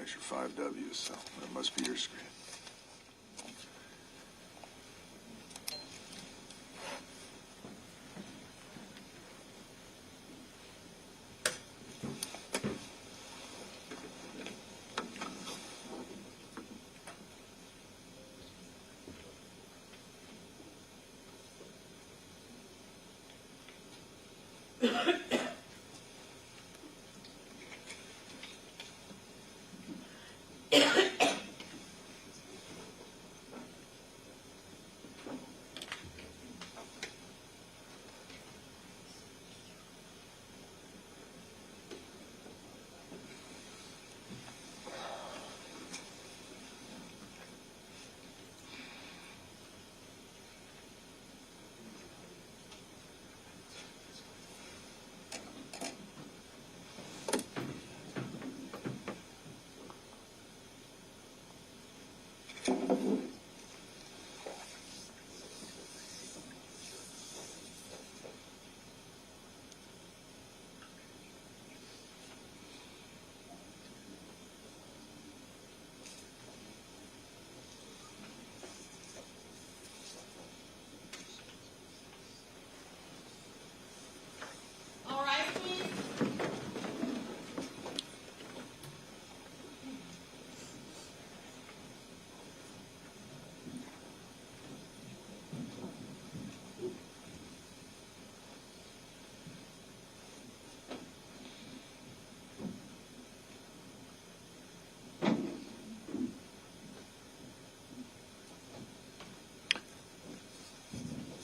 There's your 5 W's, so that must be your screen.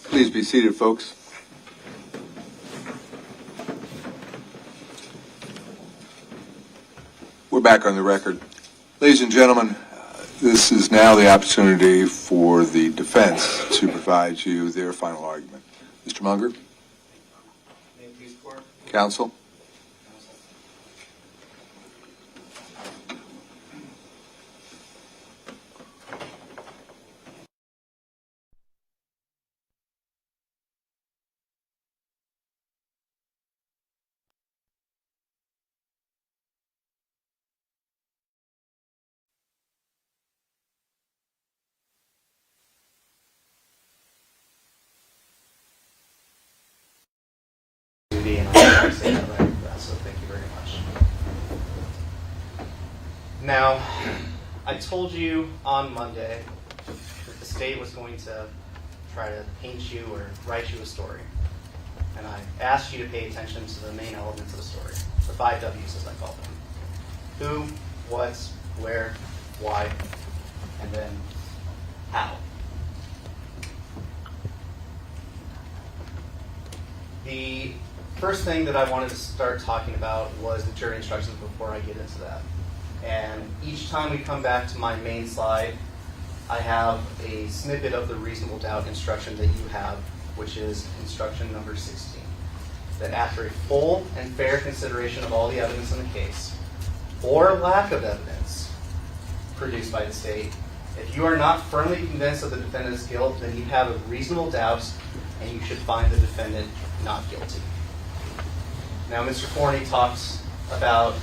Please be seated, folks. We're back on the record. Ladies and gentlemen, this is now the opportunity for the defense to provide you their final argument. Mr. Munger? May it please the court? Counsel? Counsel. And I say that right, so thank you very much. Now, I told you on Monday that the state was going to try to paint you or write you a story. And I asked you to pay attention to the main elements of the story, the 5 W's as I call them. Who, what, where, why, and then how. The first thing that I wanted to start talking about was the jury instructions before I get into that. And each time we come back to my main slide, I have a snippet of the reasonable doubt instruction that you have, which is instruction number 16. That after a full and fair consideration of all the evidence in the case, or lack of evidence produced by the state, if you are not firmly convinced of the defendant's guilt, then you have a reasonable doubt and you should find the defendant not guilty. Now, Mr. Forney talked about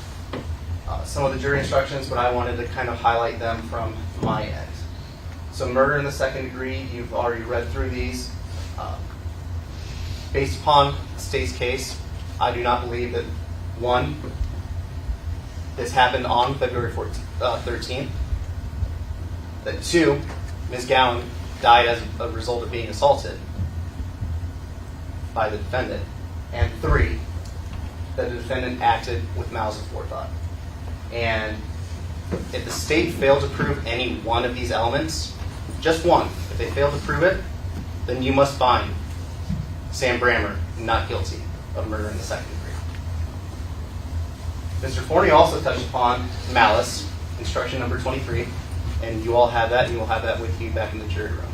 some of the jury instructions, but I wanted to kind of highlight them from my end. So murder in the second degree, you've already read through these. Based upon the state's case, I do not believe that, one, this happened on February 13th, that two, Ms. Gowan died as a result of being assaulted by the defendant, and three, that the defendant acted with malice aforethought. And if the state failed to prove any one of these elements, just one, if they fail to prove it, then you must find Sam Brammer not guilty of murder in the second degree. Mr. Forney also touched upon malice, instruction number 23, and you all have that, and you will have that with you back in the jury room.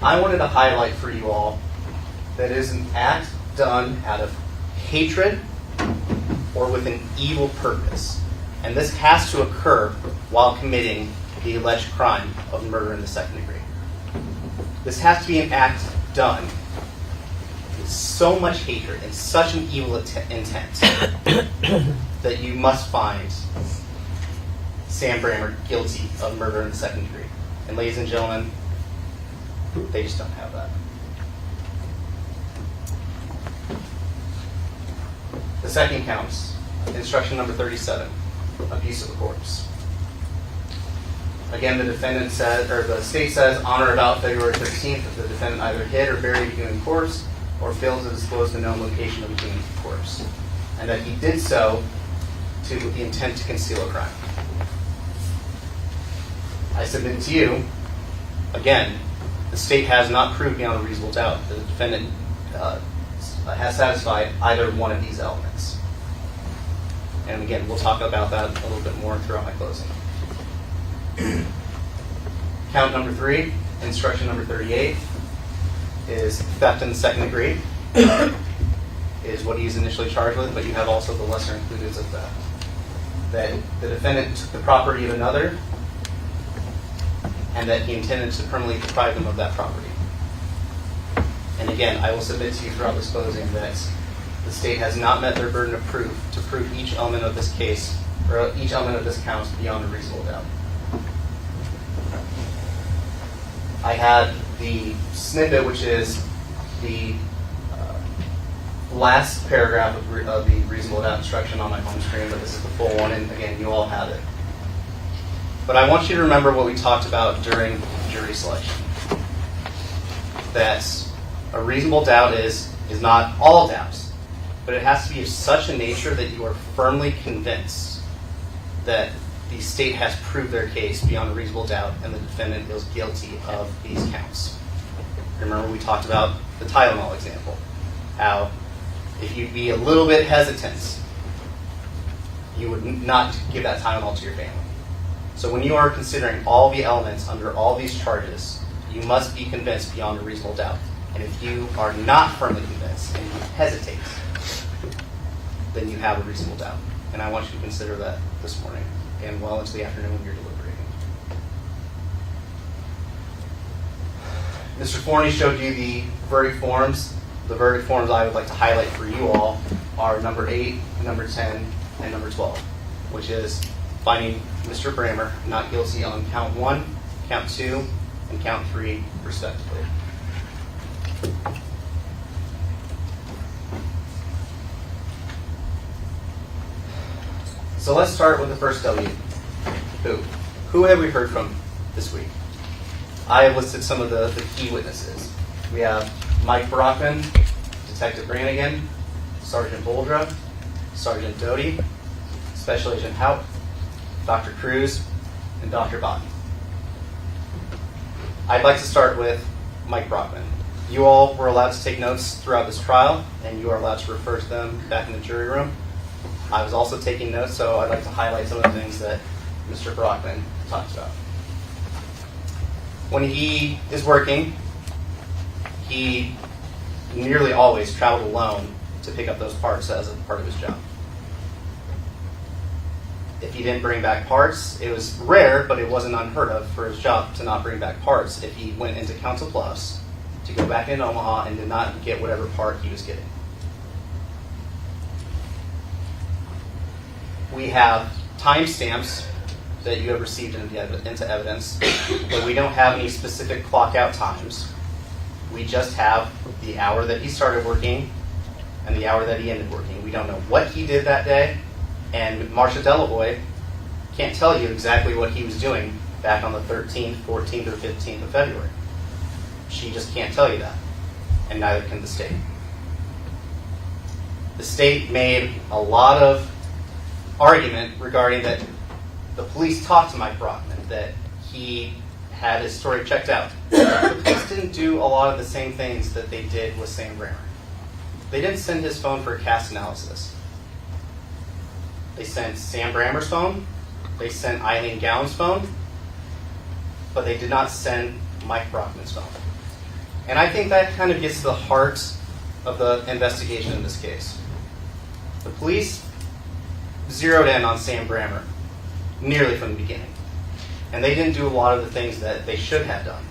I wanted to highlight for you all that it is an act done out of hatred or with an evil purpose. And this has to occur while committing the alleged crime of murder in the second degree. This has to be an act done with so much hatred and such an evil intent that you must find Sam Brammer guilty of murder in the second degree. And ladies and gentlemen, they just don't have that. The second counts, instruction number 37, abuse of a corpse. Again, the defendant says, or the state says, on or about February 13th, that the defendant either hid or buried a human corpse or failed to disclose the known location of a human corpse, and that he did so with the intent to conceal a crime. I submit to you, again, the state has not proved beyond a reasonable doubt that the defendant has satisfied either one of these elements. And again, we'll talk about that a little bit more throughout my closing. Count number 3, instruction number 38, is theft in the second degree, is what he's initially charged with, but you have also the lesser included of that. That the defendant took the property of another, and that he intended to permanently deprive them of that property. And again, I will submit to you throughout this closing that the state has not met their burden of proof to prove each element of this case, or each element of this count beyond a reasonable doubt. I had the snippet, which is the last paragraph of the reasonable doubt instruction on my home screen, but this is the full one, and again, you all have it. But I want you to remember what we talked about during jury selection. That a reasonable doubt is not all doubts, but it has to be of such a nature that you are firmly convinced that the state has proved their case beyond a reasonable doubt and the defendant is guilty of these counts. Remember, we talked about the Tylenol example, how if you'd be a little bit hesitant, you would not give that Tylenol to your family. So when you are considering all the elements under all these charges, you must be convinced beyond a reasonable doubt. And if you are not firmly convinced and you hesitate, then you have a reasonable doubt. And I want you to consider that this morning and well into the afternoon when you're deliberating. Mr. Forney showed you the verdict forms. The verdict forms I would like to highlight for you all are number 8, number 10, and number 12, which is finding Mr. Brammer not guilty on count 1, count 2, and count 3, respectively. So let's start with the first W. Who have we heard from this week? I have listed some of the key witnesses. We have Mike Brockman, Detective Brannigan, Sergeant Boldra, Sergeant Doty, Special Agent Haupt, Dr. Cruz, and Dr. Botton. I'd like to start with Mike Brockman. You all were allowed to take notes throughout this trial, and you are allowed to refer to them back in the jury room. I was also taking notes, so I'd like to highlight some of the things that Mr. Brockman talked about. When he is working, he nearly always traveled alone to pick up those parts as a part of his job. If he didn't bring back parts, it was rare, but it wasn't unheard of for his job to not bring back parts if he went into Council Bluffs to go back into Omaha and did not get whatever part he was getting. We have timestamps that you have received into evidence, but we don't have any specific clock out times. We just have the hour that he started working and the hour that he ended working. We don't know what he did that day, and Marcia Delavoye can't tell you exactly what he was doing back on the 13th, 14th, or 15th of February. She just can't tell you that, and neither can the state. The state made a lot of argument regarding that the police talked to Mike Brockman, that he had his story checked out. The police didn't do a lot of the same things that they did with Sam Brammer. They didn't send his phone for a cast analysis. They sent Sam Brammer's phone, they sent Ilene Gowan's phone, but they did not send Mike Brockman's phone. And I think that kind of gets to the heart of the investigation in this case. The police zeroed in on Sam Brammer nearly from the beginning. And they didn't do a lot of the things that they should have done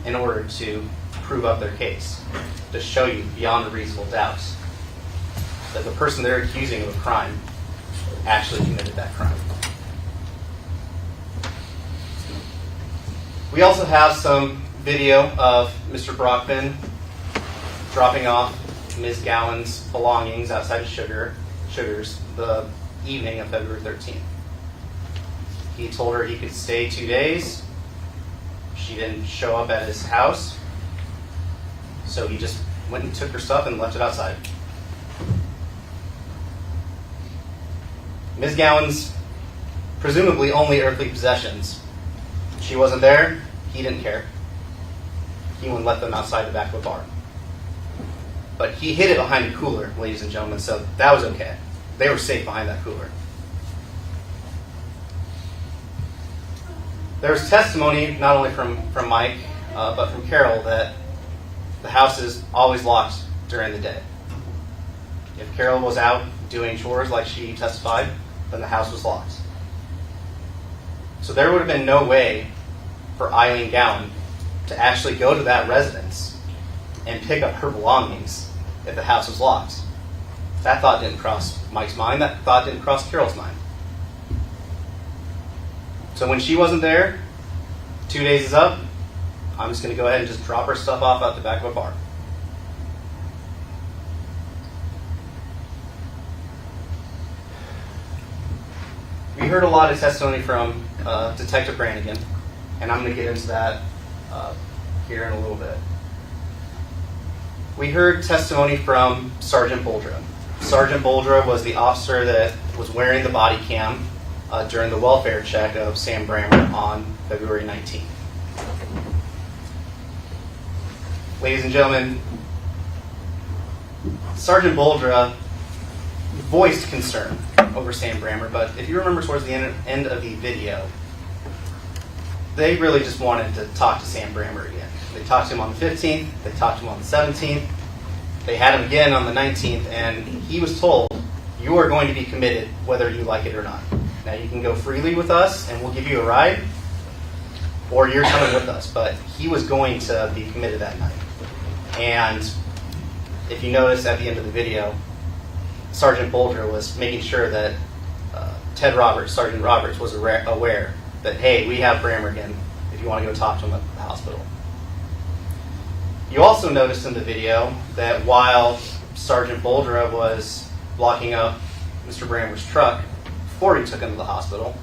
in order to prove up their case, to show you beyond a reasonable doubt that the person they're accusing of a crime actually committed that crime. We also have some video of Mr. Brockman dropping off Ms. Gowan's belongings outside of Sugar's the evening of February 13th. He told her he could stay 2 days. She didn't show up at his house, so he just went and took her stuff and left it outside. Ms. Gowan's presumably only earthly possessions. She wasn't there. He didn't care. He went and left them outside the back of a bar. But he hid it behind a cooler, ladies and gentlemen, so that was okay. They were safe behind that cooler. There's testimony, not only from Mike, but from Carol, that the house is always locked during the day. If Carol was out doing chores like she testified, then the house was locked. So there would have been no way for Ilene Gowan to actually go to that residence and pick up her belongings if the house was locked. That thought didn't cross Mike's mind. That thought didn't cross Carol's mind. So when she wasn't there, 2 days is up, I'm just going to go ahead and just drop her stuff off out the back of a bar. We heard a lot of testimony from Detective Brannigan, and I'm going to get into that here in a little bit. We heard testimony from Sergeant Boldra. Sergeant Boldra was the officer that was wearing the body cam during the welfare check of Sam Brammer on February 19th. Ladies and gentlemen, Sergeant Boldra voiced concern over Sam Brammer, but if you remember towards the end of the video, they really just wanted to talk to Sam Brammer again. They talked to him on the 15th, they talked to him on the 17th, they had him again on the 19th, and he was told, you are going to be committed whether you like it or not. Now you can go freely with us and we'll give you a ride, or you're coming with us, but he was going to be committed that night. And if you notice at the end of the video, Sergeant Boldra was making sure that Sergeant Roberts was aware that, hey, we have Brammer again if you want to go talk to him at the hospital. You also noticed in the video that while Sergeant Boldra was blocking up Mr. Brammer's truck before he took him to the hospital,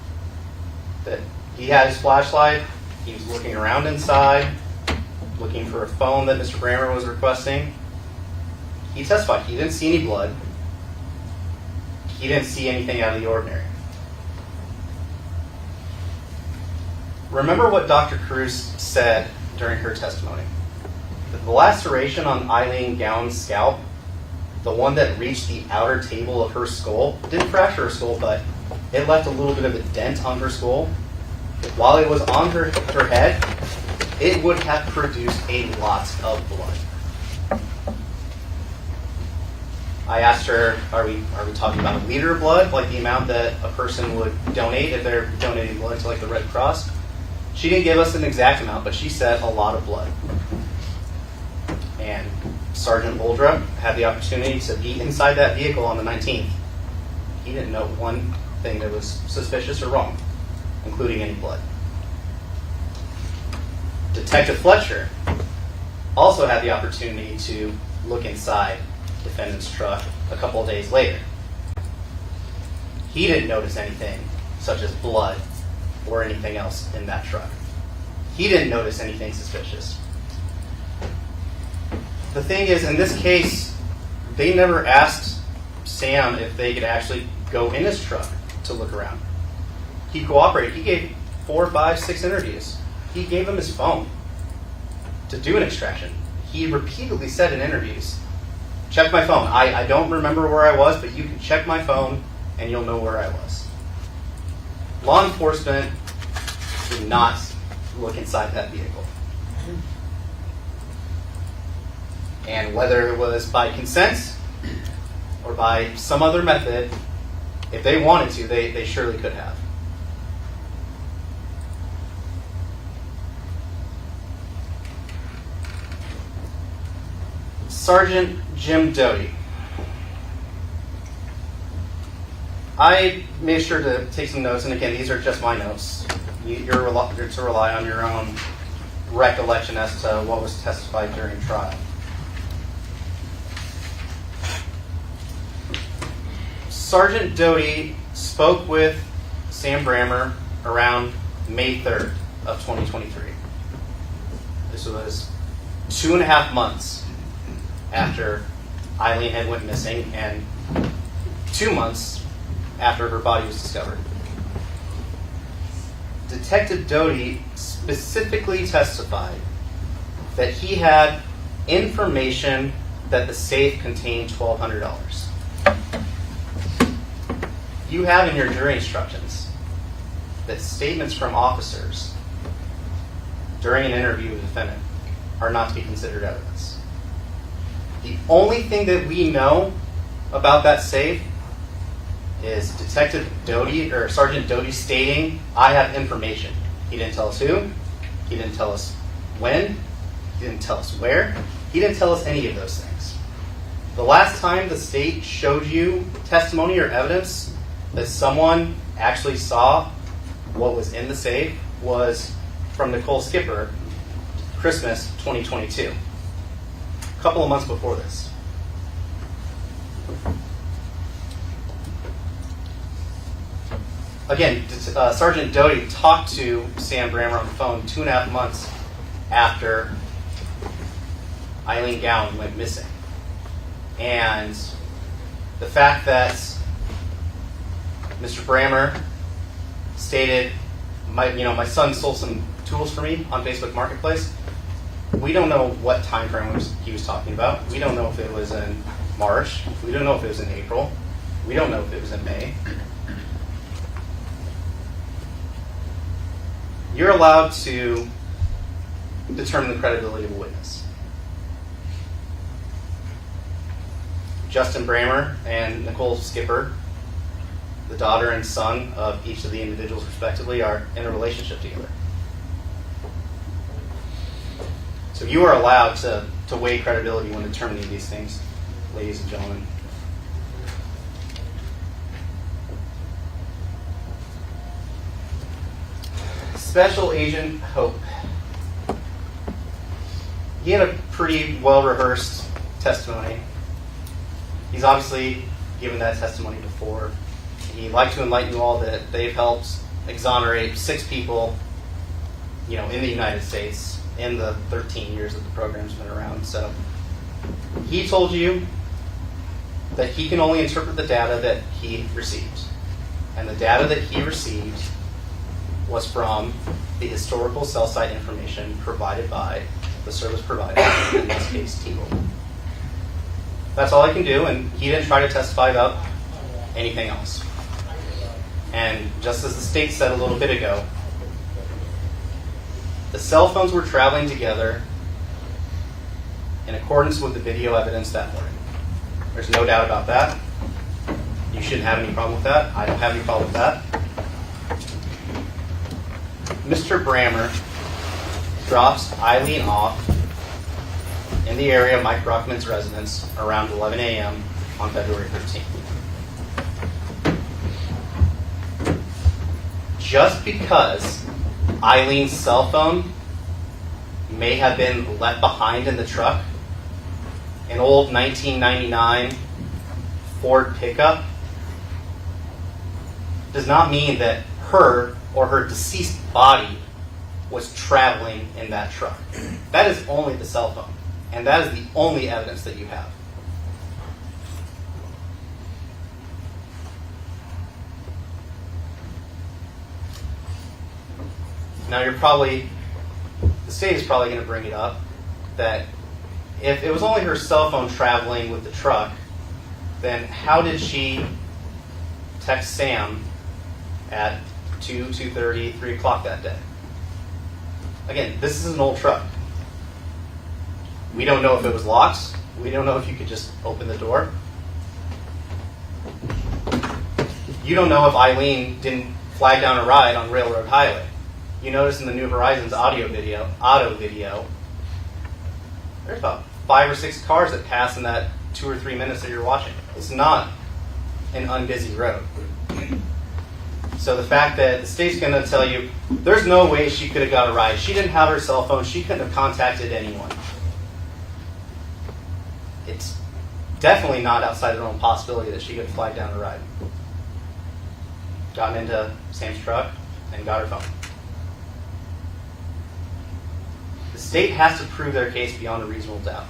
that he had his flashlight, he was looking around inside, looking for a phone that Mr. Brammer was requesting. He testified he didn't see any blood. He didn't see anything out of the ordinary. Remember what Dr. Cruz said during her testimony. The laceration on Ilene Gowan's scalp, the one that reached the outer table of her skull, didn't fracture her skull, but it left a little bit of a dent on her skull. While it was on her head, it would have produced a lot of blood. I asked her, are we talking about a liter of blood, like the amount that a person would donate if they're donating blood to like the Red Cross? She didn't give us an exact amount, but she said a lot of blood. And Sergeant Boldra had the opportunity to be inside that vehicle on the 19th. He didn't know one thing that was suspicious or wrong, including any blood. Detective Fletcher also had the opportunity to look inside defendant's truck a couple of days later. He didn't notice anything such as blood or anything else in that truck. He didn't notice anything suspicious. The thing is, in this case, they never asked Sam if they could actually go in his truck to look around. He cooperated. He gave 4, 5, 6 interviews. He gave him his phone to do an extraction. He repeatedly said in interviews, check my phone. I don't remember where I was, but you can check my phone and you'll know where I was. Law enforcement did not look inside that vehicle. And whether it was by consent or by some other method, if they wanted to, they surely could have. Sergeant Jim Doty. I made sure to take some notes, and again, these are just my notes. You're to rely on your own recollection as to what was testified during trial. Sergeant Doty spoke with Sam Brammer around May 3rd of 2023. This was 2.5 months after Ilene had went missing and 2 months after her body was discovered. Detective Doty specifically testified that he had information that the safe contained $1,200. You have in your jury instructions that statements from officers during an interview with the defendant are not to be considered evidence. The only thing that we know about that safe is Detective Doty or Sergeant Doty stating, "I have information." He didn't tell us who. He didn't tell us when. He didn't tell us where. He didn't tell us any of those things. The last time the state showed you testimony or evidence that someone actually saw what was in the safe was from Nicole Skipper, Christmas 2022. A couple of months before this. Again, Sergeant Doty talked to Sam Brammer on the phone 2.5 months after Ilene Gowan went missing. And the fact that Mr. Brammer stated, my son sold some tools for me on Facebook Marketplace. We don't know what time frame he was talking about. We don't know if it was in March. We don't know if it was in April. We don't know if it was in May. You're allowed to determine the credibility of a witness. Justin Brammer and Nicole Skipper, the daughter and son of each of the individuals respectively, are in a relationship together. So you are allowed to weigh credibility when determining these things, ladies and gentlemen. Special Agent Hope. He had a pretty well-rehearsed testimony. He's obviously given that testimony before. He'd like to enlighten you all that they've helped exonerate 6 people, in the United States in the 13 years that the program's been around. So he told you that he can only interpret the data that he received. And the data that he received was from the historical cell site information provided by the service provider, in this case, T-Mobile. That's all I can do, and he didn't try to testify about anything else. And just as the state said a little bit ago, the cell phones were traveling together in accordance with the video evidence that morning. There's no doubt about that. You shouldn't have any problem with that. I don't have any problem with that. Mr. Brammer drops Ilene off in the area of Mike Brockman's residence around 11 a.m. on February 13th. Just because Ilene's cell phone may have been left behind in the truck, an old 1999 Ford pickup, does not mean that her or her deceased body was traveling in that truck. That is only the cell phone, and that is the only evidence that you have. Now the state is probably going to bring it up that if it was only her cell phone traveling with the truck, then how did she text Sam at 2:30, 3 o'clock that day? Again, this is an old truck. We don't know if it was locked. We don't know if you could just open the door. You don't know if Ilene didn't flag down a ride on Railroad Highway. You notice in the New Horizons auto video, there's about 5 or 6 cars that pass in that 2 or 3 minutes that you're watching. It's not an unbusy road. So the fact that the state's going to tell you there's no way she could have got a ride. She didn't have her cell phone. She couldn't have contacted anyone. It's definitely not outside the realm of possibility that she could have flagged down a ride. Gotten into Sam's truck and got her phone. The state has to prove their case beyond a reasonable doubt.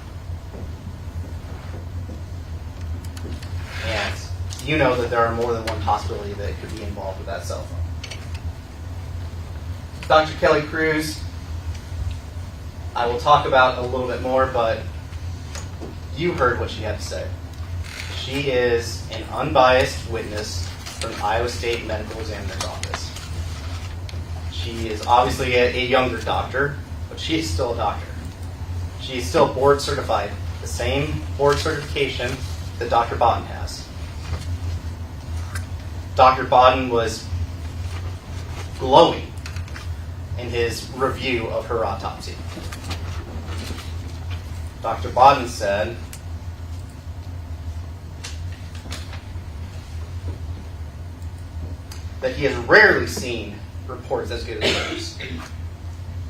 And you know that there are more than one possibility that it could be involved with that cell phone. Dr. Kelly Cruz, I will talk about a little bit more, but you heard what she had to say. She is an unbiased witness from Iowa State Medical Examiner's Office. She is obviously a younger doctor, but she is still a doctor. She is still board certified, the same board certification that Dr. Bodden has. Dr. Bodden was glowing in his review of her autopsy. Dr. Bodden said, that he has rarely seen reports as good as hers,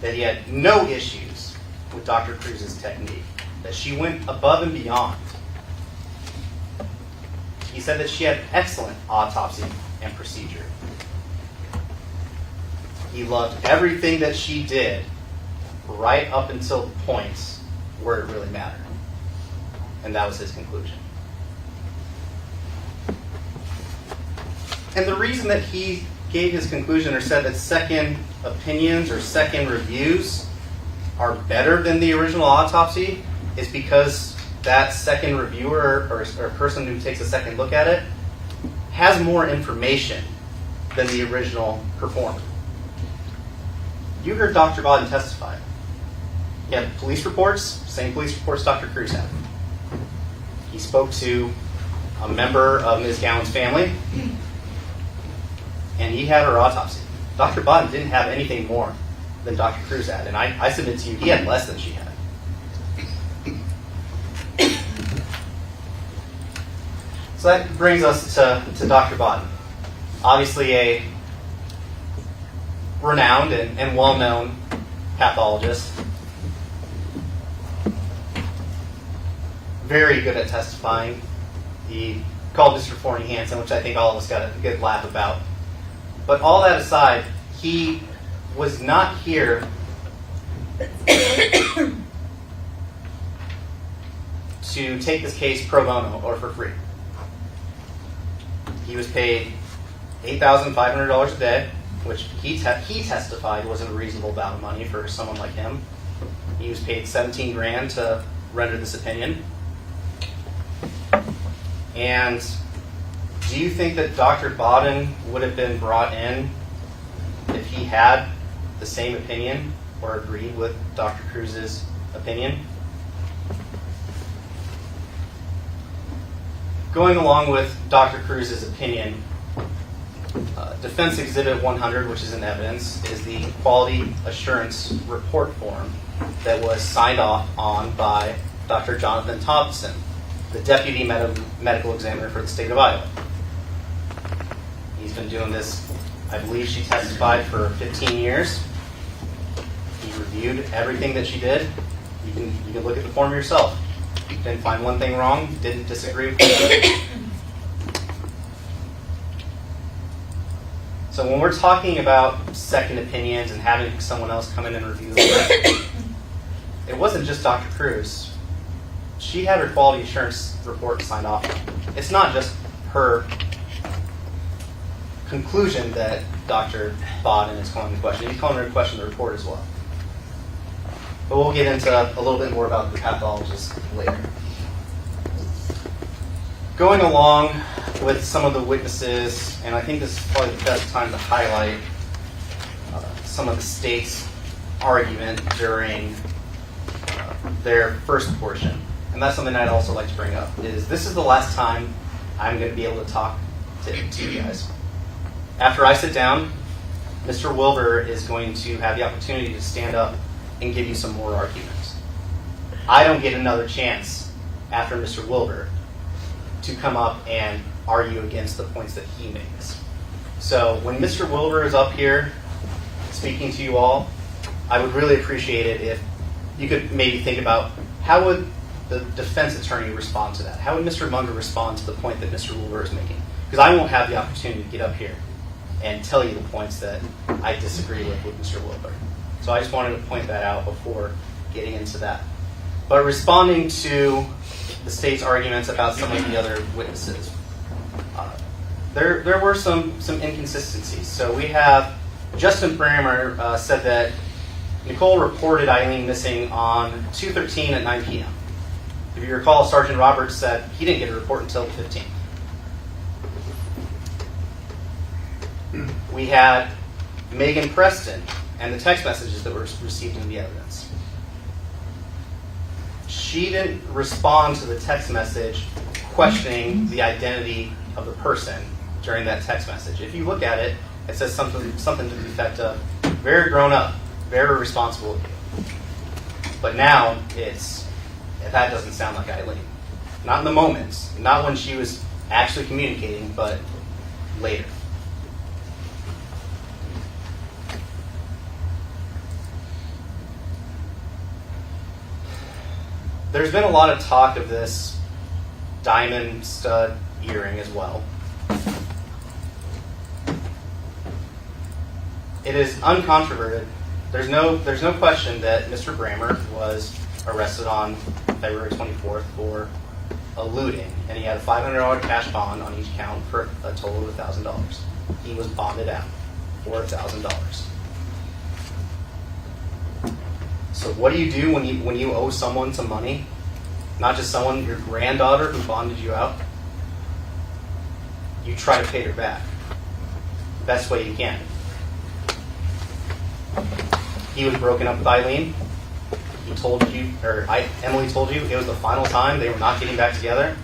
that he had no issues with Dr. Cruz's technique, that she went above and beyond. He said that she had excellent autopsy and procedure. He loved everything that she did right up until the points where it really mattered. And that was his conclusion. And the reason that he gave his conclusion or said that second opinions or second reviews are better than the original autopsy is because that second reviewer or person who takes a second look at it has more information than the original performer. You heard Dr. Bodden testify. He had police reports, same police reports Dr. Cruz had. He spoke to a member of Ms. Gowan's family, and he had her autopsy. Dr. Bodden didn't have anything more than Dr. Cruz had, and I submit to you, he had less than she had. So that brings us to Dr. Bodden. Obviously a renowned and well-known pathologist. Very good at testifying. He called Mr. Forney handsome, which I think all of us got a good laugh about. But all that aside, he was not here to take this case pro bono or for free. He was paid $8,500 a day, which he testified was a reasonable amount of money for someone like him. He was paid $17,000 to render this opinion. And do you think that Dr. Bodden would have been brought in if he had the same opinion or agreed with Dr. Cruz's opinion? Going along with Dr. Cruz's opinion, Defense Exhibit 100, which is in evidence, is the quality assurance report form that was signed off on by Dr. Jonathan Thompson, the Deputy Medical Examiner for the state of Iowa. He's been doing this, I believe she testified for 15 years. He reviewed everything that she did. You can look at the form yourself. Didn't find one thing wrong, didn't disagree with it. So when we're talking about second opinions and having someone else come in and review the it wasn't just Dr. Cruz. She had her quality assurance report signed off on. It's not just her conclusion that Dr. Bodden is calling the question. He's calling her to question the report as well. But we'll get into a little bit more about the pathologist later. Going along with some of the witnesses, and I think this is probably the best time to highlight some of the state's argument during their first portion. And that's something I'd also like to bring up, is this is the last time I'm going to be able to talk to you guys. After I sit down, Mr. Wilbur is going to have the opportunity to stand up and give you some more arguments. I don't get another chance after Mr. Wilbur to come up and argue against the points that he makes. So when Mr. Wilbur is up here speaking to you all, I would really appreciate it if you could maybe think about how would the defense attorney respond to that? How would Mr. Munger respond to the point that Mr. Wilbur is making? Because I won't have the opportunity to get up here and tell you the points that I disagree with Mr. Wilbur. So I just wanted to point that out before getting into that. But responding to the state's arguments about some of the other witnesses, there were some inconsistencies. So we have Justin Brammer said that Nicole reported Ilene missing on 2/13 at 9 p.m. If you recall, Sergeant Roberts said he didn't get a report until the 15th. We had Megan Preston and the text messages that were received in the evidence. She didn't respond to the text message questioning the identity of the person during that text message. If you look at it, it says something to the effect of, very grown up, very responsible of you. But now that doesn't sound like Ilene. Not in the moment, not when she was actually communicating, but later. There's been a lot of talk of this diamond stud earring as well. It is uncontroverted. There's no question that Mr. Brammer was arrested on February 24th for eluding, and he had a $500 cash bond on each count for a total of $1,000. He was bonded out for $1,000. So what do you do when you owe someone some money? Not just someone, your granddaughter who bonded you out. You try to pay her back the best way you can. He was broken up with Ilene. He told you, or Emily told you, it was the final time they were not getting back together.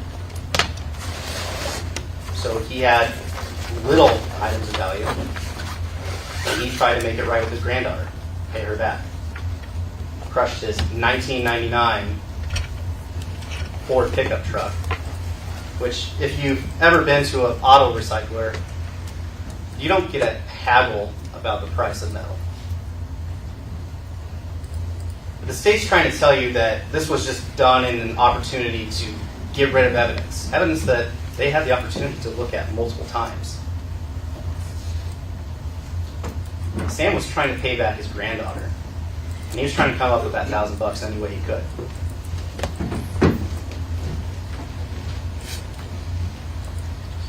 So he had little items of value. And he tried to make it right with his granddaughter, pay her back. Crushed his 1999 Ford pickup truck, which if you've ever been to an auto recycler, you don't get a haggle about the price of metal. The state's trying to tell you that this was just done in an opportunity to get rid of evidence that they had the opportunity to look at multiple times. Sam was trying to pay back his granddaughter, and he was trying to come up with that $1,000 any way he could.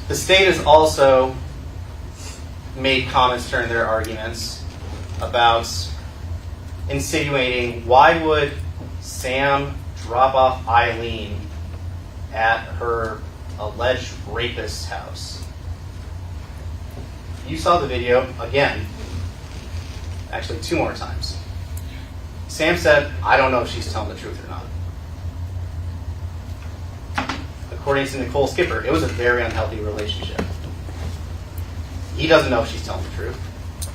The state has also made comments during their arguments about insinuating, why would Sam drop off Ilene at her alleged rapist's house? You saw the video again, actually 2 more times. Sam said, I don't know if she's telling the truth or not. According to Nicole Skipper, it was a very unhealthy relationship. He doesn't know if she's telling the truth.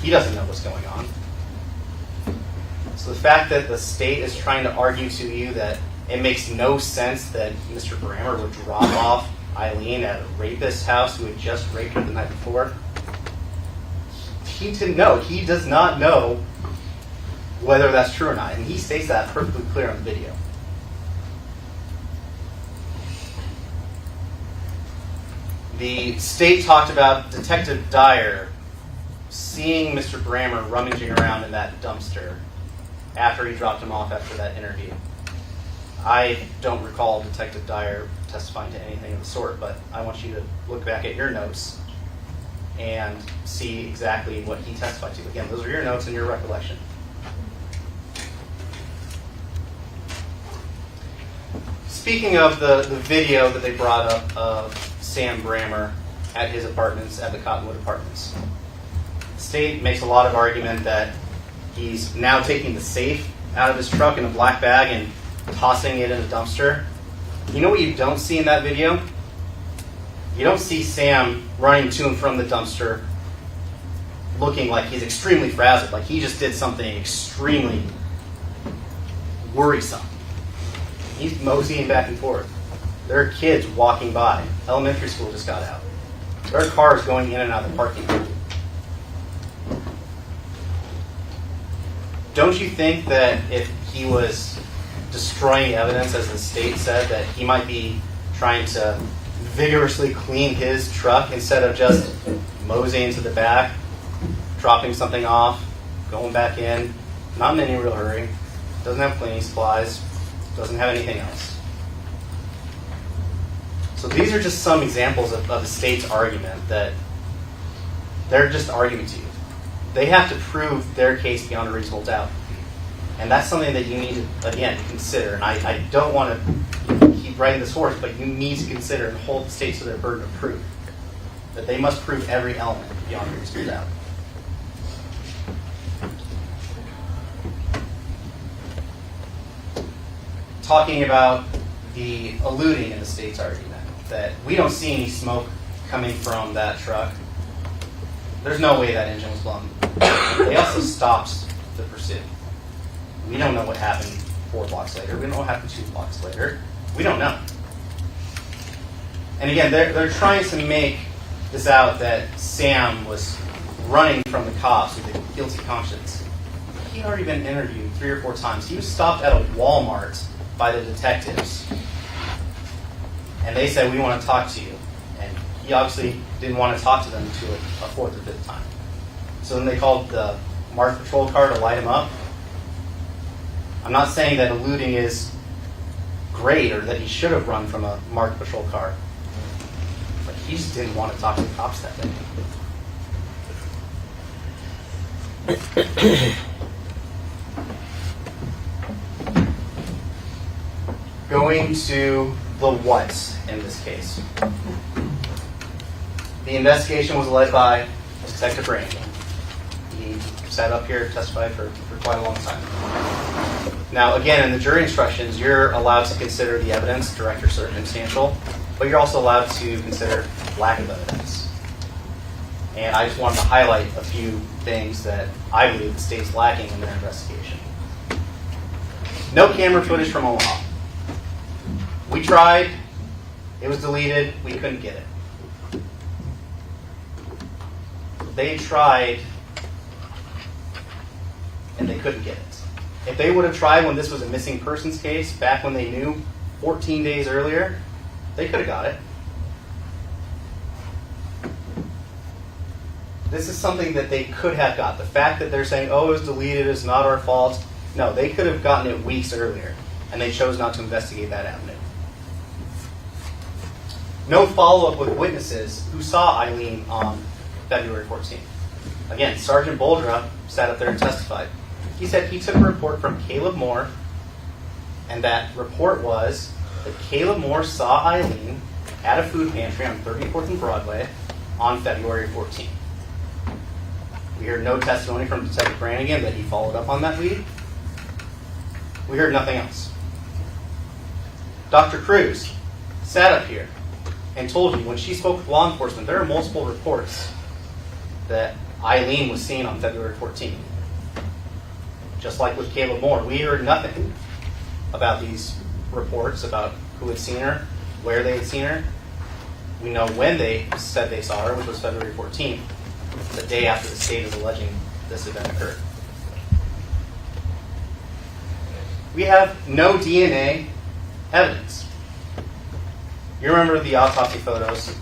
He doesn't know what's going on. So the fact that the state is trying to argue to you that it makes no sense that Mr. Brammer would drop off Ilene at a rapist's house who had just raped her the night before, he didn't know. He does not know whether that's true or not. And he states that perfectly clear on the video. The state talked about Detective Dyer seeing Mr. Brammer rummaging around in that dumpster after he dropped him off after that interview. I don't recall Detective Dyer testifying to anything of the sort, but I want you to look back at your notes and see exactly what he testified to. Again, those are your notes and your recollection. Speaking of the video that they brought up of Sam Brammer at his apartments, at the Cottonwood Apartments, the state makes a lot of argument that he's now taking the safe out of his truck in a black bag and tossing it in a dumpster. You know what you don't see in that video? You don't see Sam running to and from the dumpster looking like he's extremely frazzled, like he just did something extremely worrisome. He's moseying back and forth. There are kids walking by. Elementary school just got out. There are cars going in and out of the parking lot. don't you think that if he was destroying evidence, as the state said, that he might be trying to vigorously clean his truck instead of just moseying to the back, dropping something off, going back in, not in any real hurry, doesn't have cleaning supplies, doesn't have anything else? So these are just some examples of the state's argument that they're just arguing to you. They have to prove their case beyond a reasonable doubt. And that's something that you need to, again, consider. And I don't want to keep riding this horse, but you need to consider and hold the state to their burden of proof. That they must prove every element beyond a reasonable doubt. Talking about the eluding in the state's argument, that we don't see any smoke coming from that truck. There's no way that engine was blown. They also stopped the pursuit. We don't know what happened 4 blocks later. We don't know what happened 2 blocks later. We don't know. And again, they're trying to make this out that Sam was running from the cops with a guilty conscience. He had already been interviewed 3 or 4 times. He was stopped at a Walmart by the detectives. And they said, "We want to talk to you." And he obviously didn't want to talk to them to a 4th or 5th time. So then they called the marked patrol car to light him up. I'm not saying that eluding is great or that he should have run from a marked patrol car. But he just didn't want to talk to the cops that day. Going to the what in this case. The investigation was led by Detective Brammer. He sat up here and testified for quite a long time. Now, again, in the jury instructions, you're allowed to consider the evidence, direct or circumstantial, but you're also allowed to consider lack of evidence. And I just wanted to highlight a few things that I believe the state's lacking in their investigation. No camera footage from Omaha. We tried. It was deleted. We couldn't get it. They tried, and they couldn't get it. If they would have tried when this was a missing persons case, back when they knew 14 days earlier, they could have got it. This is something that they could have got. The fact that they're saying, "Oh, it was deleted, it's not our fault." No, they could have gotten it weeks earlier, and they chose not to investigate that avenue. No follow-up with witnesses who saw Ilene on February 14th. Again, Sergeant Boldra sat up there and testified. He said he took a report from Caleb Moore, and that report was that Caleb Moore saw Ilene at a food pantry on 34th and Broadway on February 14th. We heard no testimony from Detective Brannigan that he followed up on that lead. We heard nothing else. Dr. Cruz sat up here and told you when she spoke with law enforcement, there are multiple reports that Ilene was seen on February 14th. Just like with Caleb Moore, we heard nothing about these reports, about who had seen her, where they had seen her. We know when they said they saw her, which was February 14th, the day after the state is alleging this event occurred. We have no DNA evidence. You remember the autopsy photos?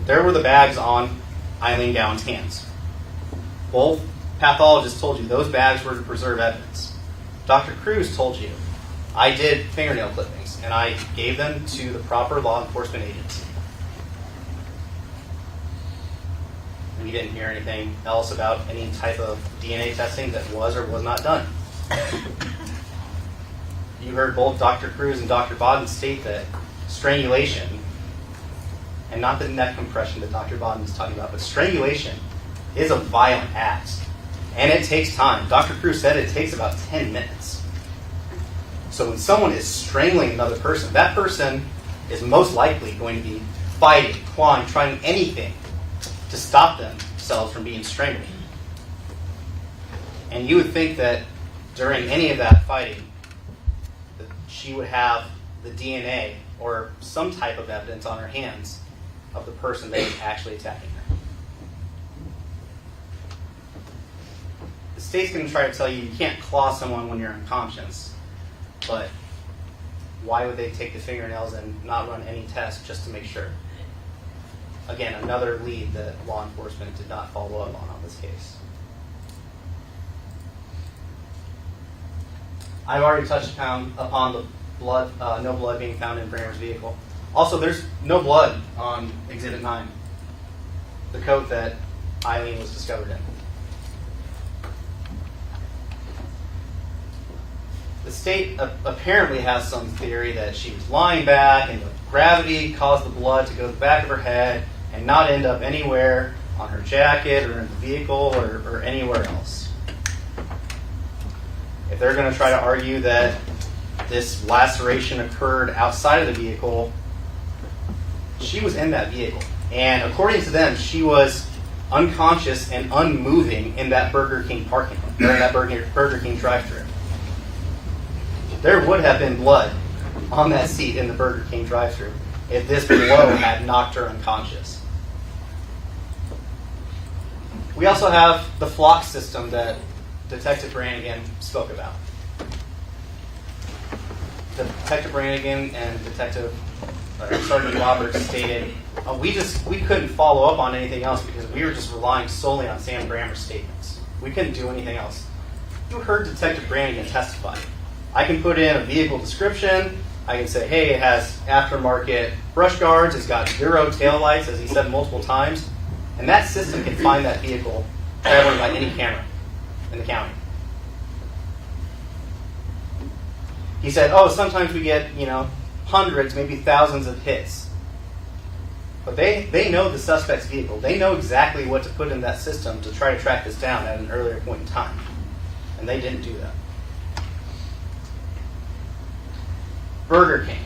There were the bags on Ilene Gowan's hands. Both pathologists told you those bags were to preserve evidence. Dr. Cruz told you, I did fingernail clippings, and I gave them to the proper law enforcement agency. We didn't hear anything else about any type of DNA testing that was or was not done. You heard both Dr. Cruz and Dr. Bodden state that strangulation, and not the neck compression that Dr. Bodden is talking about, but strangulation is a violent act, and it takes time. Dr. Cruz said it takes about 10 minutes. So when someone is strangling another person, that person is most likely going to be fighting, clawing, trying anything to stop themselves from being strangled. And you would think that during any of that fighting, that she would have the DNA or some type of evidence on her hands of the person that is actually attacking her. The state's going to try to tell you can't claw someone when you're unconscious, but why would they take the fingernails and not run any tests just to make sure? Again, another lead that law enforcement did not follow up on this case. I've already touched upon the blood, no blood being found in Brammer's vehicle. Also, there's no blood on Exhibit 9, the coat that Ilene was discovered in. The state apparently has some theory that she was lying back and the gravity caused the blood to go to the back of her head and not end up anywhere on her jacket or in the vehicle or anywhere else. If they're going to try to argue that this laceration occurred outside of the vehicle, she was in that vehicle. And according to them, she was unconscious and unmoving in that Burger King parking lot, or in that Burger King drive-thru. There would have been blood on that seat in the Burger King drive-thru if this blow had knocked her unconscious. We also have the flock system that Detective Brannigan spoke about. Detective Brannigan and Sergeant Roberts stated, we couldn't follow up on anything else because we were just relying solely on Sam Brammer's statements. We couldn't do anything else. You heard Detective Brannigan testify. I can put in a vehicle description. I can say, hey, it has aftermarket brush guards. It's got 0 taillights, as he said multiple times. And that system can find that vehicle traveling by any camera in the county. He said, sometimes we get, hundreds, maybe thousands of hits. But they know the suspect's vehicle. They know exactly what to put in that system to try to track this down at an earlier point in time. And they didn't do that. Burger King.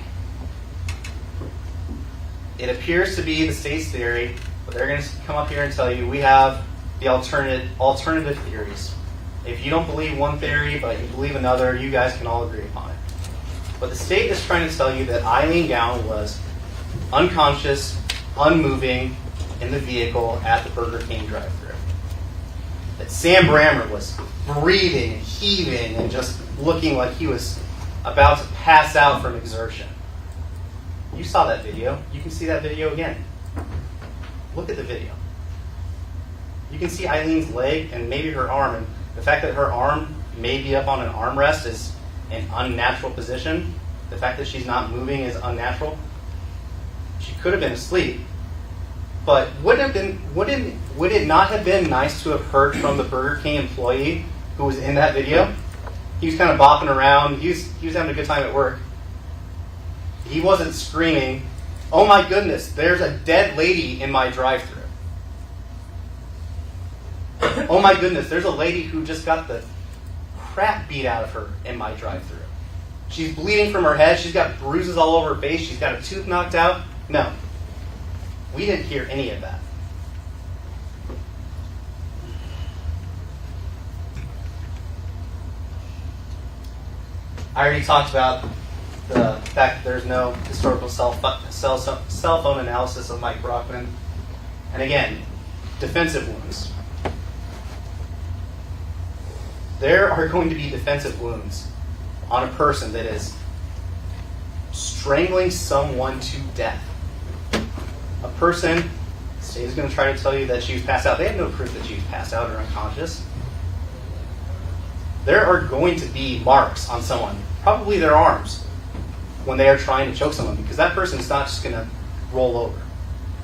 It appears to be the state's theory, but they're going to come up here and tell you we have the alternative theories. If you don't believe one theory, but you believe another, you guys can all agree upon it. But the state is trying to tell you that Ilene Gowan was unconscious, unmoving in the vehicle at the Burger King drive-thru. That Sam Brammer was breathing and heaving and just looking like he was about to pass out from exertion. You saw that video. You can see that video again. Look at the video. You can see Ilene's leg and maybe her arm, and the fact that her arm may be up on an armrest is an unnatural position. The fact that she's not moving is unnatural. She could have been asleep, but would it not have been nice to have heard from the Burger King employee who was in that video? He was kind of bopping around. He was having a good time at work. He wasn't screaming, "Oh my goodness, there's a dead lady in my drive-thru. Oh my goodness, there's a lady who just got the crap beat out of her in my drive-thru. She's bleeding from her head. She's got bruises all over her face. She's got a tooth knocked out." No. We didn't hear any of that. I already talked about the fact that there's no historical cell phone analysis of Mike Brockman. And again, defensive wounds. There are going to be defensive wounds on a person that is strangling someone to death. A person, the state is going to try to tell you that she was passed out. They have no proof that she was passed out or unconscious. There are going to be marks on someone, probably their arms, when they are trying to choke someone, because that person's not just going to roll over.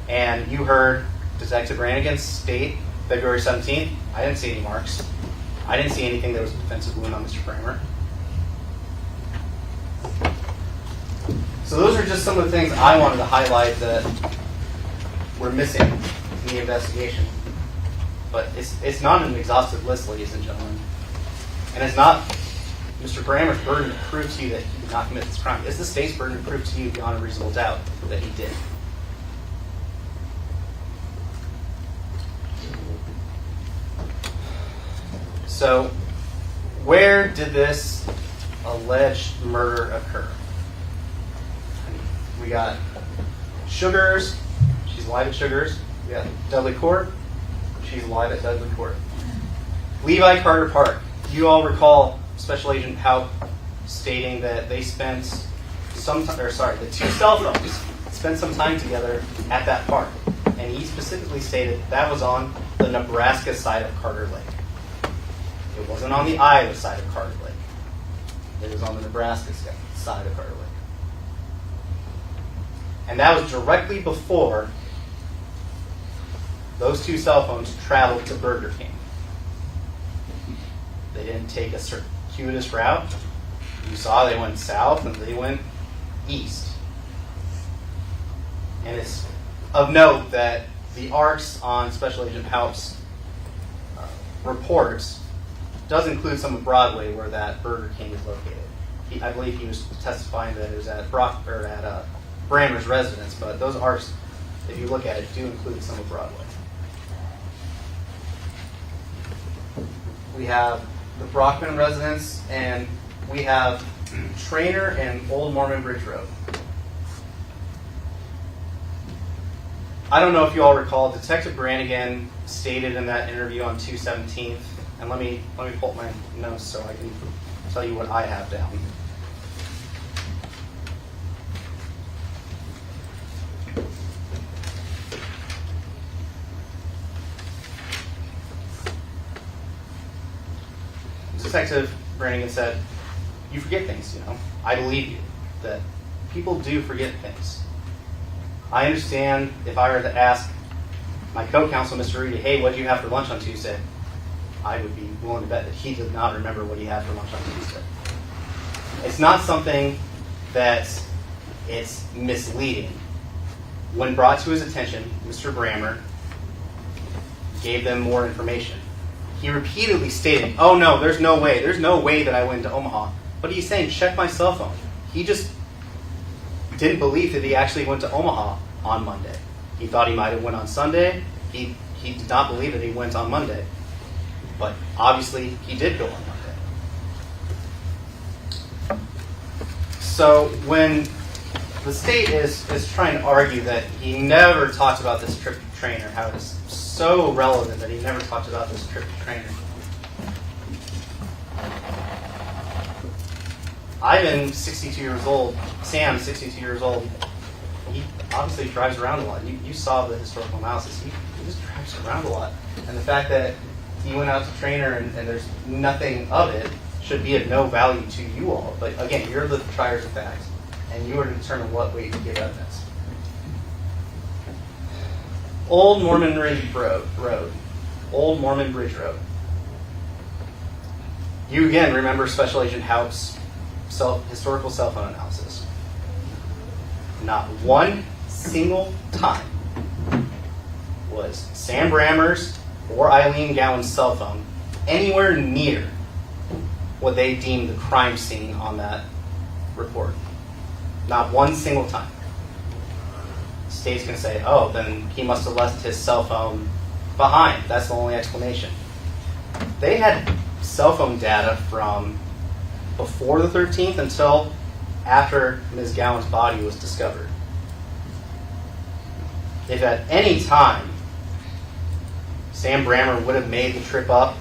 And you heard Detective Brannigan state February 17th, I didn't see any marks. I didn't see anything that was a defensive wound on Mr. Brammer. So those are just some of the things I wanted to highlight that were missing in the investigation. But it's not an exhaustive list, ladies and gentlemen. And it's not Mr. Brammer's burden to prove to you that he did not commit this crime. It's the state's burden to prove to you beyond a reasonable doubt that he did. So, where did this alleged murder occur? We got Sugars. She's live at Sugars. We got Dudley Court. She's live at Dudley Court. Levi Carter Park. You all recall Special Agent Haupt stating that they spent the two cell phones spent some time together at that park. And he specifically stated that was on the Nebraska side of Carter Lake. It wasn't on the Iowa side of Carter Lake. It was on the Nebraska side of Carter Lake. And that was directly before those two cell phones traveled to Burger King. They didn't take a circuitous route. You saw they went south and they went east. And it's of note that the arcs on Special Agent Haupt's reports does include some of Broadway where that Burger King is located. I believe he was testifying that it was at Brammer's residence, but those arcs, if you look at it, do include some of Broadway. We have the Brockman residence, and we have Trainer and Old Mormon Bridge Road. I don't know if you all recall, Detective Brannigan stated in that interview on 2/17, and let me pull up my notes so I can tell you what I have down. Detective Brannigan said, "You forget things, you know. I believe you, that people do forget things. I understand if I were to ask my co-counsel, Mr. Reedy, hey, what did you have for lunch on Tuesday? I would be willing to bet that he did not remember what he had for lunch on Tuesday. It's not something that it's misleading. When brought to his attention, Mr. Brammer gave them more information. He repeatedly stated, oh no, there's no way that I went to Omaha. But he's saying, check my cell phone. He just didn't believe that he actually went to Omaha on Monday. He thought he might have went on Sunday. He did not believe that he went on Monday. But obviously, he did go on Monday. So when the state is trying to argue that he never talked about this trip to Trainer, how it's so relevant that he never talked about this trip to Trainer. Ivan, 62 years old, Sam, 62 years old, he obviously drives around a lot. You saw the historical analysis. He just drives around a lot. And the fact that he went out to Trainer and there's nothing of it should be of no value to you all. But again, you're the triers of facts, and you are to determine what weight to give evidence. Old Mormon Bridge Road. Old Mormon Bridge Road. You again remember Special Agent Haupt's historical cell phone analysis. Not one single time was Sam Brammer's or Ilene Gowan's cell phone anywhere near what they deemed the crime scene on that report. Not one single time. The state's going to say, oh, then he must have left his cell phone behind. That's the only explanation. They had cell phone data from before the 13th until after Ms. Gowan's body was discovered. If at any time Sam Brammer would have made the trip up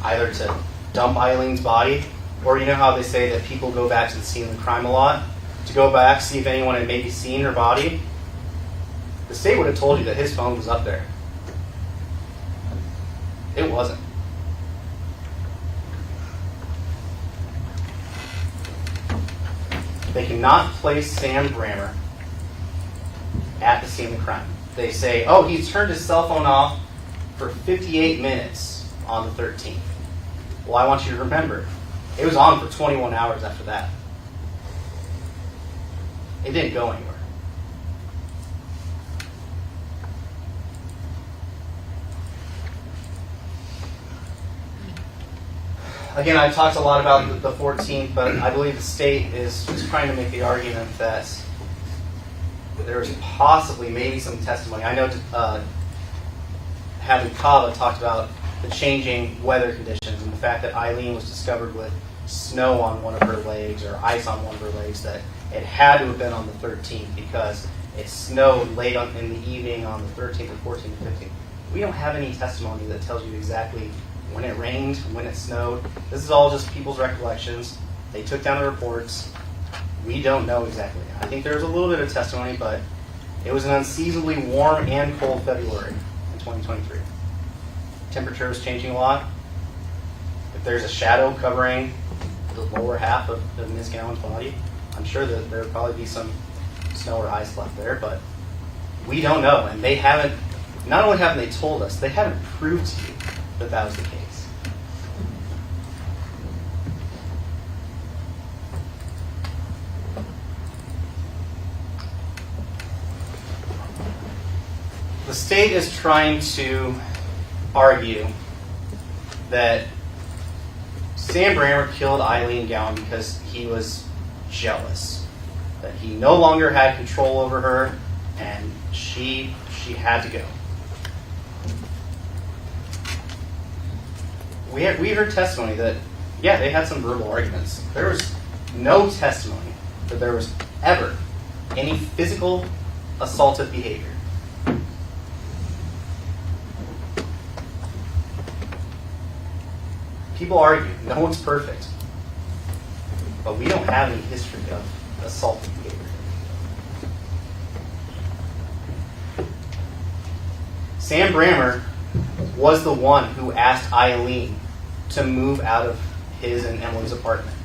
either to dump Eileen's body, or you know how they say that people go back to the scene of the crime a lot, to go back, see if anyone had maybe seen her body, the state would have told you that his phone was up there. It wasn't. They cannot place Sam Brammer at the scene of the crime. They say, oh, he turned his cell phone off for 58 minutes on the 13th. Well, I want you to remember, it was on for 21 hours after that. It didn't go anywhere. Again, I talked a lot about the 14th, but I believe the state is trying to make the argument that there is possibly maybe some testimony. I know Hadley Kava talked about the changing weather conditions and the fact that Eileen was discovered with snow on one of her legs or ice on one of her legs, that it had to have been on the 13th because it snowed late in the evening on the 13th or 14th or 15th. We don't have any testimony that tells you exactly when it rained, when it snowed. This is all just people's recollections. They took down the reports. We don't know exactly. I think there's a little bit of testimony, but it was an unseasonably warm and cold February in 2023. Temperature was changing a lot. If there's a shadow covering the lower half of Ms. Gowan's body, I'm sure that there would probably be some snow or ice left there, but we don't know. And they haven't, not only haven't they told us, they haven't proved to you that that was the case. The state is trying to argue that Sam Brammer killed Ilene Gowan because he was jealous, that he no longer had control over her, and she had to go. We heard testimony that, yeah, they had some verbal arguments. There was no testimony that there was ever any physical assaultive behavior. People argue, no one's perfect. But we don't have any history of assaultive behavior. Sam Brammer was the one who asked Ilene to move out of his and Emily's apartment.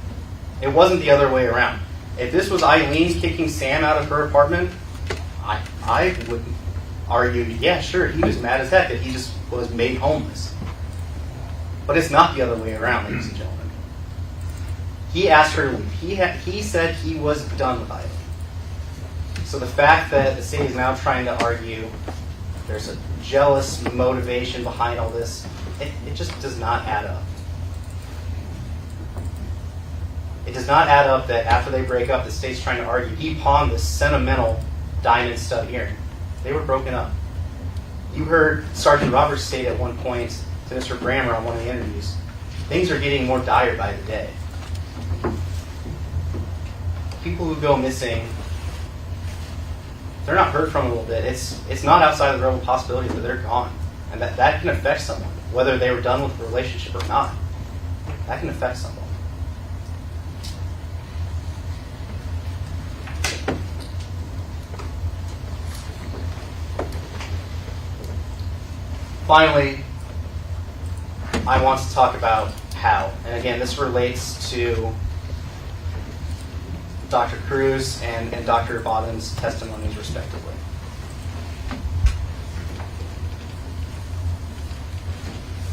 It wasn't the other way around. If this was Ilene kicking Sam out of her apartment, I would argue, yeah, sure, he was mad as heck that he just was made homeless. But it's not the other way around, ladies and gentlemen. He asked her to leave. He said he was done with Ilene. So the fact that the state is now trying to argue there's a jealous motivation behind all this, it just does not add up. It does not add up that after they break up, the state's trying to argue he pawned this sentimental diamond stud earring. They were broken up. You heard Sergeant Roberts state at one point to Mr. Brammer on one of the interviews, things are getting more dire by the day. People who go missing, they're not heard from a little bit. It's not outside of the realm of possibility that they're gone. And that can affect someone, whether they were done with the relationship or not. That can affect someone. Finally, I want to talk about how. And again, this relates to Dr. Cruz and Dr. Bottom's testimonies, respectively.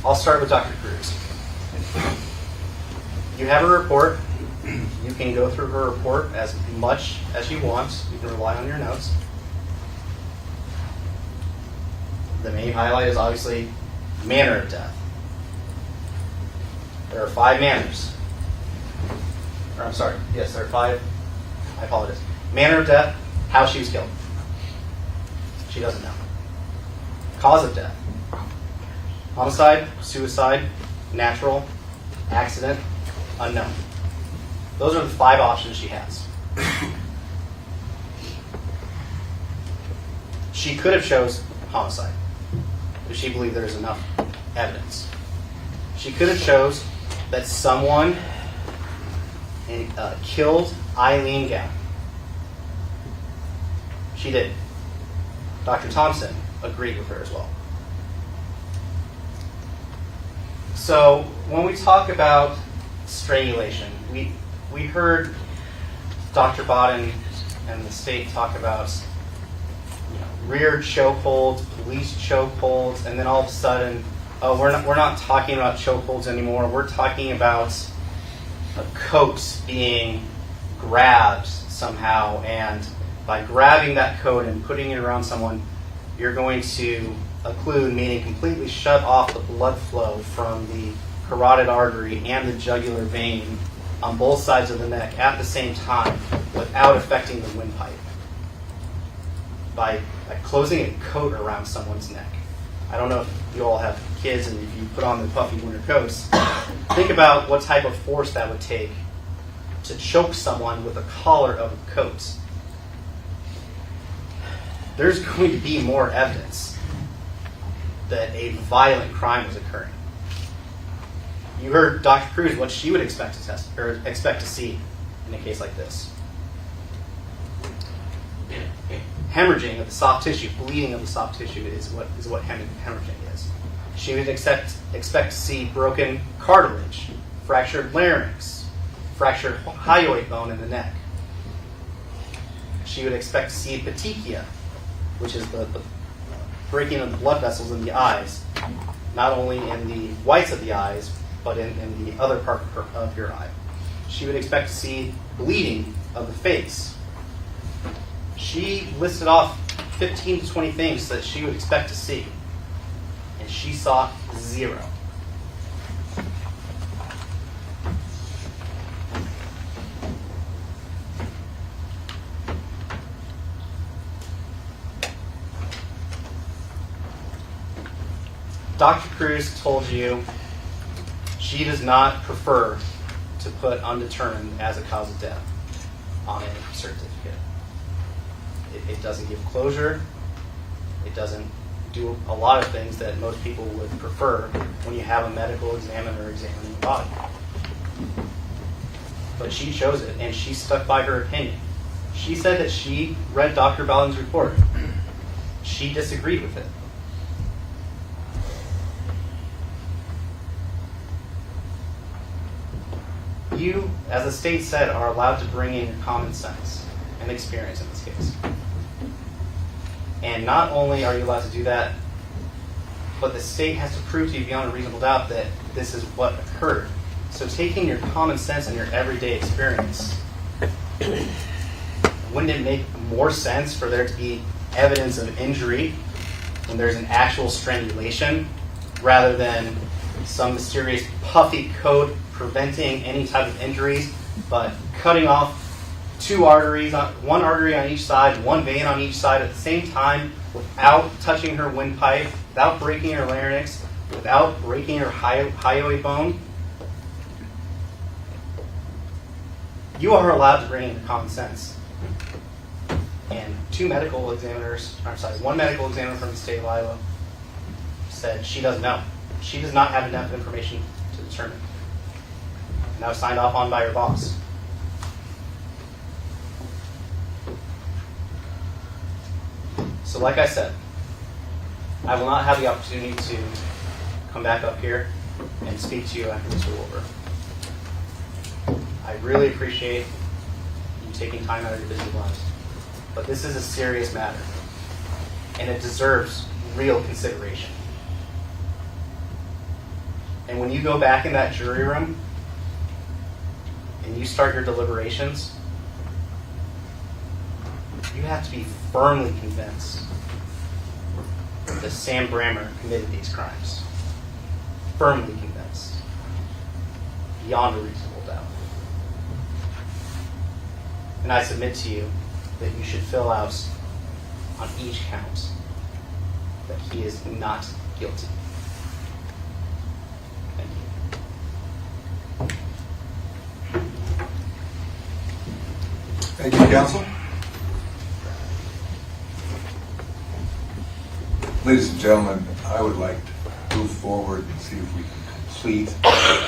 I'll start with Dr. Cruz. You have a report. You can go through her report as much as you want. You can rely on your notes. The main highlight is obviously manner of death. There are 5 manners. Or I'm sorry, yes, there are 5. I apologize. Manner of death, how she was killed. She doesn't know. Cause of death. Homicide, suicide, natural, accident, unknown. Those are the 5 options she has. She could have chose homicide if she believed there's enough evidence. She could have chose that someone killed Ilene Gowan. She did. Dr. Thompson agreed with her as well. So when we talk about strangulation, we heard Dr. Bodden and the state talk about rear chokeholds, police chokeholds, and then all of a sudden, we're not talking about chokeholds anymore. We're talking about a coat being grabbed somehow, and by grabbing that coat and putting it around someone, you're going to occlude, meaning completely shut off the blood flow from the carotid artery and the jugular vein on both sides of the neck at the same time without affecting the windpipe. By closing a coat around someone's neck. I don't know if you all have kids and if you put on the puffy winter coats, think about what type of force that would take to choke someone with a collar of a coat. There's going to be more evidence that a violent crime was occurring. You heard Dr. Cruz what she would expect to test or expect to see in a case like this. Hemorrhaging of the soft tissue, bleeding of the soft tissue is what hemorrhaging is. She would expect to see broken cartilage, fractured larynx, fractured hyoid bone in the neck. She would expect to see petechia, which is the breaking of the blood vessels in the eyes, not only in the whites of the eyes, but in the other part of your eye. She would expect to see bleeding of the face. She listed off 15 to 20 things that she would expect to see, and she saw 0. Dr. Cruz told you she does not prefer to put undetermined as a cause of death on a certificate. It doesn't give closure. It doesn't do a lot of things that most people would prefer when you have a medical examiner examining the body. But she chose it, and she stuck by her opinion. She said that she read Dr. Ballin's report. She disagreed with it. You, as the state said, are allowed to bring in your common sense and experience in this case. And not only are you allowed to do that, but the state has to prove to you beyond a reasonable doubt that this is what occurred. So taking your common sense and your everyday experience, wouldn't it make more sense for there to be evidence of injury when there's an actual strangulation rather than some mysterious puffy coat preventing any type of injuries, but cutting off 2 arteries, one artery on each side, 1 vein on each side at the same time without touching her windpipe, without breaking her larynx, without breaking her hyoid bone? You are allowed to bring in common sense. And one medical examiner from the state of Iowa said she doesn't know. She does not have enough information to determine. And that was signed off on by her boss. So like I said, I will not have the opportunity to come back up here and speak to you after this is over. I really appreciate you taking time out of your busy lives. But this is a serious matter, and it deserves real consideration. And when you go back in that jury room and you start your deliberations, you have to be firmly convinced that Sam Brammer committed these crimes. Firmly convinced. Beyond a reasonable doubt. And I submit to you that you should fill out on each count that he is not guilty. Thank you. Thank you, counsel. Ladies and gentlemen, I would like to move forward and see if we can complete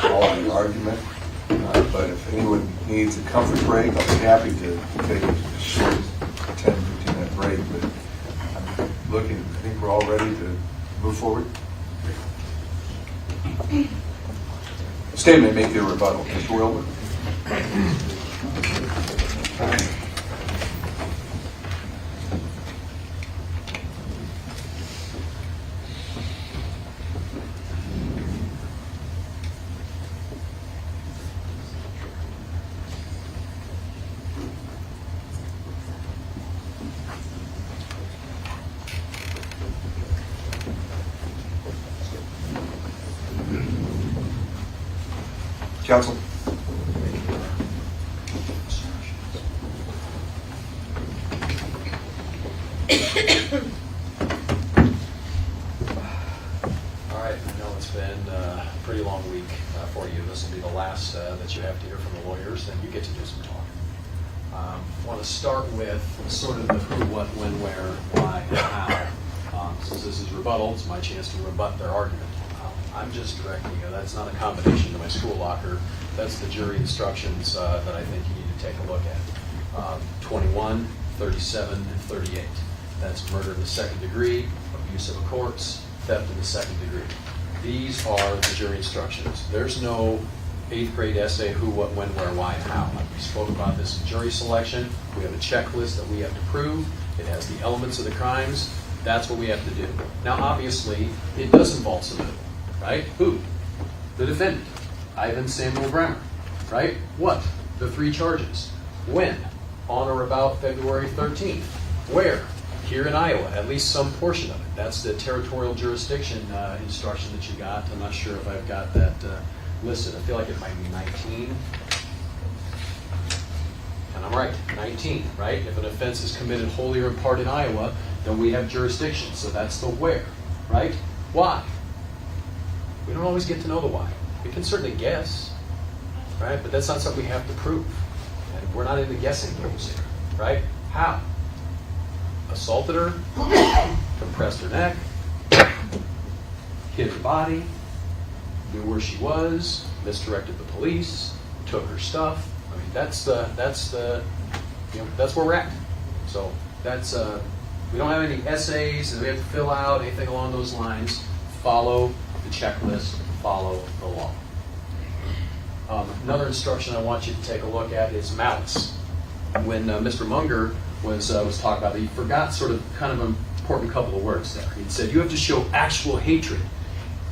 all of the argument. But if anyone needs a comfort break, I'll be happy to take a short 10-15-minute break. But I'm looking, I think we're all ready to move forward. State may make their rebuttal. Mr. Wilbur. Counsel. All right, I know it's been a pretty long week for you. This will be the last that you have to hear from the lawyers, and you get to do some talking. I want to start with sort of the who, what, when, where, why, and how. Since this is rebuttal, it's my chance to rebut their argument. I'm just directing you. That's not a combination to my school locker. That's the jury instructions that I think you need to take a look at. 21, 37, and 38. That's murder in the second degree, abuse of a corpse, theft in the second degree. These are the jury instructions. There's no 8th grade essay, who, what, when, where, why, and how. We spoke about this in jury selection. We have a checklist that we have to prove. It has the elements of the crimes. That's what we have to do. Now, obviously, it does involve some of it, right? Who? The defendant, Ivan Samuel Brammer, right? What? The 3 charges. When? On or about February 13th. Where? Here in Iowa, at least some portion of it. That's the territorial jurisdiction instruction that you got. I'm not sure if I've got that listed. I feel like it might be 19. And I'm right, 19, right? If an offense is committed wholly or in part in Iowa, then we have jurisdiction. So that's the where, right? Why? We don't always get to know the why. We can certainly guess, right? But that's not something we have to prove. And we're not in the guessing games here, right? How? Assaulted her, compressed her neck, hit her body, knew where she was, misdirected the police, took her stuff. I mean, that's where we're at. So that's we don't have any essays that we have to fill out, anything along those lines. Follow the checklist, follow the law. Another instruction I want you to take a look at is malice. When Mr. Munger was talking about it, he forgot sort of kind of an important couple of words there. He said you have to show actual hatred,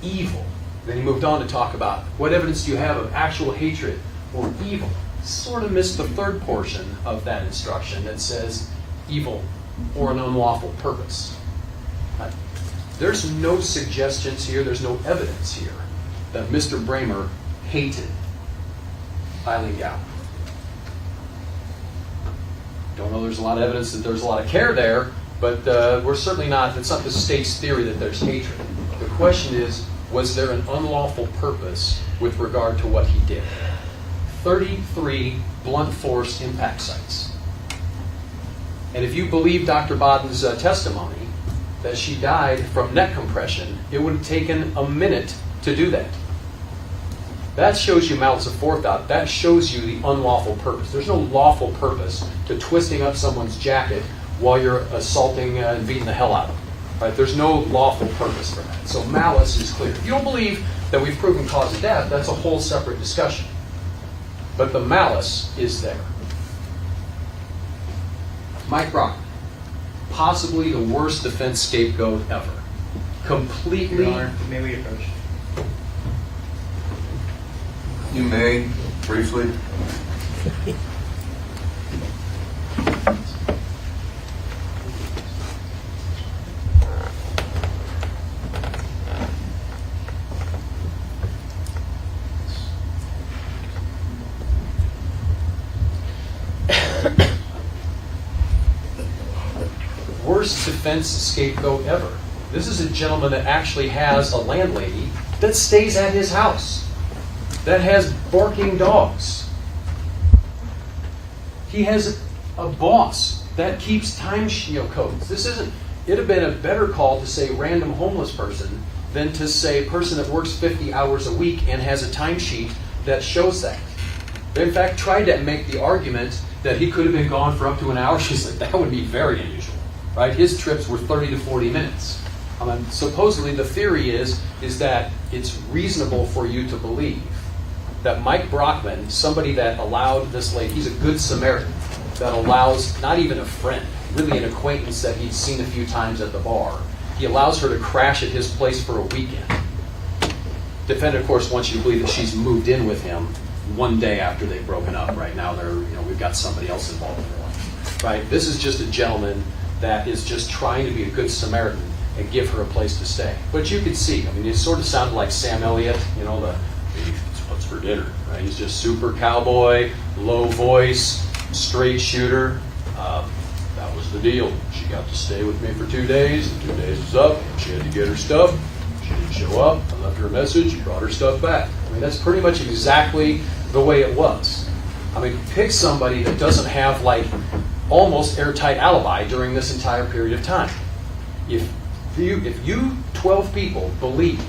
evil. Then he moved on to talk about what evidence do you have of actual hatred or evil. Sort of missed the third portion of that instruction that says evil or an unlawful purpose. There's no suggestions here, there's no evidence here that Mr. Brammer hated Ilene Gowan. Don't know there's a lot of evidence that there's a lot of care there, but we're certainly not, it's not the state's theory that there's hatred. The question is, was there an unlawful purpose with regard to what he did? 33 blunt force impact sites. And if you believe Dr. Baden's testimony that she died from neck compression, it would have taken a minute to do that. That shows you malice aforethought. That shows you the unlawful purpose. There's no lawful purpose to twisting up someone's jacket while you're assaulting and beating the hell out of them. Right? There's no lawful purpose for that. So malice is clear. If you don't believe that we've proven cause of death, that's a whole separate discussion. But the malice is there. Mike Brockman, possibly the worst defense scapegoat ever. Completely. Your Honor, may we approach? You may, briefly. Worst defense scapegoat ever. This is a gentleman that actually has a landlady that stays at his house, that has barking dogs. He has a boss that keeps time codes. This isn't, it'd have been a better call to say random homeless person than to say person that works 50 hours a week and has a timesheet that shows that. They in fact tried to make the argument that he could have been gone for up to an hour. She said that would be very unusual. Right? His trips were 30 to 40 minutes. Supposedly the theory is that it's reasonable for you to believe that Mike Brockman, somebody that allowed this lady, he's a good Samaritan, that allows not even a friend, really an acquaintance that he'd seen a few times at the bar, he allows her to crash at his place for a weekend. Defendant, of course, wants you to believe that she's moved in with him one day after they've broken up. Right now, we've got somebody else involved in their life. Right? This is just a gentleman that is just trying to be a good Samaritan and give her a place to stay. But you could see, it sort of sounded like Sam Elliott, what's for dinner, right? He's just super cowboy, low voice, straight shooter. That was the deal. She got to stay with me for 2 days, and 2 days was up. She had to get her stuff. She didn't show up. I left her a message. She brought her stuff back. That's pretty much exactly the way it was. Pick somebody that doesn't have almost airtight alibi during this entire period of time. If you 12 people believe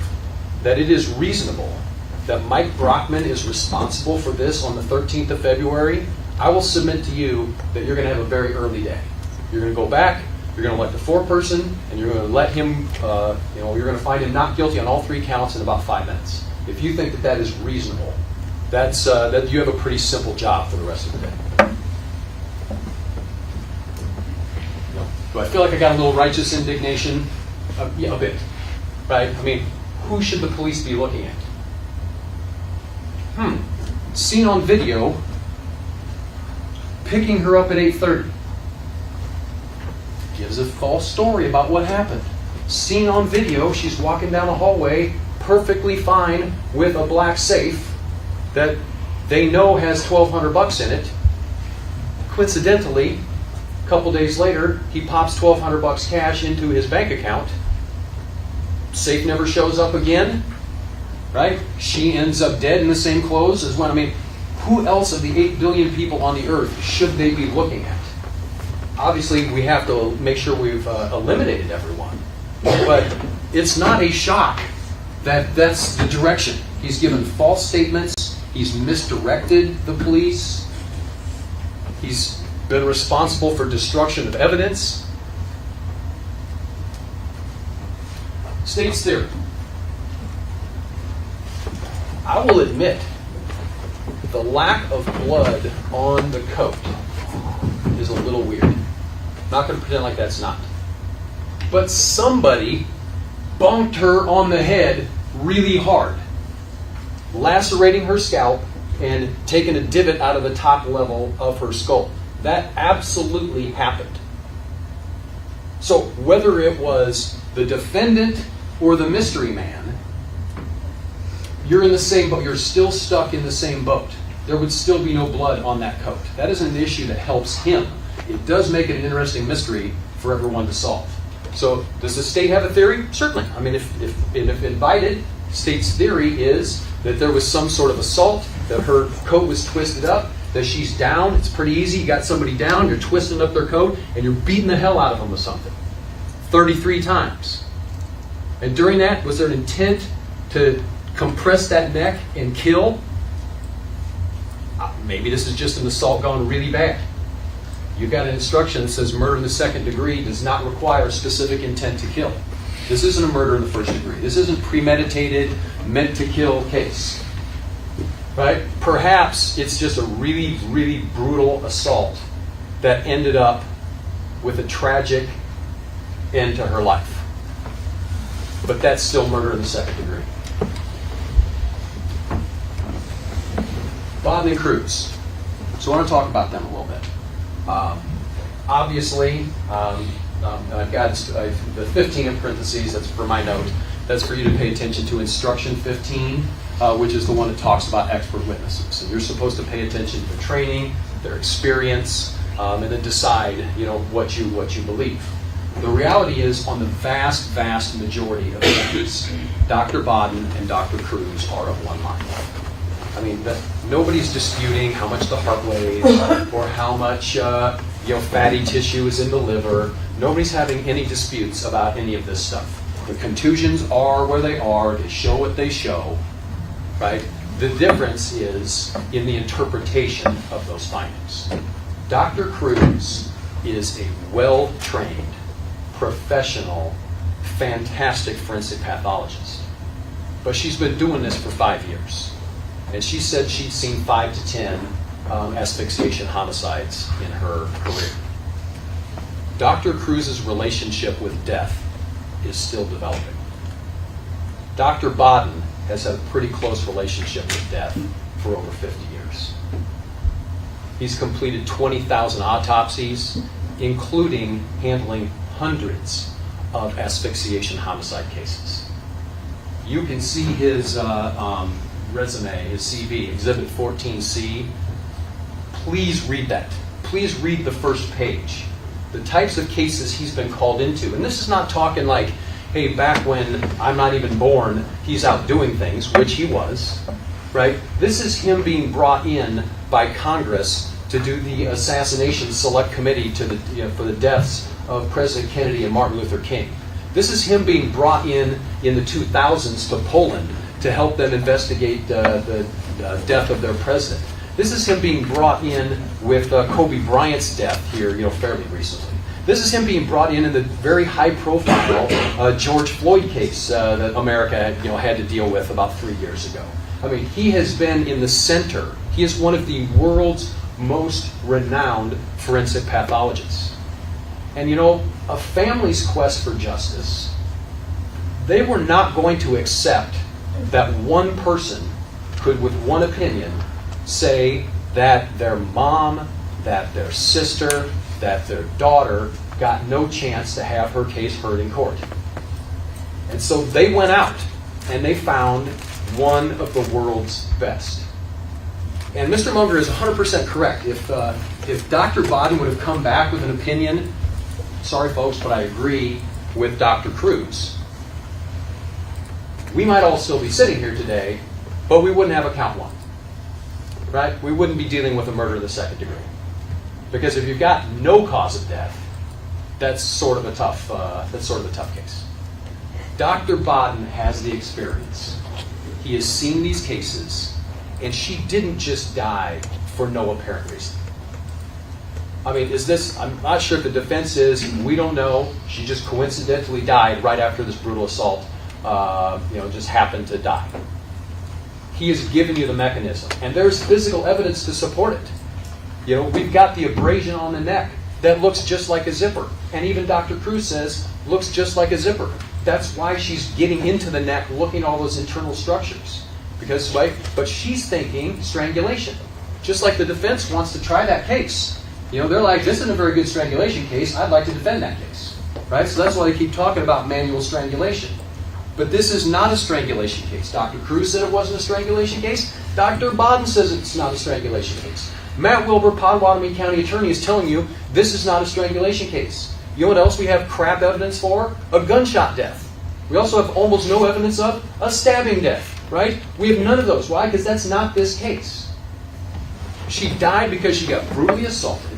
that it is reasonable that Mike Brockman is responsible for this on the 13th of February, I will submit to you that you're going to have a very early day. You're going to go back, you're going to let the foreperson, and you're going to let him, you're going to find him not guilty on all 3 counts in about 5 minutes. If you think that that is reasonable, that you have a pretty simple job for the rest of the day. Do I feel like I got a little righteous indignation? Yeah, a bit. Right? I mean, who should the police be looking at? Seen on video, picking her up at 8:30. Gives a false story about what happened. Seen on video, she's walking down a hallway perfectly fine with a black safe that they know has $1,200 in it. Coincidentally, a couple days later, he pops $1,200 cash into his bank account. Safe never shows up again, right? She ends up dead in the same clothes as when, who else of the 8 billion people on the earth should they be looking at? Obviously, we have to make sure we've eliminated everyone. But it's not a shock that that's the direction. He's given false statements. He's misdirected the police. He's been responsible for destruction of evidence. State's theory. I will admit the lack of blood on the coat is a little weird. Not going to pretend like that's not. But somebody bonked her on the head really hard, lacerating her scalp and taking a divot out of the top level of her skull. That absolutely happened. So whether it was the defendant or the mystery man, you're in the same boat. You're still stuck in the same boat. There would still be no blood on that coat. That is an issue that helps him. It does make it an interesting mystery for everyone to solve. So does the state have a theory? Certainly. If invited, state's theory is that there was some sort of assault, that her coat was twisted up, that she's down. It's pretty easy. You got somebody down, you're twisting up their coat, and you're beating the hell out of them with something. 33 times. And during that, was there an intent to compress that neck and kill? Maybe this is just an assault gone really bad. You've got an instruction that says murder in the second degree does not require specific intent to kill. This isn't a murder in the first degree. This isn't premeditated, meant to kill case. Right? Perhaps it's just a really, really brutal assault that ended up with a tragic end to her life. But that's still murder in the second degree. Bodden and Cruz. So I want to talk about them a little bit. Obviously, I've got the 15 in parentheses, that's for my note. That's for you to pay attention to instruction 15, which is the one that talks about expert witnesses. And you're supposed to pay attention to their training, their experience, and then decide, what you believe. The reality is, on the vast, vast majority of cases, Dr. Bodden and Dr. Cruz are of one mind. Nobody's disputing how much the heart weighs or how much fatty tissue is in the liver. Nobody's having any disputes about any of this stuff. The contusions are where they are. They show what they show, right? The difference is in the interpretation of those findings. Dr. Cruz is a well-trained, professional, fantastic forensic pathologist. But she's been doing this for 5 years. And she said she'd seen 5 to 10 asphyxiation homicides in her career. Dr. Cruz's relationship with death is still developing. Dr. Bodden has had a pretty close relationship with death for over 50 years. He's completed 20,000 autopsies, including handling hundreds of asphyxiation homicide cases. You can see his resume, his CV, Exhibit 14C. Please read that. Please read the first page. The types of cases he's been called into. And this is not talking like, hey, back when I'm not even born, he's out doing things, which he was, right? This is him being brought in by Congress to do the assassination select committee to for the deaths of President Kennedy and Martin Luther King. This is him being brought in the 2000s to Poland to help them investigate the death of their president. This is him being brought in with Kobe Bryant's death here, fairly recently. This is him being brought in the very high-profile George Floyd case that America had to deal with about 3 years ago. I mean, he has been in the center. He is one of the world's most renowned forensic pathologists. And a family's quest for justice, they were not going to accept that one person could, with one opinion, say that their mom, that their sister, that their daughter got no chance to have her case heard in court. And so they went out and they found one of the world's best. And Mr. Munger is 100% correct. If Dr. Bodden would have come back with an opinion, sorry folks, but I agree with Dr. Cruz, we might all still be sitting here today, but we wouldn't have a count one. Right? We wouldn't be dealing with a murder of the second degree. Because if you've got no cause of death, that's sort of a tough case. Dr. Bodden has the experience. He has seen these cases, and she didn't just die for no apparent reason. I mean, I'm not sure if the defense is, we don't know, she just coincidentally died right after this brutal assault, just happened to die. He has given you the mechanism, and there's physical evidence to support it. We've got the abrasion on the neck that looks just like a zipper. And even Dr. Cruz says, looks just like a zipper. That's why she's getting into the neck, looking at all those internal structures. But she's thinking strangulation. Just like the defense wants to try that case. They're like, this isn't a very good strangulation case. I'd like to defend that case. Right? So that's why they keep talking about manual strangulation. But this is not a strangulation case. Dr. Cruz said it wasn't a strangulation case. Dr. Bodden says it's not a strangulation case. Matt Wilbur, Potawatomi County Attorney, is telling you this is not a strangulation case. You know what else we have crap evidence for? A gunshot death. We also have almost no evidence of a stabbing death, right? We have none of those. Why? Because that's not this case. She died because she got brutally assaulted,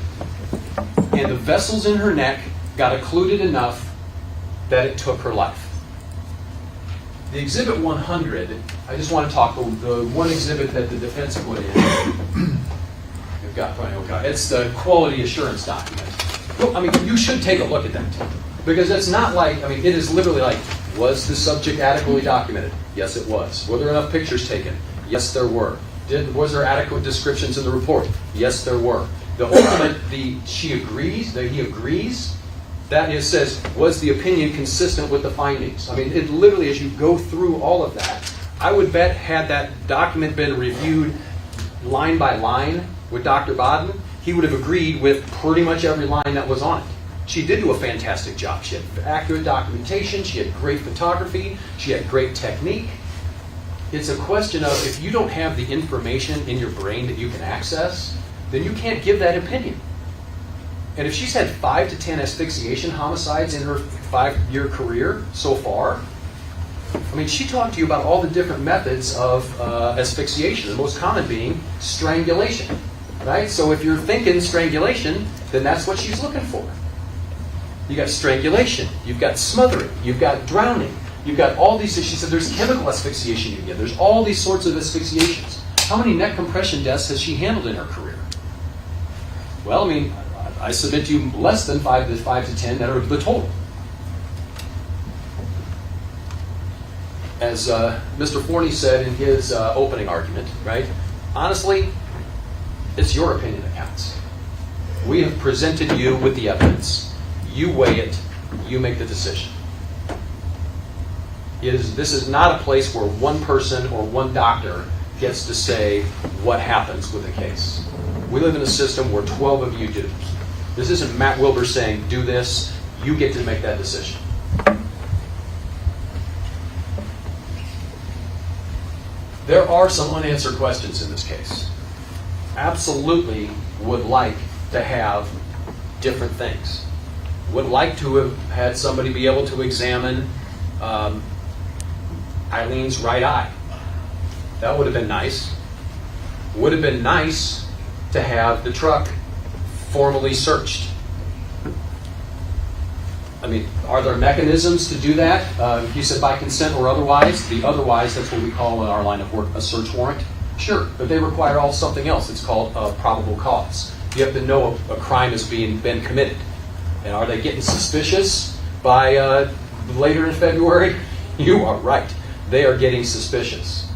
and the vessels in her neck got occluded enough that it took her life. The Exhibit 100, I just want to talk the one exhibit that the defense put in. It's the quality assurance document. Well, I mean, you should take a look at that. Because it's not like, it is literally like, was the subject adequately documented? Yes, it was. Were there enough pictures taken? Yes, there were. Was there adequate descriptions in the report? Yes, there were. The ultimate, he agrees, that is, says, was the opinion consistent with the findings? It literally, as you go through all of that, I would bet had that document been reviewed line by line with Dr. Bodden, he would have agreed with pretty much every line that was on it. She did do a fantastic job. She had accurate documentation, she had great photography, she had great technique. It's a question of, if you don't have the information in your brain that you can access, then you can't give that opinion. And if she's had 5 to 10 asphyxiation homicides in her 5-year career so far, she talked to you about all the different methods of asphyxiation, the most common being strangulation. Right? So if you're thinking strangulation, then that's what she's looking for. You got strangulation, you've got smothering, you've got drowning, you've got all these things. She said there's chemical asphyxiation you can get. There's all these sorts of asphyxiations. How many neck compression deaths has she handled in her career? Well, I submit to you less than 5 to 10 that are the total. As Mr. Forney said in his opening argument, right? Honestly, it's your opinion that counts. We have presented you with the evidence. You weigh it. You make the decision. This is not a place where one person or one doctor gets to say what happens with a case. We live in a system where 12 of you do. This isn't Matt Wilbur saying, do this. You get to make that decision. There are some unanswered questions in this case. Absolutely would like to have different things. Would like to have had somebody be able to examine Eileen's right eye. That would have been nice. Would have been nice to have the truck formally searched. I mean, are there mechanisms to do that? You said by consent or otherwise. The otherwise, that's what we call in our line of work a search warrant. Sure, but they require all something else. It's called probable cause. You have to know a crime has been committed. And are they getting suspicious by later in February? You are right. They are getting suspicious.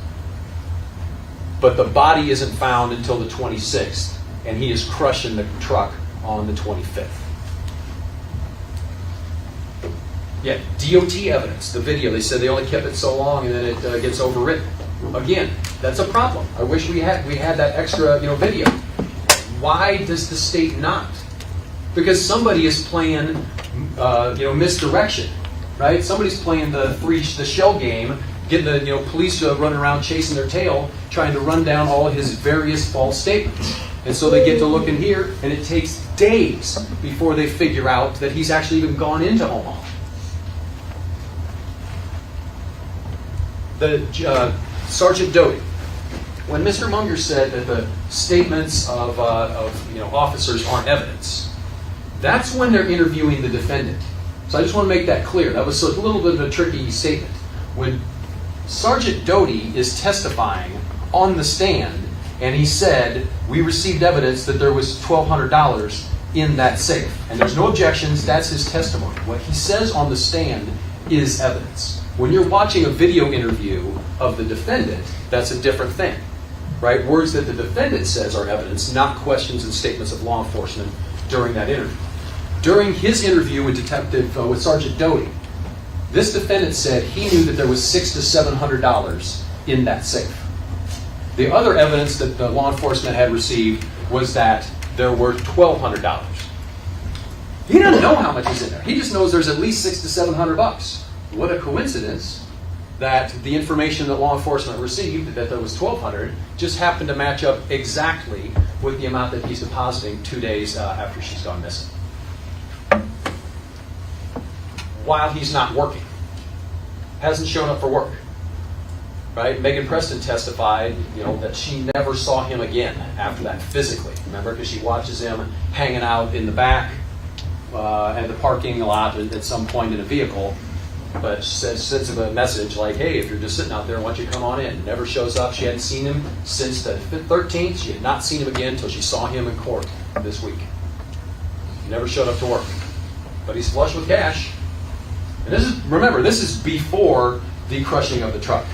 But the body isn't found until the 26th, and he is crushing the truck on the 25th. Yeah, DOT evidence, the video. They said they only kept it so long and then it gets overwritten. Again, that's a problem. I wish we had that extra video. Why does the state not? Because somebody is playing misdirection, right? Somebody's playing the shell game, getting the police running around chasing their tail, trying to run down all of his various false statements. And so they get to look in here, and it takes days before they figure out that he's actually even gone into Omaha. Sergeant Doty, when Mr. Munger said that the statements of officers aren't evidence, that's when they're interviewing the defendant. So I just want to make that clear. That was a little bit of a tricky statement. When Sergeant Doty is testifying on the stand, and he said, we received evidence that there was $1,200 in that safe. And there's no objections, that's his testimony. What he says on the stand is evidence. When you're watching a video interview of the defendant, that's a different thing, right? Words that the defendant says are evidence, not questions and statements of law enforcement during that interview. During his interview with Sergeant Doty, this defendant said he knew that there was $600 to $700 in that safe. The other evidence that the law enforcement had received was that there were $1,200. He doesn't know how much is in there. He just knows there's at least $600 to $700. What a coincidence that the information that law enforcement received, that there was $1,200, just happened to match up exactly with the amount that he's depositing 2 days after she's gone missing. While he's not working. Hasn't shown up for work. Right? Megan Preston testified, that she never saw him again after that physically. Remember, because she watches him hanging out in the back at the parking lot at some point in a vehicle. But she sends him a message like, hey, if you're just sitting out there, why don't you come on in? Never shows up. She hadn't seen him since the 13th. She had not seen him again until she saw him in court this week. He never showed up to work. But he's flush with cash. And remember, this is before the crushing of the truck.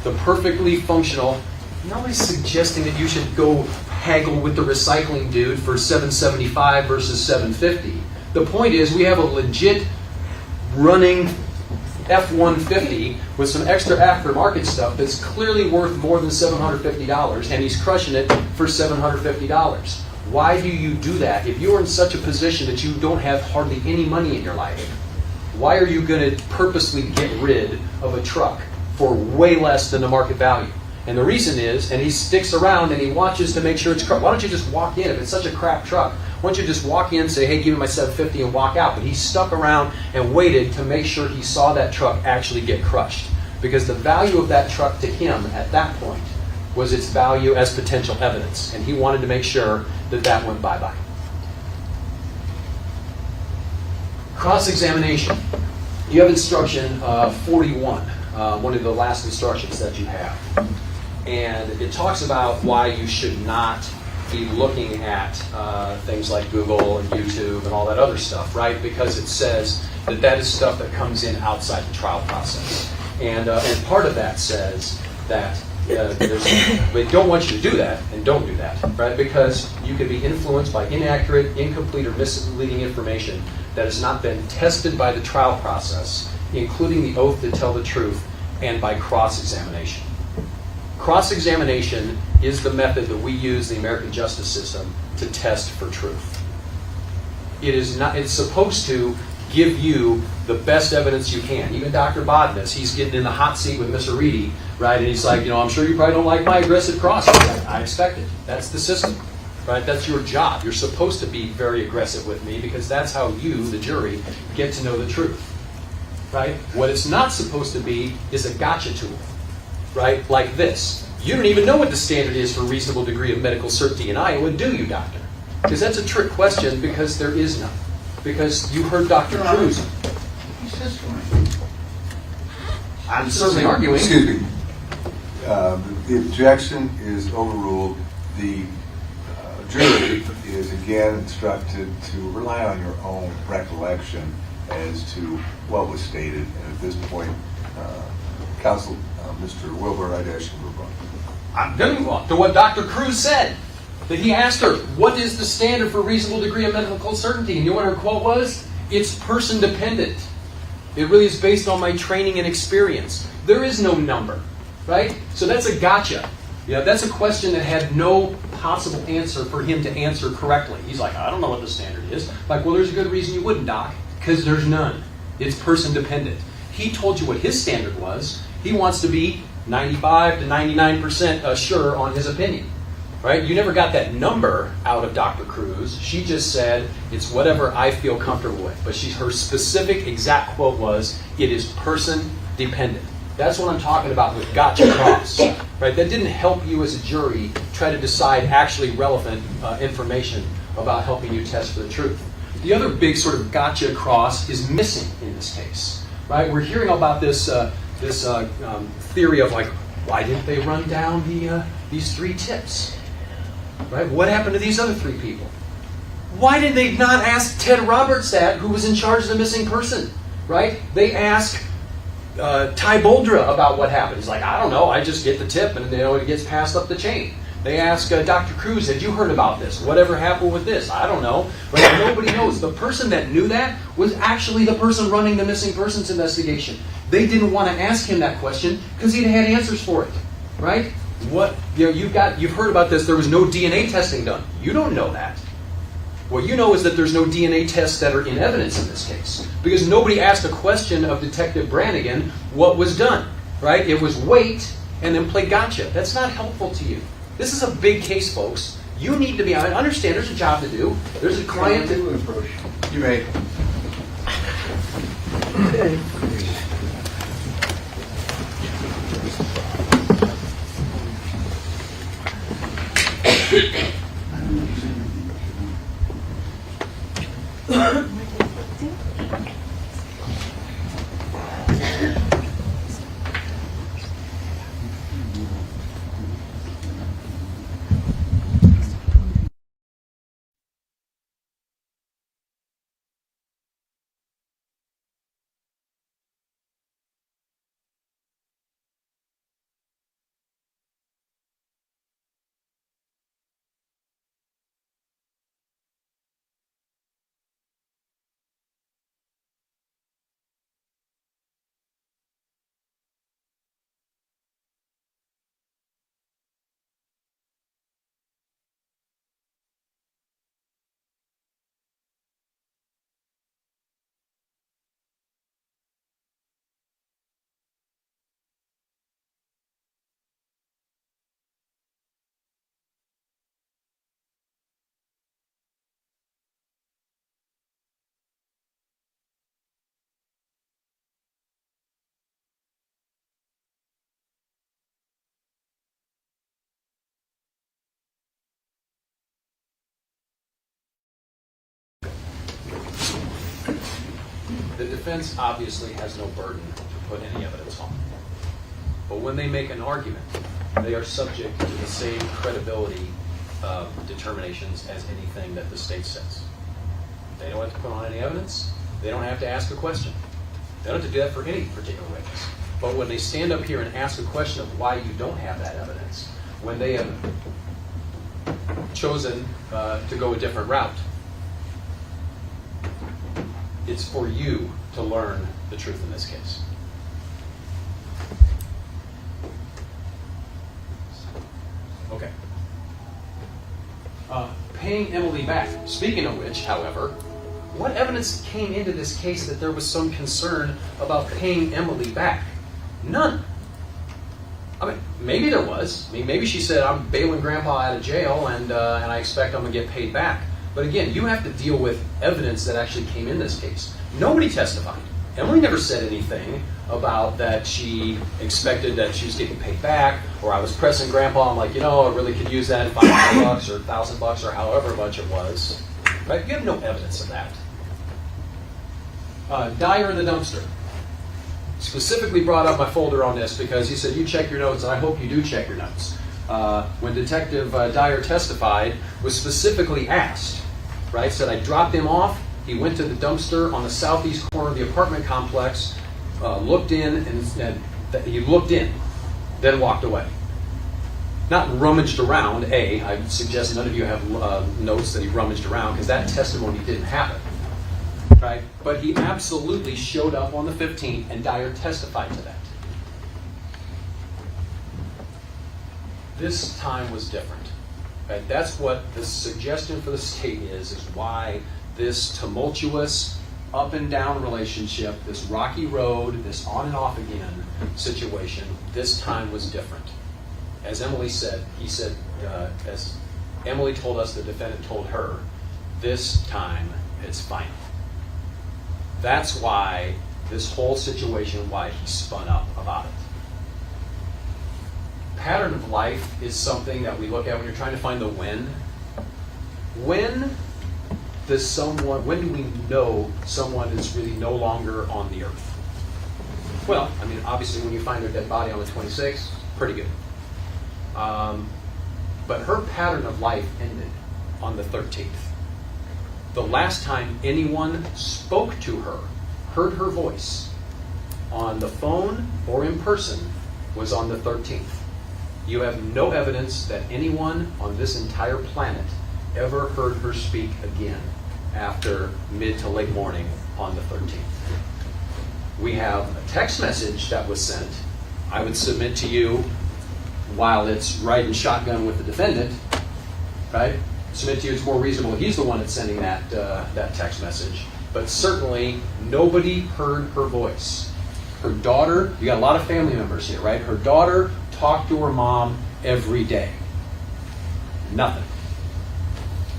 The perfectly functional, nobody's suggesting that you should go haggle with the recycling dude for $775 versus $750. The point is, we have a legit running F-150 with some extra aftermarket stuff that's clearly worth more than $750, and he's crushing it for $750. Why do you do that? If you're in such a position that you don't have hardly any money in your life, why are you going to purposely get rid of a truck for way less than the market value? And the reason is, and he sticks around and he watches to make sure it's crap. Why don't you just walk in? If it's such a crap truck, why don't you just walk in, say, hey, give me my $750 and walk out? But he stuck around and waited to make sure he saw that truck actually get crushed. Because the value of that truck to him at that point was its value as potential evidence. And he wanted to make sure that that went bye-bye. Cross-examination. You have instruction 41, one of the last instructions that you have. And it talks about why you should not be looking at things like Google and YouTube and all that other stuff, right? Because it says that that is stuff that comes in outside the trial process. And part of that says that they don't want you to do that, and don't do that, right? Because you can be influenced by inaccurate, incomplete, or misleading information that has not been tested by the trial process, including the oath to tell the truth, and by cross-examination. Cross-examination is the method that we use in the American justice system to test for truth. It's supposed to give you the best evidence you can. Even Dr. Bodness, he's getting in the hot seat with Mr. Reedy, right? And he's like, I'm sure you probably don't like my aggressive crossing. I expect it. That's the system, right? That's your job. You're supposed to be very aggressive with me because that's how you, the jury, get to know the truth, right? What it's not supposed to be is a gotcha tool, right? Like this. You don't even know what the standard is for reasonable degree of medical certainty in Iowa, do you, doctor? Because that's a trick question because there is none. because you heard Dr. Cruz. I'm certainly arguing. Excuse me. The objection is overruled. The jury is again instructed to rely on your own recollection as to what was stated. And at this point, Counsel, Mr. Wilbur, I'd ask you to move on. I'm going to move on to what Dr. Cruz said. That he asked her, what is the standard for reasonable degree of medical certainty? And you know what her quote was? It's person dependent. It really is based on my training and experience. There is no number, right? So that's a gotcha. Yeah, that's a question that had no possible answer for him to answer correctly. He's like, I don't know what the standard is. Like, well, there's a good reason you wouldn't, Doc, because there's none. It's person dependent. He told you what his standard was. He wants to be 95 to 99% sure on his opinion, right? You never got that number out of Dr. Cruz. She just said, it's whatever I feel comfortable with. But her specific exact quote was, it is person dependent. That's what I'm talking about with gotcha cross, right? That didn't help you as a jury try to decide actually relevant information about helping you test for the truth. The other big sort of gotcha cross is missing in this case, right? We're hearing about this theory of like, why didn't they run down these 3 tips, right? What happened to these other 3 people? Why did they not ask Ted Roberts that, who was in charge of the missing person, right? They ask Ty Boldra about what happened. He's like, I don't know, I just get the tip and it gets passed up the chain. They ask Dr. Cruz, had you heard about this? Whatever happened with this? I don't know. But nobody knows. The person that knew that was actually the person running the missing persons investigation. They didn't want to ask him that question because he'd had answers for it, right? You've heard about this. There was no DNA testing done. You don't know that. What you know is that there's no DNA tests that are in evidence in this case because nobody asked a question of Detective Brannigan what was done, right? It was wait and then play gotcha. That's not helpful to you. This is a big case, folks. You need to be, I understand there's a job to do. There's a client that... You may. The defense obviously has no burden to put any evidence on. But when they make an argument, they are subject to the same credibility determinations as anything that the state says. They don't have to put on any evidence. They don't have to ask a question. They don't have to do that for any particular witness. But when they stand up here and ask a question of why you don't have that evidence, when they have chosen to go a different route, it's for you to learn the truth in this case. Okay. Paying Emily back. Speaking of which, however, what evidence came into this case that there was some concern about paying Emily back? None. I mean, maybe there was. I mean, maybe she said, I'm bailing Grandpa out of jail and I expect I'm going to get paid back. But again, you have to deal with evidence that actually came in this case. Nobody testified. Emily never said anything about that she expected that she was getting paid back, or I was pressing Grandpa, I'm like, I really could use that $500 or $1,000 or however much it was. Right? You have no evidence of that. Dyer in the dumpster. Specifically brought up my folder on this because he said, you check your notes, and I hope you do check your notes. When Detective Dyer testified, was specifically asked, right? Said, I dropped him off. He went to the dumpster on the southeast corner of the apartment complex, looked in, and he looked in, then walked away. Not rummaged around, I suggest none of you have notes that he rummaged around, because that testimony didn't happen. Right? But he absolutely showed up on the 15th, and Dyer testified to that. This time was different. Right? That's what the suggestion for the state is why this tumultuous up and down relationship, this rocky road, this on and off again situation, this time was different. As Emily said, as Emily told us, the defendant told her, this time it's final. That's why this whole situation, why he spun up about it. Pattern of life is something that we look at when you're trying to find the when. When do we know someone is really no longer on the earth? Well, I mean, obviously when you find their dead body on the 26th, pretty good. But her pattern of life ended on the 13th. The last time anyone spoke to her, heard her voice, on the phone or in person, was on the 13th. You have no evidence that anyone on this entire planet ever heard her speak again after mid to late morning on the 13th. We have a text message that was sent. I would submit to you, while it's riding shotgun with the defendant, right? Submit to you it's more reasonable he's the one that's sending that text message. But certainly nobody heard her voice. Her daughter, you got a lot of family members here, right? Her daughter talked to her mom every day. Nothing.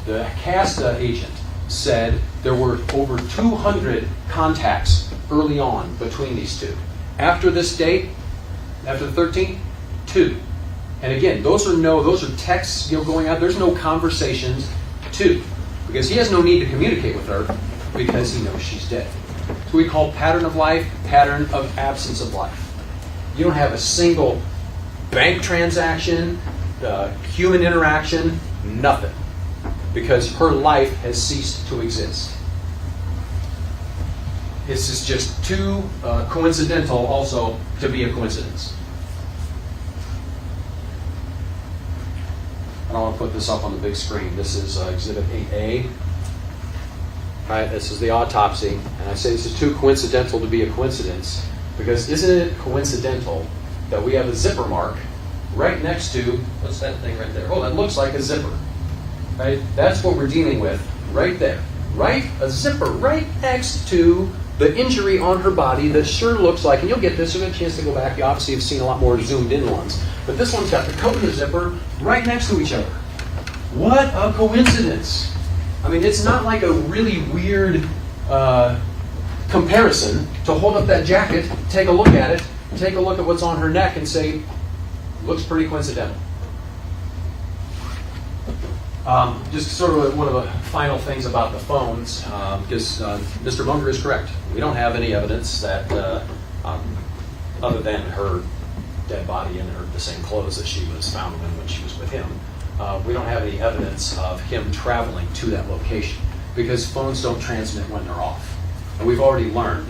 The CASTA agent said there were over 200 contacts early on between these two. After this date, after the 13th, 2. And again, those are texts going out. There's no conversations, 2. Because he has no need to communicate with her because he knows she's dead. So we call pattern of life, pattern of absence of life. You don't have a single bank transaction, human interaction, nothing. Because her life has ceased to exist. This is just too coincidental also to be a coincidence. I don't want to put this up on the big screen. This is Exhibit 8A. Right, this is the autopsy. And I say this is too coincidental to be a coincidence because isn't it coincidental that we have a zipper mark right next to, what's that thing right there? Oh, that looks like a zipper. Right? That's what we're dealing with right there. Right? A zipper right next to the injury on her body that sure looks like, and you'll get this, you'll get a chance to go back. You obviously have seen a lot more zoomed in ones. But this one's got the coat and the zipper right next to each other. What a coincidence. I mean, it's not like a really weird comparison to hold up that jacket, take a look at it, take a look at what's on her neck and say, looks pretty coincidental. Just sort of one of the final things about the phones, because Mr. Munger is correct. We don't have any evidence that, other than her dead body and the same clothes that she was found in when she was with him, we don't have any evidence of him traveling to that location because phones don't transmit when they're off. And we've already learned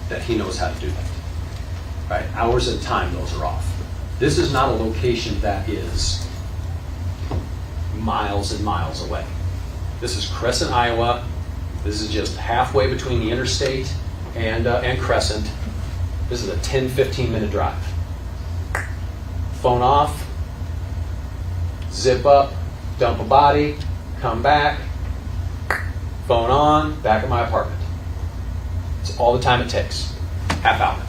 that he knows how to do that. Right? Hours at a time, those are off. This is not a location that is miles and miles away. This is Crescent, Iowa. This is just halfway between the interstate and Crescent. This is a 10-15 minute drive. Phone off, zip up, dump a body, come back, phone on, back at my apartment. It's all the time it takes. Half hour.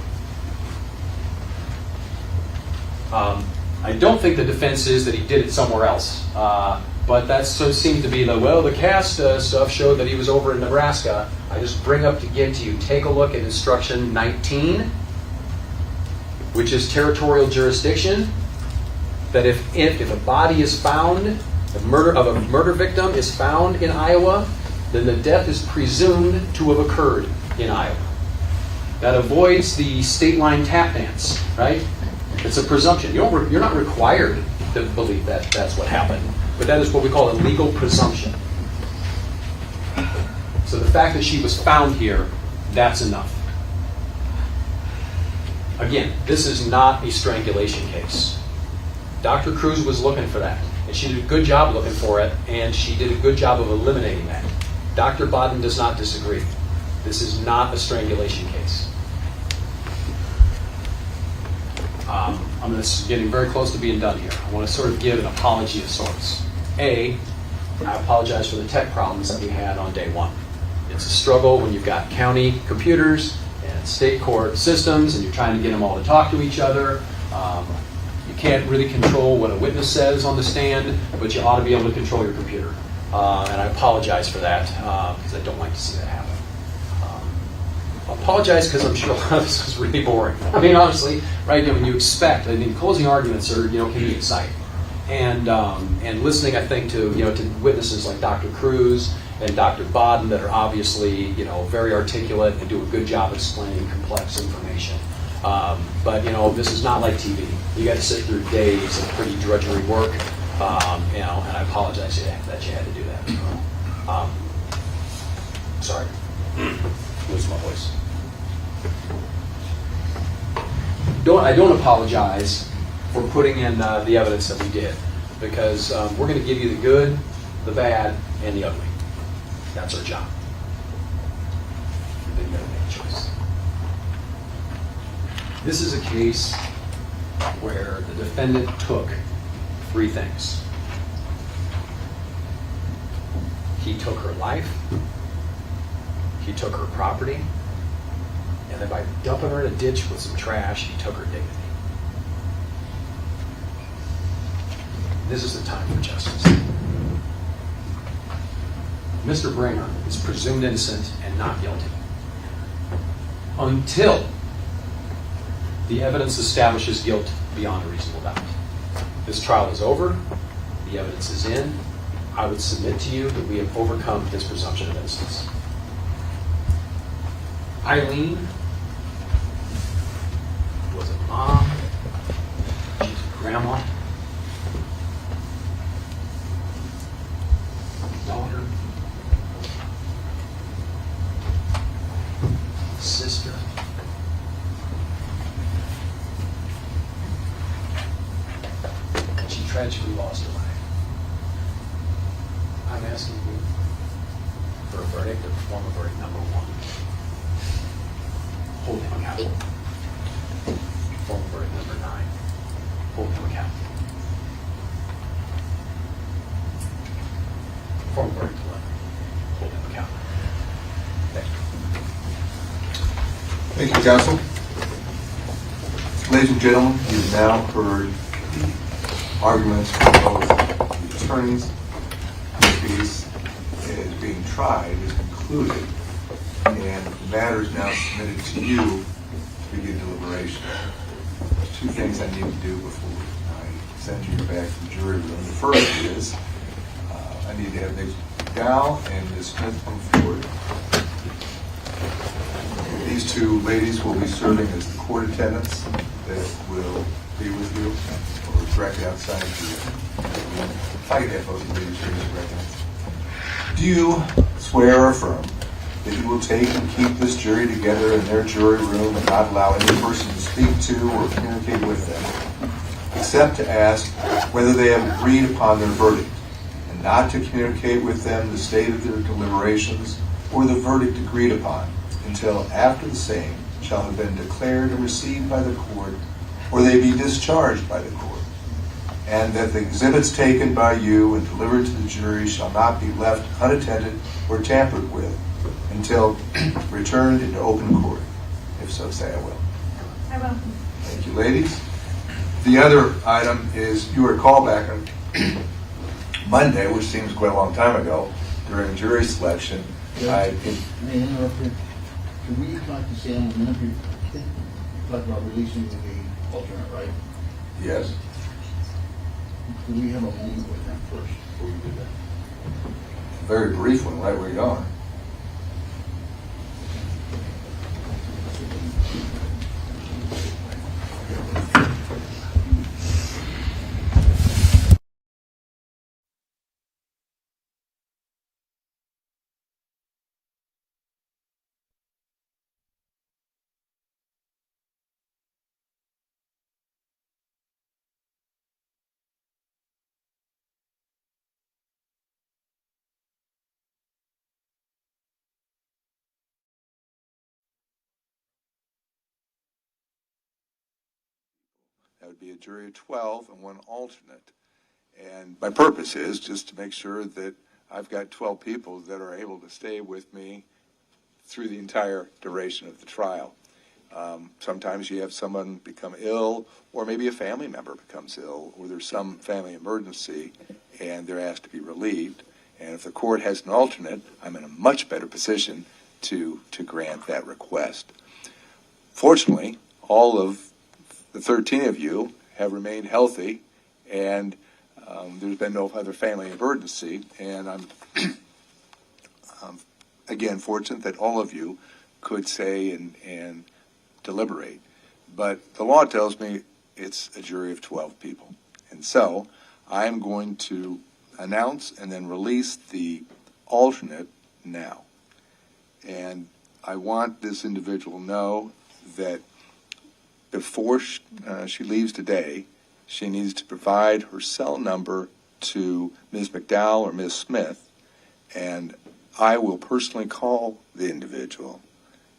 I don't think the defense is that he did it somewhere else. But that sort of seemed to be the cast stuff showed that he was over in Nebraska. I just bring up to give to you, take a look at instruction 19, which is territorial jurisdiction. That if a body is found, a murder victim is found in Iowa, then the death is presumed to have occurred in Iowa. That avoids the state line tap dance, right? It's a presumption. You're not required to believe that that's what happened, but that is what we call a legal presumption. So the fact that she was found here, that's enough. Again, this is not a strangulation case. Dr. Cruz was looking for that, and she did a good job looking for it, and she did a good job of eliminating that. Dr. Bodden does not disagree. This is not a strangulation case. I'm getting very close to being done here. I want to sort of give an apology of sorts. I apologize for the tech problems that we had on day one. It's a struggle when you've got county computers and state court systems and you're trying to get them all to talk to each other. You can't really control what a witness says on the stand, but you ought to be able to control your computer. And I apologize for that because I don't like to see that happen. I apologize because I'm sure a lot of this is really boring. I mean, honestly, right? When you expect, I mean, closing arguments are, can be exciting, and listening, I think, to to witnesses like Dr. Cruz and Dr. Bodden that are obviously very articulate and do a good job explaining complex information. But this is not like TV. You got to sit through days of pretty drudgery work, and I apologize that you had to do that. Sorry. Lose my voice. I don't apologize for putting in the evidence that we did, because we're going to give you the good, the bad, and the ugly. That's our job. Then you got to make a choice. This is a case where the defendant took 3 things. He took her life. He took her property, and then by dumping her in a ditch with some trash, he took her dignity. This is the time for justice. Mr. Brammer is presumed innocent and not guilty until the evidence establishes guilt beyond a reasonable doubt. This trial is over. The evidence is in. I would submit to you that we have overcome this presumption of innocence. Ilene was a mom, she's a grandma, daughter, sister, and she tragically lost her life. I'm asking you for a verdict of form of verdict number 1. Hold him accountable. Form of verdict number 9. Hold him accountable. Form of verdict 11. Hold him accountable. Thank you. Thank you, counsel. Ladies and gentlemen, you've now heard the arguments from both the attorneys. The case is being tried, is concluded, and the matter is now submitted to you to begin deliberation. There's 2 things I need to do before I send you back to the jury room. The first is I need to have Ms. Dow and Ms. Smith come forward. These 2 ladies will be serving as the court attendants that will be with you or directly outside the room. If I could have both ladies raise their right hands. Do you swear or affirm that you will take and keep this jury together in their jury room and not allow any person to speak to or communicate with them, except to ask whether they have agreed upon their verdict, and not to communicate with them the state of their deliberations or the verdict agreed upon, until after the same shall have been declared and received by the court, or they be discharged by the court, and that the exhibits taken by you and delivered to the jury shall not be left unattended or tampered with until returned into open court? If so, say I will. I will. Thank you, ladies. The other item is you were called back on Monday, which seems quite a long time ago, during jury selection. May I interrupt you? Can we talk to Sam a minute? Talk about releasing the alternate, right? Yes. Do we have a moment with them first before we do that? Very brief one, right where you're going. That would be a jury of 12 and one alternate. And my purpose is just to make sure that I've got 12 people that are able to stay with me through the entire duration of the trial. Sometimes you have someone become ill, or maybe a family member becomes ill, or there's some family emergency, and they're asked to be relieved. And if the court has an alternate, I'm in a much better position to grant that request. Fortunately, all of the 13 of you have remained healthy, and there's been no other family emergency, and I'm again fortunate that all of you could say and deliberate. But the law tells me it's a jury of 12 people. And so I'm going to announce and then release the alternate now. And I want this individual to know that before she leaves today, she needs to provide her cell number to Ms. McDowell or Ms. Smith, and I will personally call the individual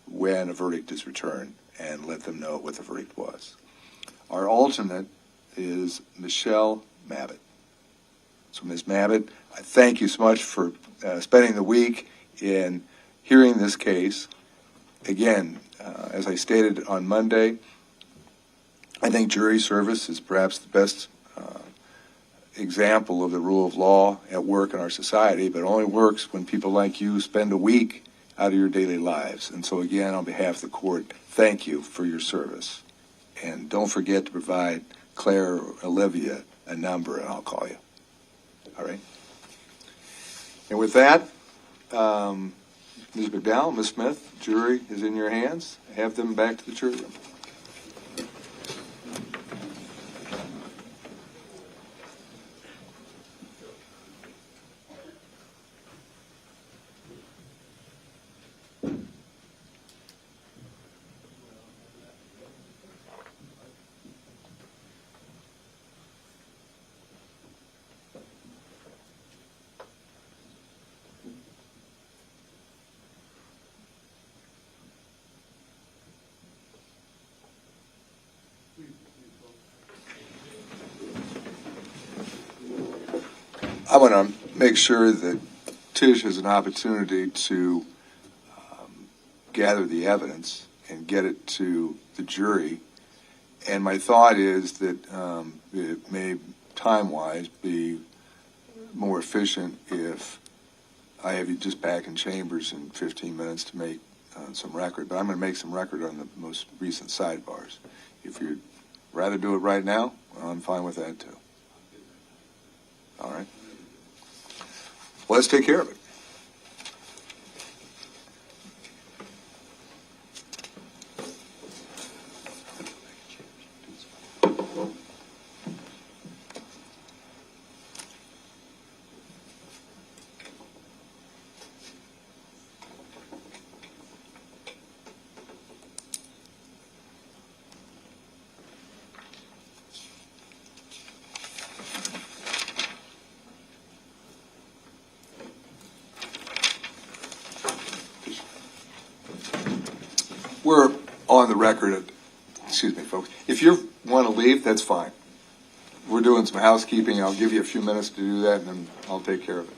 when a verdict is returned and let them know what the verdict was. Our alternate is Michelle Mabbitt. So, Ms. Mabbitt, I thank you so much for spending the week in hearing this case. Again, as I stated on Monday, I think jury service is perhaps the best example of the rule of law at work in our society, but it only works when people like you spend a week out of your daily lives. And so again, on behalf of the court, thank you for your service. And don't forget to provide Claire or Olivia a number, and I'll call you. All right? And with that, Ms. McDowell, Ms. Smith, jury is in your hands. Have them back to the jury room. I want to make sure that Tish has an opportunity to gather the evidence and get it to the jury. And my thought is that it may, time-wise, be more efficient if I have you just back in chambers in 15 minutes to make some record. But I'm going to make some record on the most recent sidebars. If you'd rather do it right now, well, I'm fine with that, too. All right. Well, let's take care of it. We're on the record. Excuse me, folks. If you want to leave, that's fine. We're doing some housekeeping. I'll give you a few minutes to do that, and then I'll take care of it.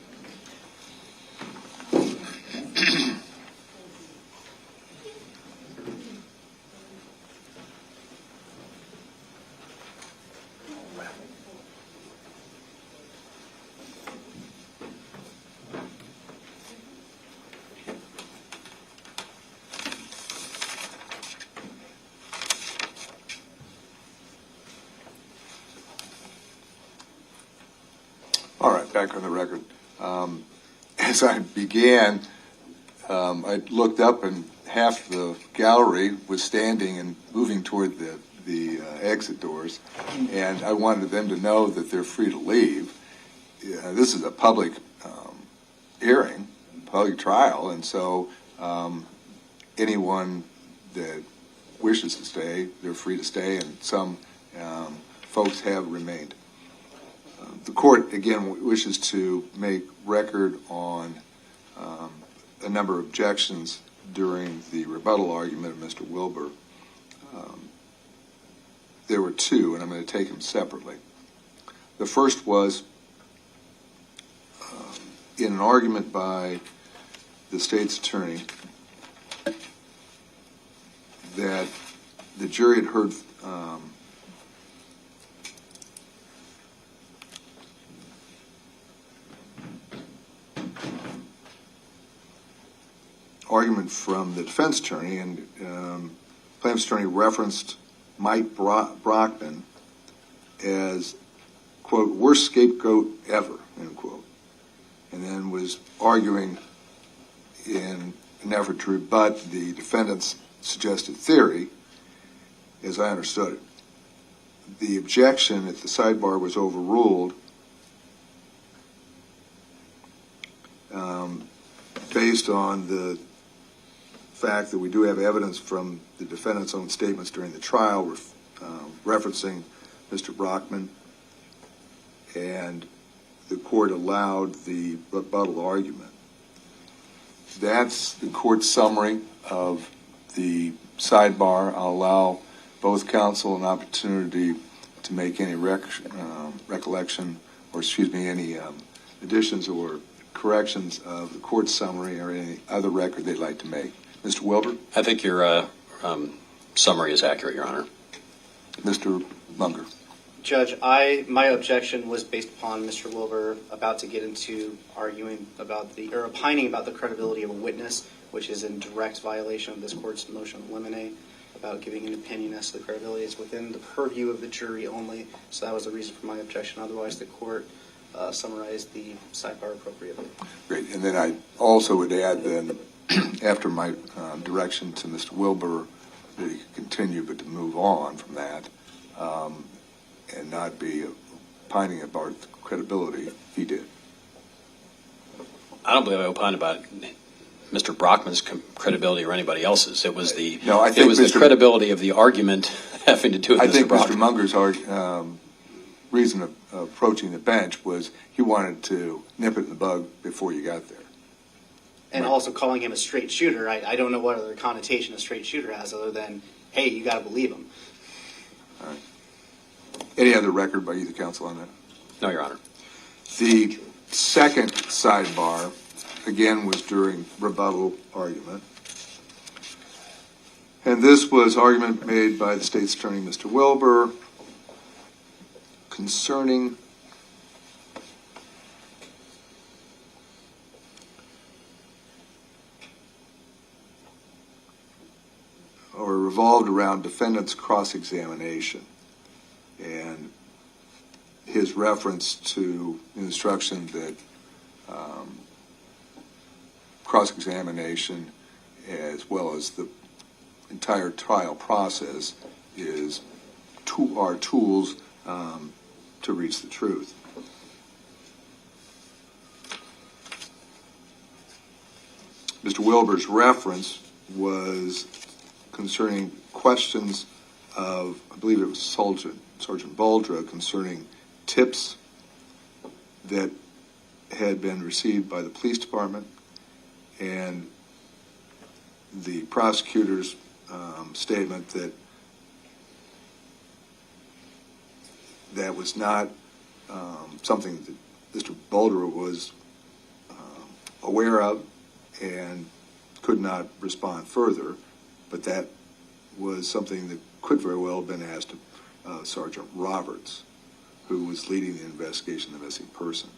All right, back on the record. As I began, I looked up and half the gallery was standing and moving toward the exit doors, and I wanted them to know that they're free to leave. This is a public hearing, public trial, and so anyone that wishes to stay, they're free to stay, and some folks have remained. The court, again, wishes to make record on a number of objections during the rebuttal argument of Mr. Wilbur. there were two, and I'm going to take them separately. The first was in an argument by the state's attorney that the jury had heard argument from the defense attorney, and plaintiff's attorney referenced Mike Brockman as, quote, worst scapegoat ever, end quote, and then was arguing in an effort to rebut the defendant's suggested theory, as I understood it. The objection at the sidebar was overruled based on the fact that we do have evidence from the defendant's own statements during the trial referencing Mr. Brockman, and the court allowed the rebuttal argument. That's the court's summary of the sidebar. I'll allow both counsel an opportunity to make any recollection, or excuse me, any additions or corrections of the court's summary or any other record they'd like to make. Mr. Wilbur? I think your summary is accurate, Your Honor. Mr. Munger? Judge, my objection was based upon Mr. Wilbur about to get into arguing about or opining about the credibility of a witness, which is in direct violation of this court's motion to eliminate, about giving an opinion as to the credibility. It's within the purview of the jury only, so that was the reason for my objection. Otherwise, the court summarized the sidebar appropriately. Great. And then I also would add then, after my direction to Mr. Wilbur, that he could continue but to move on from that and not be opining about credibility. He did. I don't believe I opined about Mr. Brockman's credibility or anybody else's. It was the the credibility of the argument having to do with Mr. Brockman. I think Mr. Munger's reason of approaching the bench was he wanted to nip it in the bud before you got there. And also calling him a straight shooter. I don't know what other connotation a straight shooter has other than, hey, you got to believe him. All right. Any other record by either counsel on that? No, Your Honor. The second sidebar, again, was during rebuttal argument. And this was argument made by the state's attorney, Mr. Wilbur, concerning or revolved around defendant's cross-examination and his reference to instruction that cross-examination, as well as the entire trial process, are tools to reach the truth. Mr. Wilbur's reference was concerning questions of, I believe it was Sergeant Baldra, concerning tips that had been received by the police department, and the prosecutor's statement that that was not something that Mr. Baldra was aware of and could not respond further, but that was something that could very well have been asked of Sergeant Roberts, who was leading the investigation of the missing person,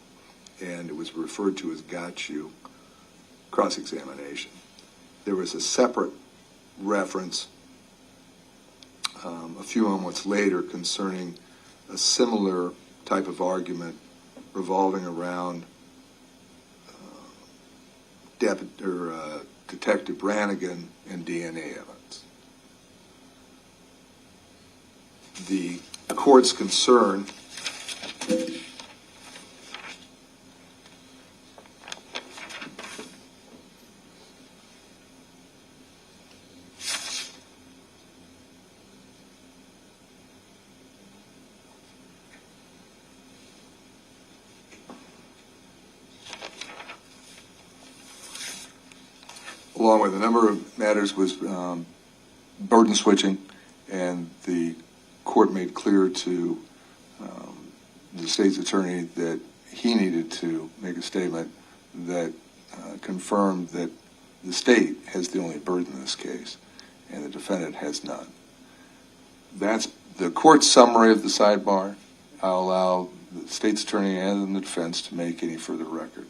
and it was referred to as got you cross-examination. There was a separate reference a few moments later concerning a similar type of argument revolving around Detective Brannigan and DNA evidence. The court's concern along with a number of matters was burden switching, and the court made clear to the state's attorney that he needed to make a statement that confirmed that the state has the only burden in this case, and the defendant has none. That's the court's summary of the sidebar. I'll allow the state's attorney and the defense to make any further record.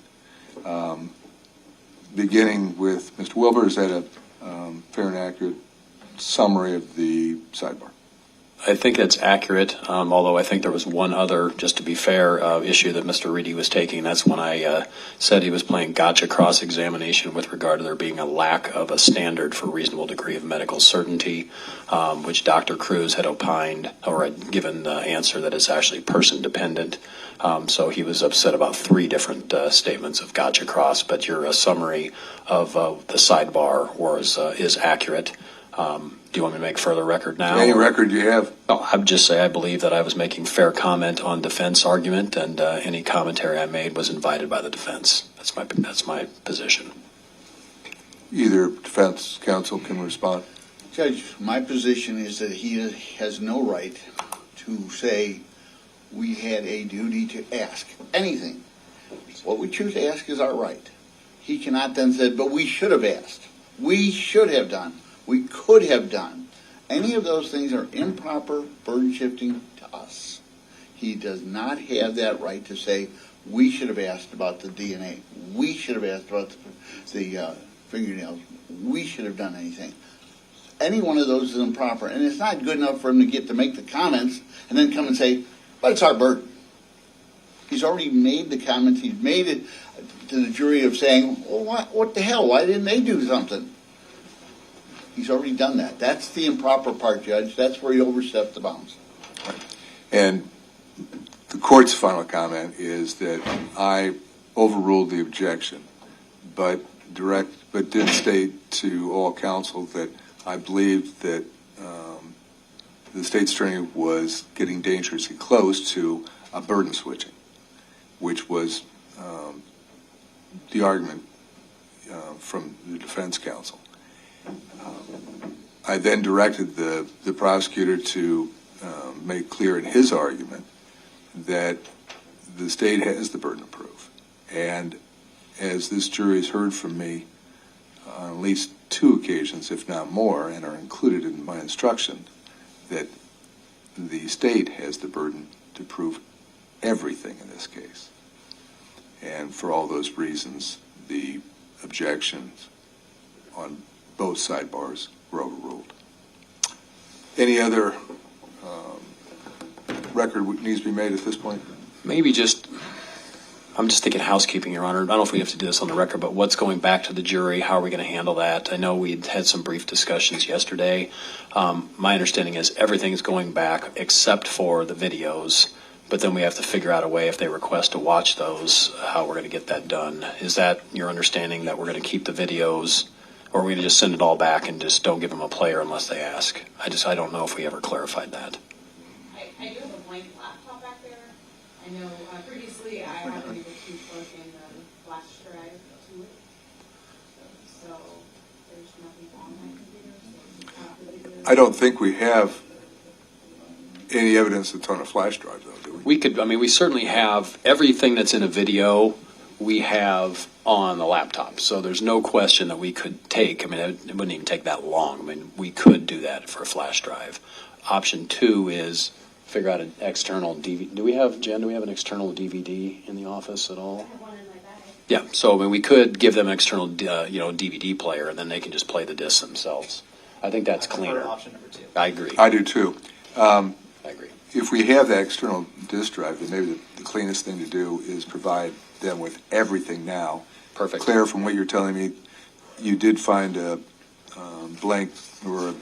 Beginning with Mr. Wilbur, is that a fair and accurate summary of the sidebar? I think that's accurate, although I think there was one other, just to be fair, issue that Mr. Reedy was taking. That's when I said he was playing gotcha cross-examination with regard to there being a lack of a standard for reasonable degree of medical certainty, which Dr. Cruz had opined or had given the answer that it's actually person-dependent. So he was upset about 3 different statements of gotcha cross, but your summary of the sidebar is accurate. Do you want me to make further record now? Any record you have? Oh, I'd just say I believe that I was making fair comment on defense argument, and any commentary I made was invited by the defense. That's my position. Either defense counsel can respond. Judge, my position is that he has no right to say we had a duty to ask anything. What we choose to ask is our right. He cannot then say, but we should have asked. We should have done. We could have done. Any of those things are improper burden shifting to us. He does not have that right to say, we should have asked about the DNA. We should have asked about the fingernails. We should have done anything. Any one of those is improper. And it's not good enough for him to get to make the comments and then come and say, but it's our burden. He's already made the comments. He's made it to the jury of saying, well, what the hell? Why didn't they do something? He's already done that. That's the improper part, Judge. That's where he overstepped the bounds. And the court's final comment is that I overruled the objection, but did state to all counsel that I believed that the state's attorney was getting dangerously close to a burden switching, which was the argument from the defense counsel. I then directed the prosecutor to make clear in his argument that the state has the burden of proof. And as this jury has heard from me on at least 2 occasions, if not more, and are included in my instruction, that the state has the burden to prove everything in this case. And for all those reasons, the objections on both sidebars were overruled. Any other record needs to be made at this point? Maybe I'm just thinking housekeeping, Your Honor. I don't know if we have to do this on the record, but what's going back to the jury? How are we going to handle that? I know we had some brief discussions yesterday. My understanding is everything's going back except for the videos, but then we have to figure out a way if they request to watch those, how we're going to get that done. Is that your understanding, that we're going to keep the videos, or are we going to just send it all back and just don't give them a player unless they ask? I don't know if we ever clarified that. I do have a blank laptop back there. I know previously I haven't been able to plug in the flash drive to it. So there's nothing on my computer. So it's not the video. I don't think we have any evidence that's on a flash drive, though, do we? We certainly have everything that's in a video we have on the laptop. So there's no question that we could take, it wouldn't even take that long. We could do that for a flash drive. Option 2 is figure out an external DVD. Do we have an external DVD in the office at all? I have one in my bag. Yeah, so we could give them an external DVD player, and then they can just play the discs themselves. I think that's cleaner. Option number 2. I agree. I do too. I agree. If we have that external disk drive, then maybe the cleanest thing to do is provide them with everything now. Perfect. Claire, from what you're telling me, you did find a blank or a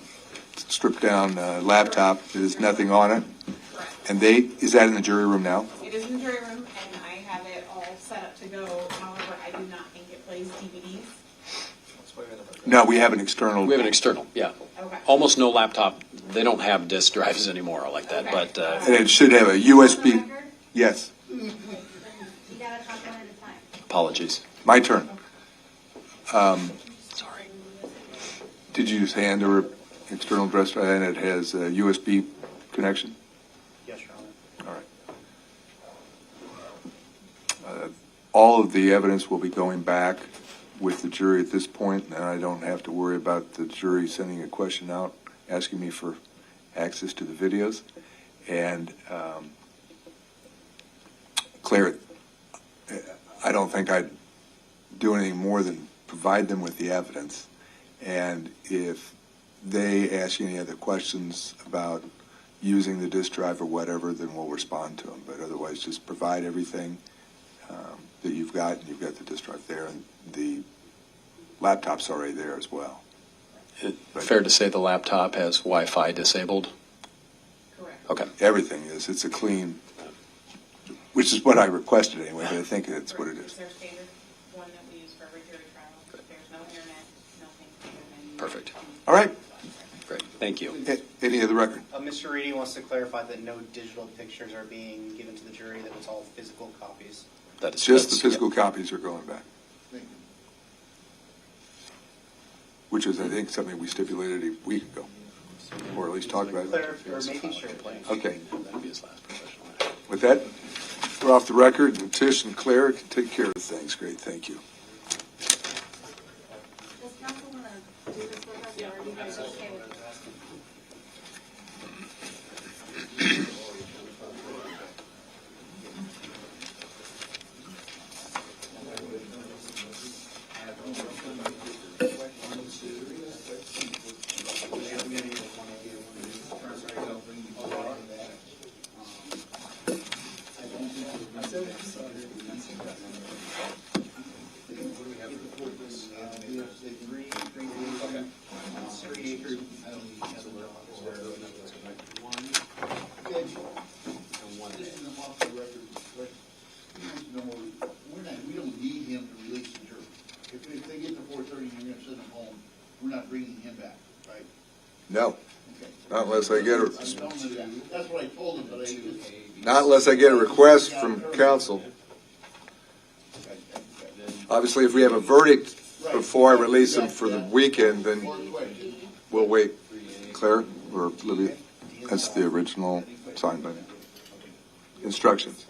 stripped down laptop. There's nothing on it. Correct. And is that in the jury room now? It is in the jury room, and I have it all set up to go. However, I do not think it plays DVDs. No, we have an external. We have an external, yeah. Okay. Almost no laptop. They don't have disk drives anymore like that, Okay. but And it should have a USB. Yes. You gotta talk one at a time. apologies. My turn. Sorry. Did you just hand her an external address drive and it has a USB connection? Yes, Your Honor. All right. All of the evidence will be going back with the jury at this point, and I don't have to worry about the jury sending a question out, asking me for access to the videos. And Claire, I don't think I'd do anything more than provide them with the evidence. And if they ask you any other questions about using the disk drive or whatever, then we'll respond to them. But otherwise, just provide everything that you've got, and you've got the disk drive there, and the laptop's already there as well. Fair to say the laptop has Wi-Fi disabled? Correct. Okay. Everything is. It's a clean, which is what I requested anyway, but I think that's what it It's is. their standard one that we use for every jury trial. There's no internet, nothing. other than- Perfect. All right. Great. Thank you. Any other record? Mr. Reedy wants to clarify that no digital pictures are being given to the jury, that it's all physical copies. That is Just the that's- physical copies are going back, Thank you. which is, I think, something we stipulated a week ago, or at least talked about. Clear, or making sure. Okay. That'd be his last professional act. With that, we're off the record, and Tish and Claire can take care of things. Great, thank you. Does council want to do this with us, or are you guys okay with it? We don't need him to release the jury. If they get to 4:30 and you're gonna send them home, we're not bringing him back, right? No, Okay. not unless I get I'm a, telling them that. That's what I told him, but I just. not unless I get a request from counsel. Obviously, if we have a verdict before I release them for the weekend, then we'll wait. Claire or Libya? That's the original signed by me. Instructions.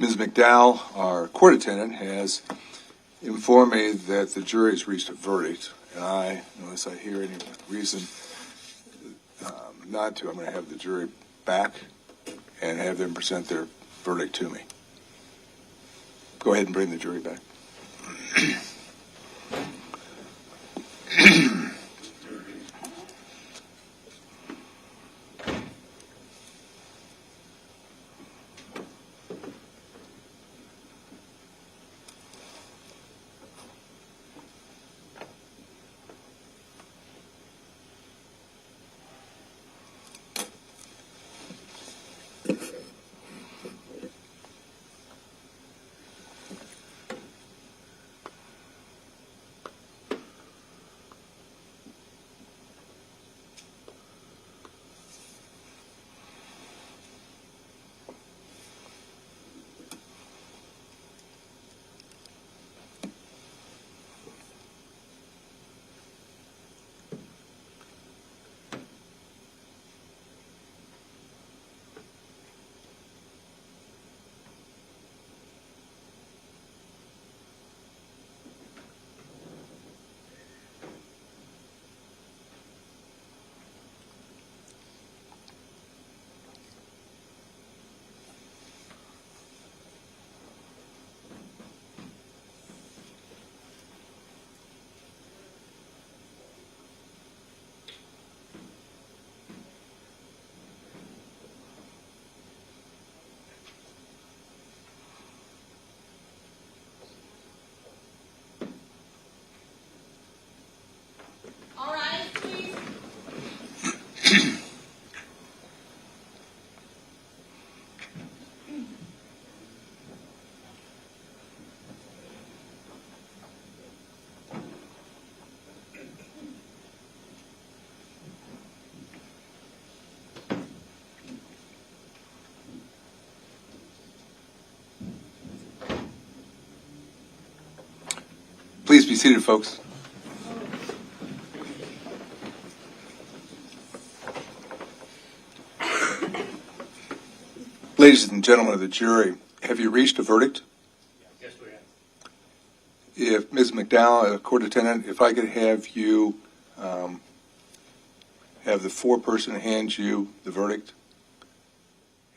Ms. McDowell, our court attendant, has informed me that the jury has reached a verdict, and I, unless I hear any reason not to, I'm going to have the jury back and have them present their verdict to me. Go ahead and bring the jury back. All right, please. Please be seated, folks. Ladies and gentlemen of the jury, have you reached a verdict? Yes, we have. If Ms. McDowell, court attendant, if I could have you have the foreperson hand you the verdict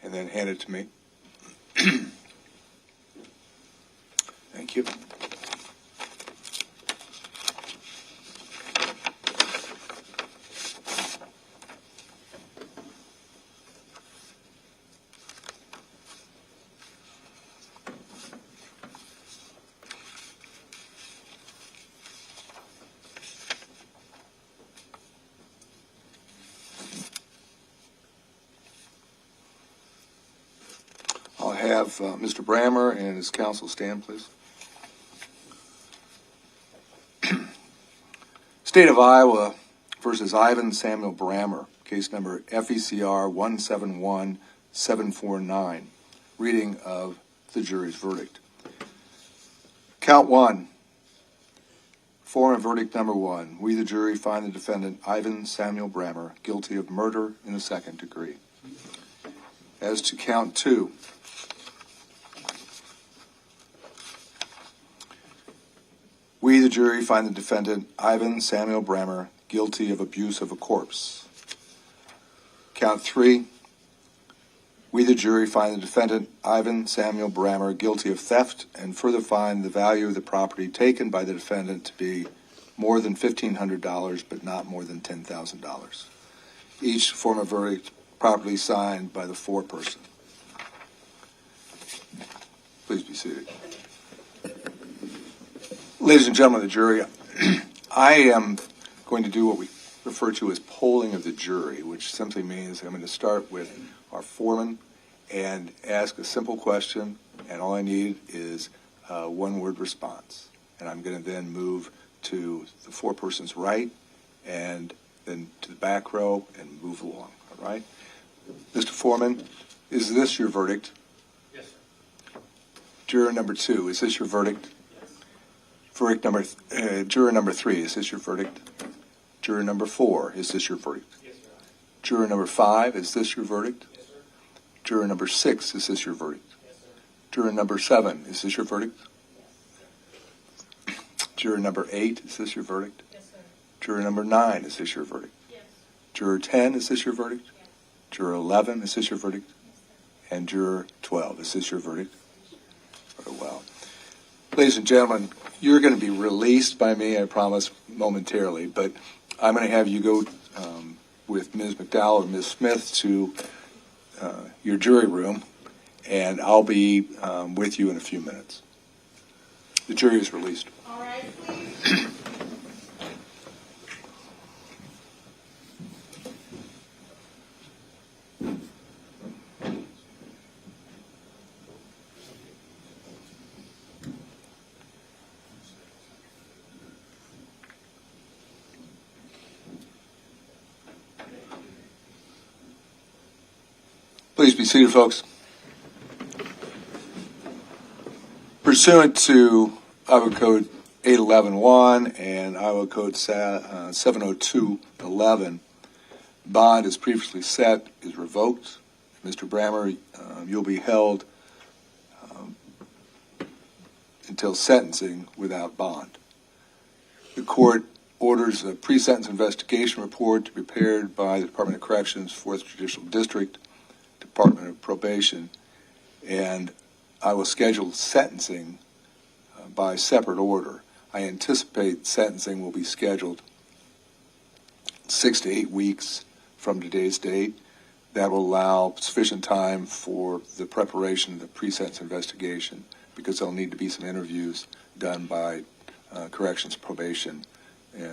and then hand it to me. Thank you. I'll have Mr. Brammer and his counsel stand, please. State of Iowa versus Ivan Samuel Brammer, case number FECR 171749, reading of the jury's verdict. Count one, form of verdict number one. We, the jury, find the defendant, Ivan Samuel Brammer, guilty of murder in the second degree. As to count two, we, the jury, find the defendant, Ivan Samuel Brammer, guilty of abuse of a corpse. Count three, we, the jury, find the defendant, Ivan Samuel Brammer, guilty of theft and further find the value of the property taken by the defendant to be more than $1,500 but not more than $10,000. Each form of verdict properly signed by the foreperson. Please be seated. Ladies and gentlemen of the jury, I am going to do what we refer to as polling of the jury, which simply means I'm going to start with our foreman and ask a simple question, and all I need is a one-word response. And I'm going to then move to the foreperson's right and then to the back row and move along, all right? Mr. Foreman, is this your verdict? Yes, sir. Juror number two, is this your verdict? Juror number three, is this your verdict? Juror number four, is this your verdict? Yes, sir. Juror number five, is this your verdict? Yes, sir. Juror number six, is this your verdict? Yes, sir. Juror number 7, is this your verdict? Juror number 8, is this your verdict? Yes, sir. Juror number 9, is this your verdict? Yes. Juror 10, is this your verdict? Yes. Juror 11, is this your verdict? Yes, sir. And Juror 12, is this your verdict? Very well. Ladies and gentlemen, you're going to be released by me, I promise, momentarily, but I'm going to have you go with Ms. McDowell and Ms. Smith to your jury room, and I'll be with you in a few minutes. The jury is released. All right, please. Please be seated, folks. Pursuant to Iowa Code 811.1 and Iowa Code 702.11, bond as previously set is revoked. Mr. Brammer, you'll be held until sentencing without bond. The court orders a pre-sentence investigation report to be prepared by the Department of Corrections, 4th Judicial District, Department of Probation, and I will schedule sentencing by separate order. I anticipate sentencing will be scheduled 6 to 8 weeks from today's date. That will allow sufficient time for the preparation of the pre-sentence investigation, because there'll need to be some interviews done by Corrections Probation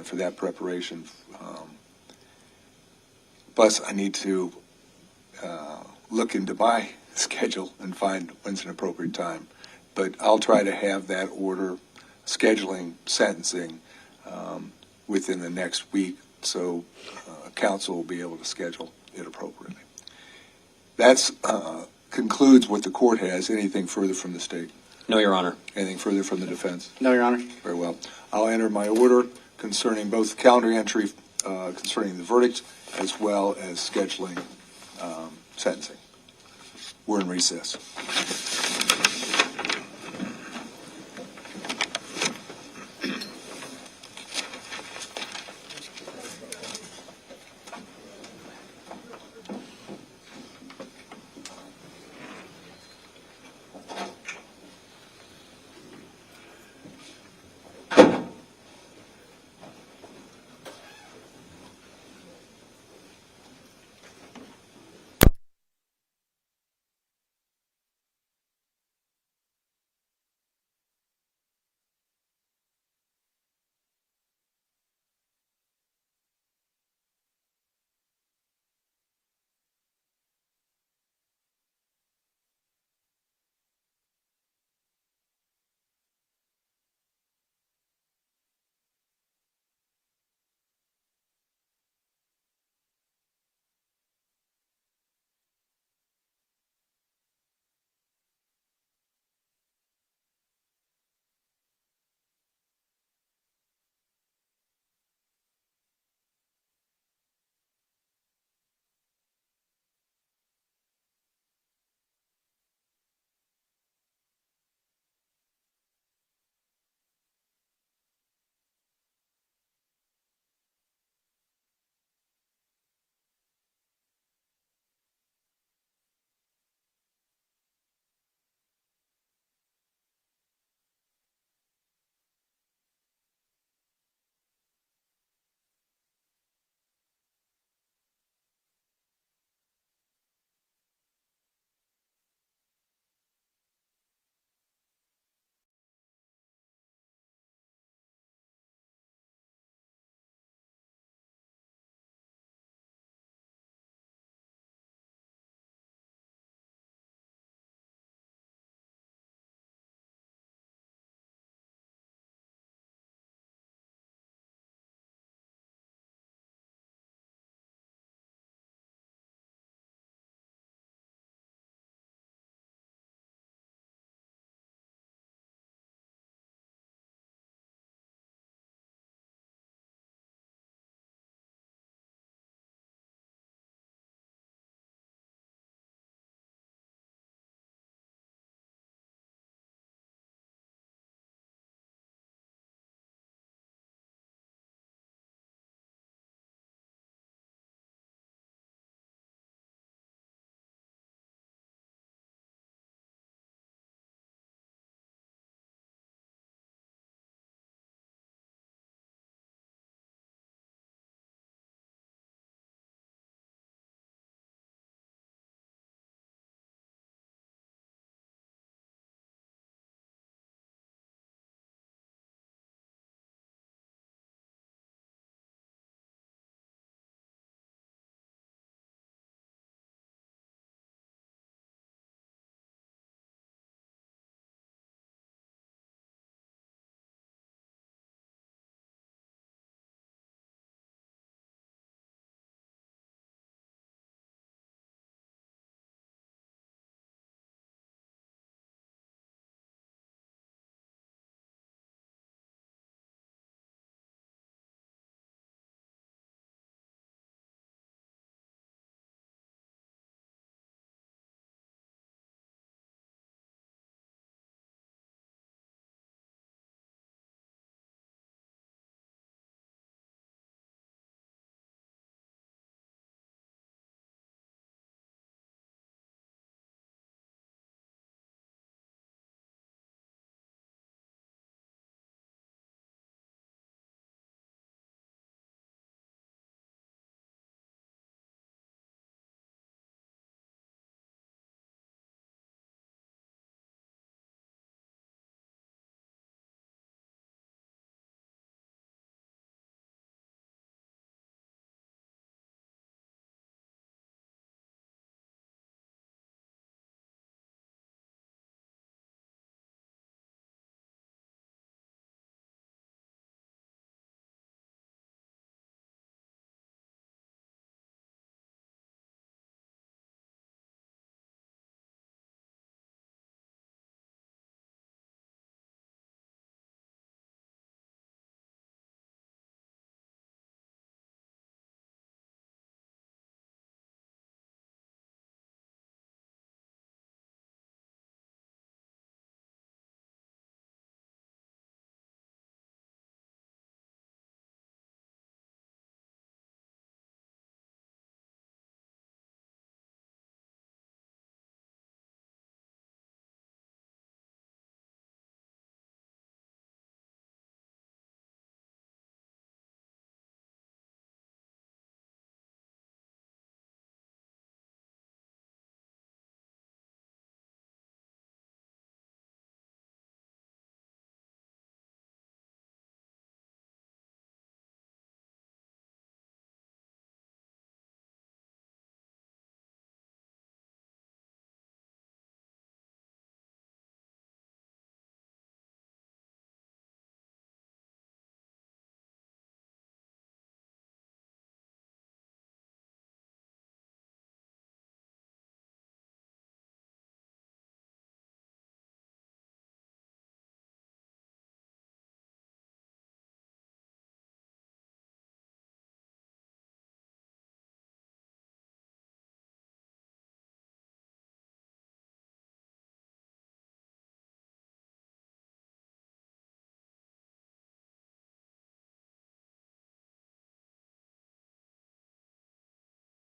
for that preparation. Plus, I need to look into my schedule and find when's an appropriate time. But I'll try to have that order scheduling sentencing within the next week, so council will be able to schedule it appropriately. That concludes what the court has. Anything further from the state? No, Your Honor. Anything further from the defense? No, Your Honor. Very well. I'll enter my order concerning both the calendar entry concerning the verdict as well as scheduling sentencing. We're in recess.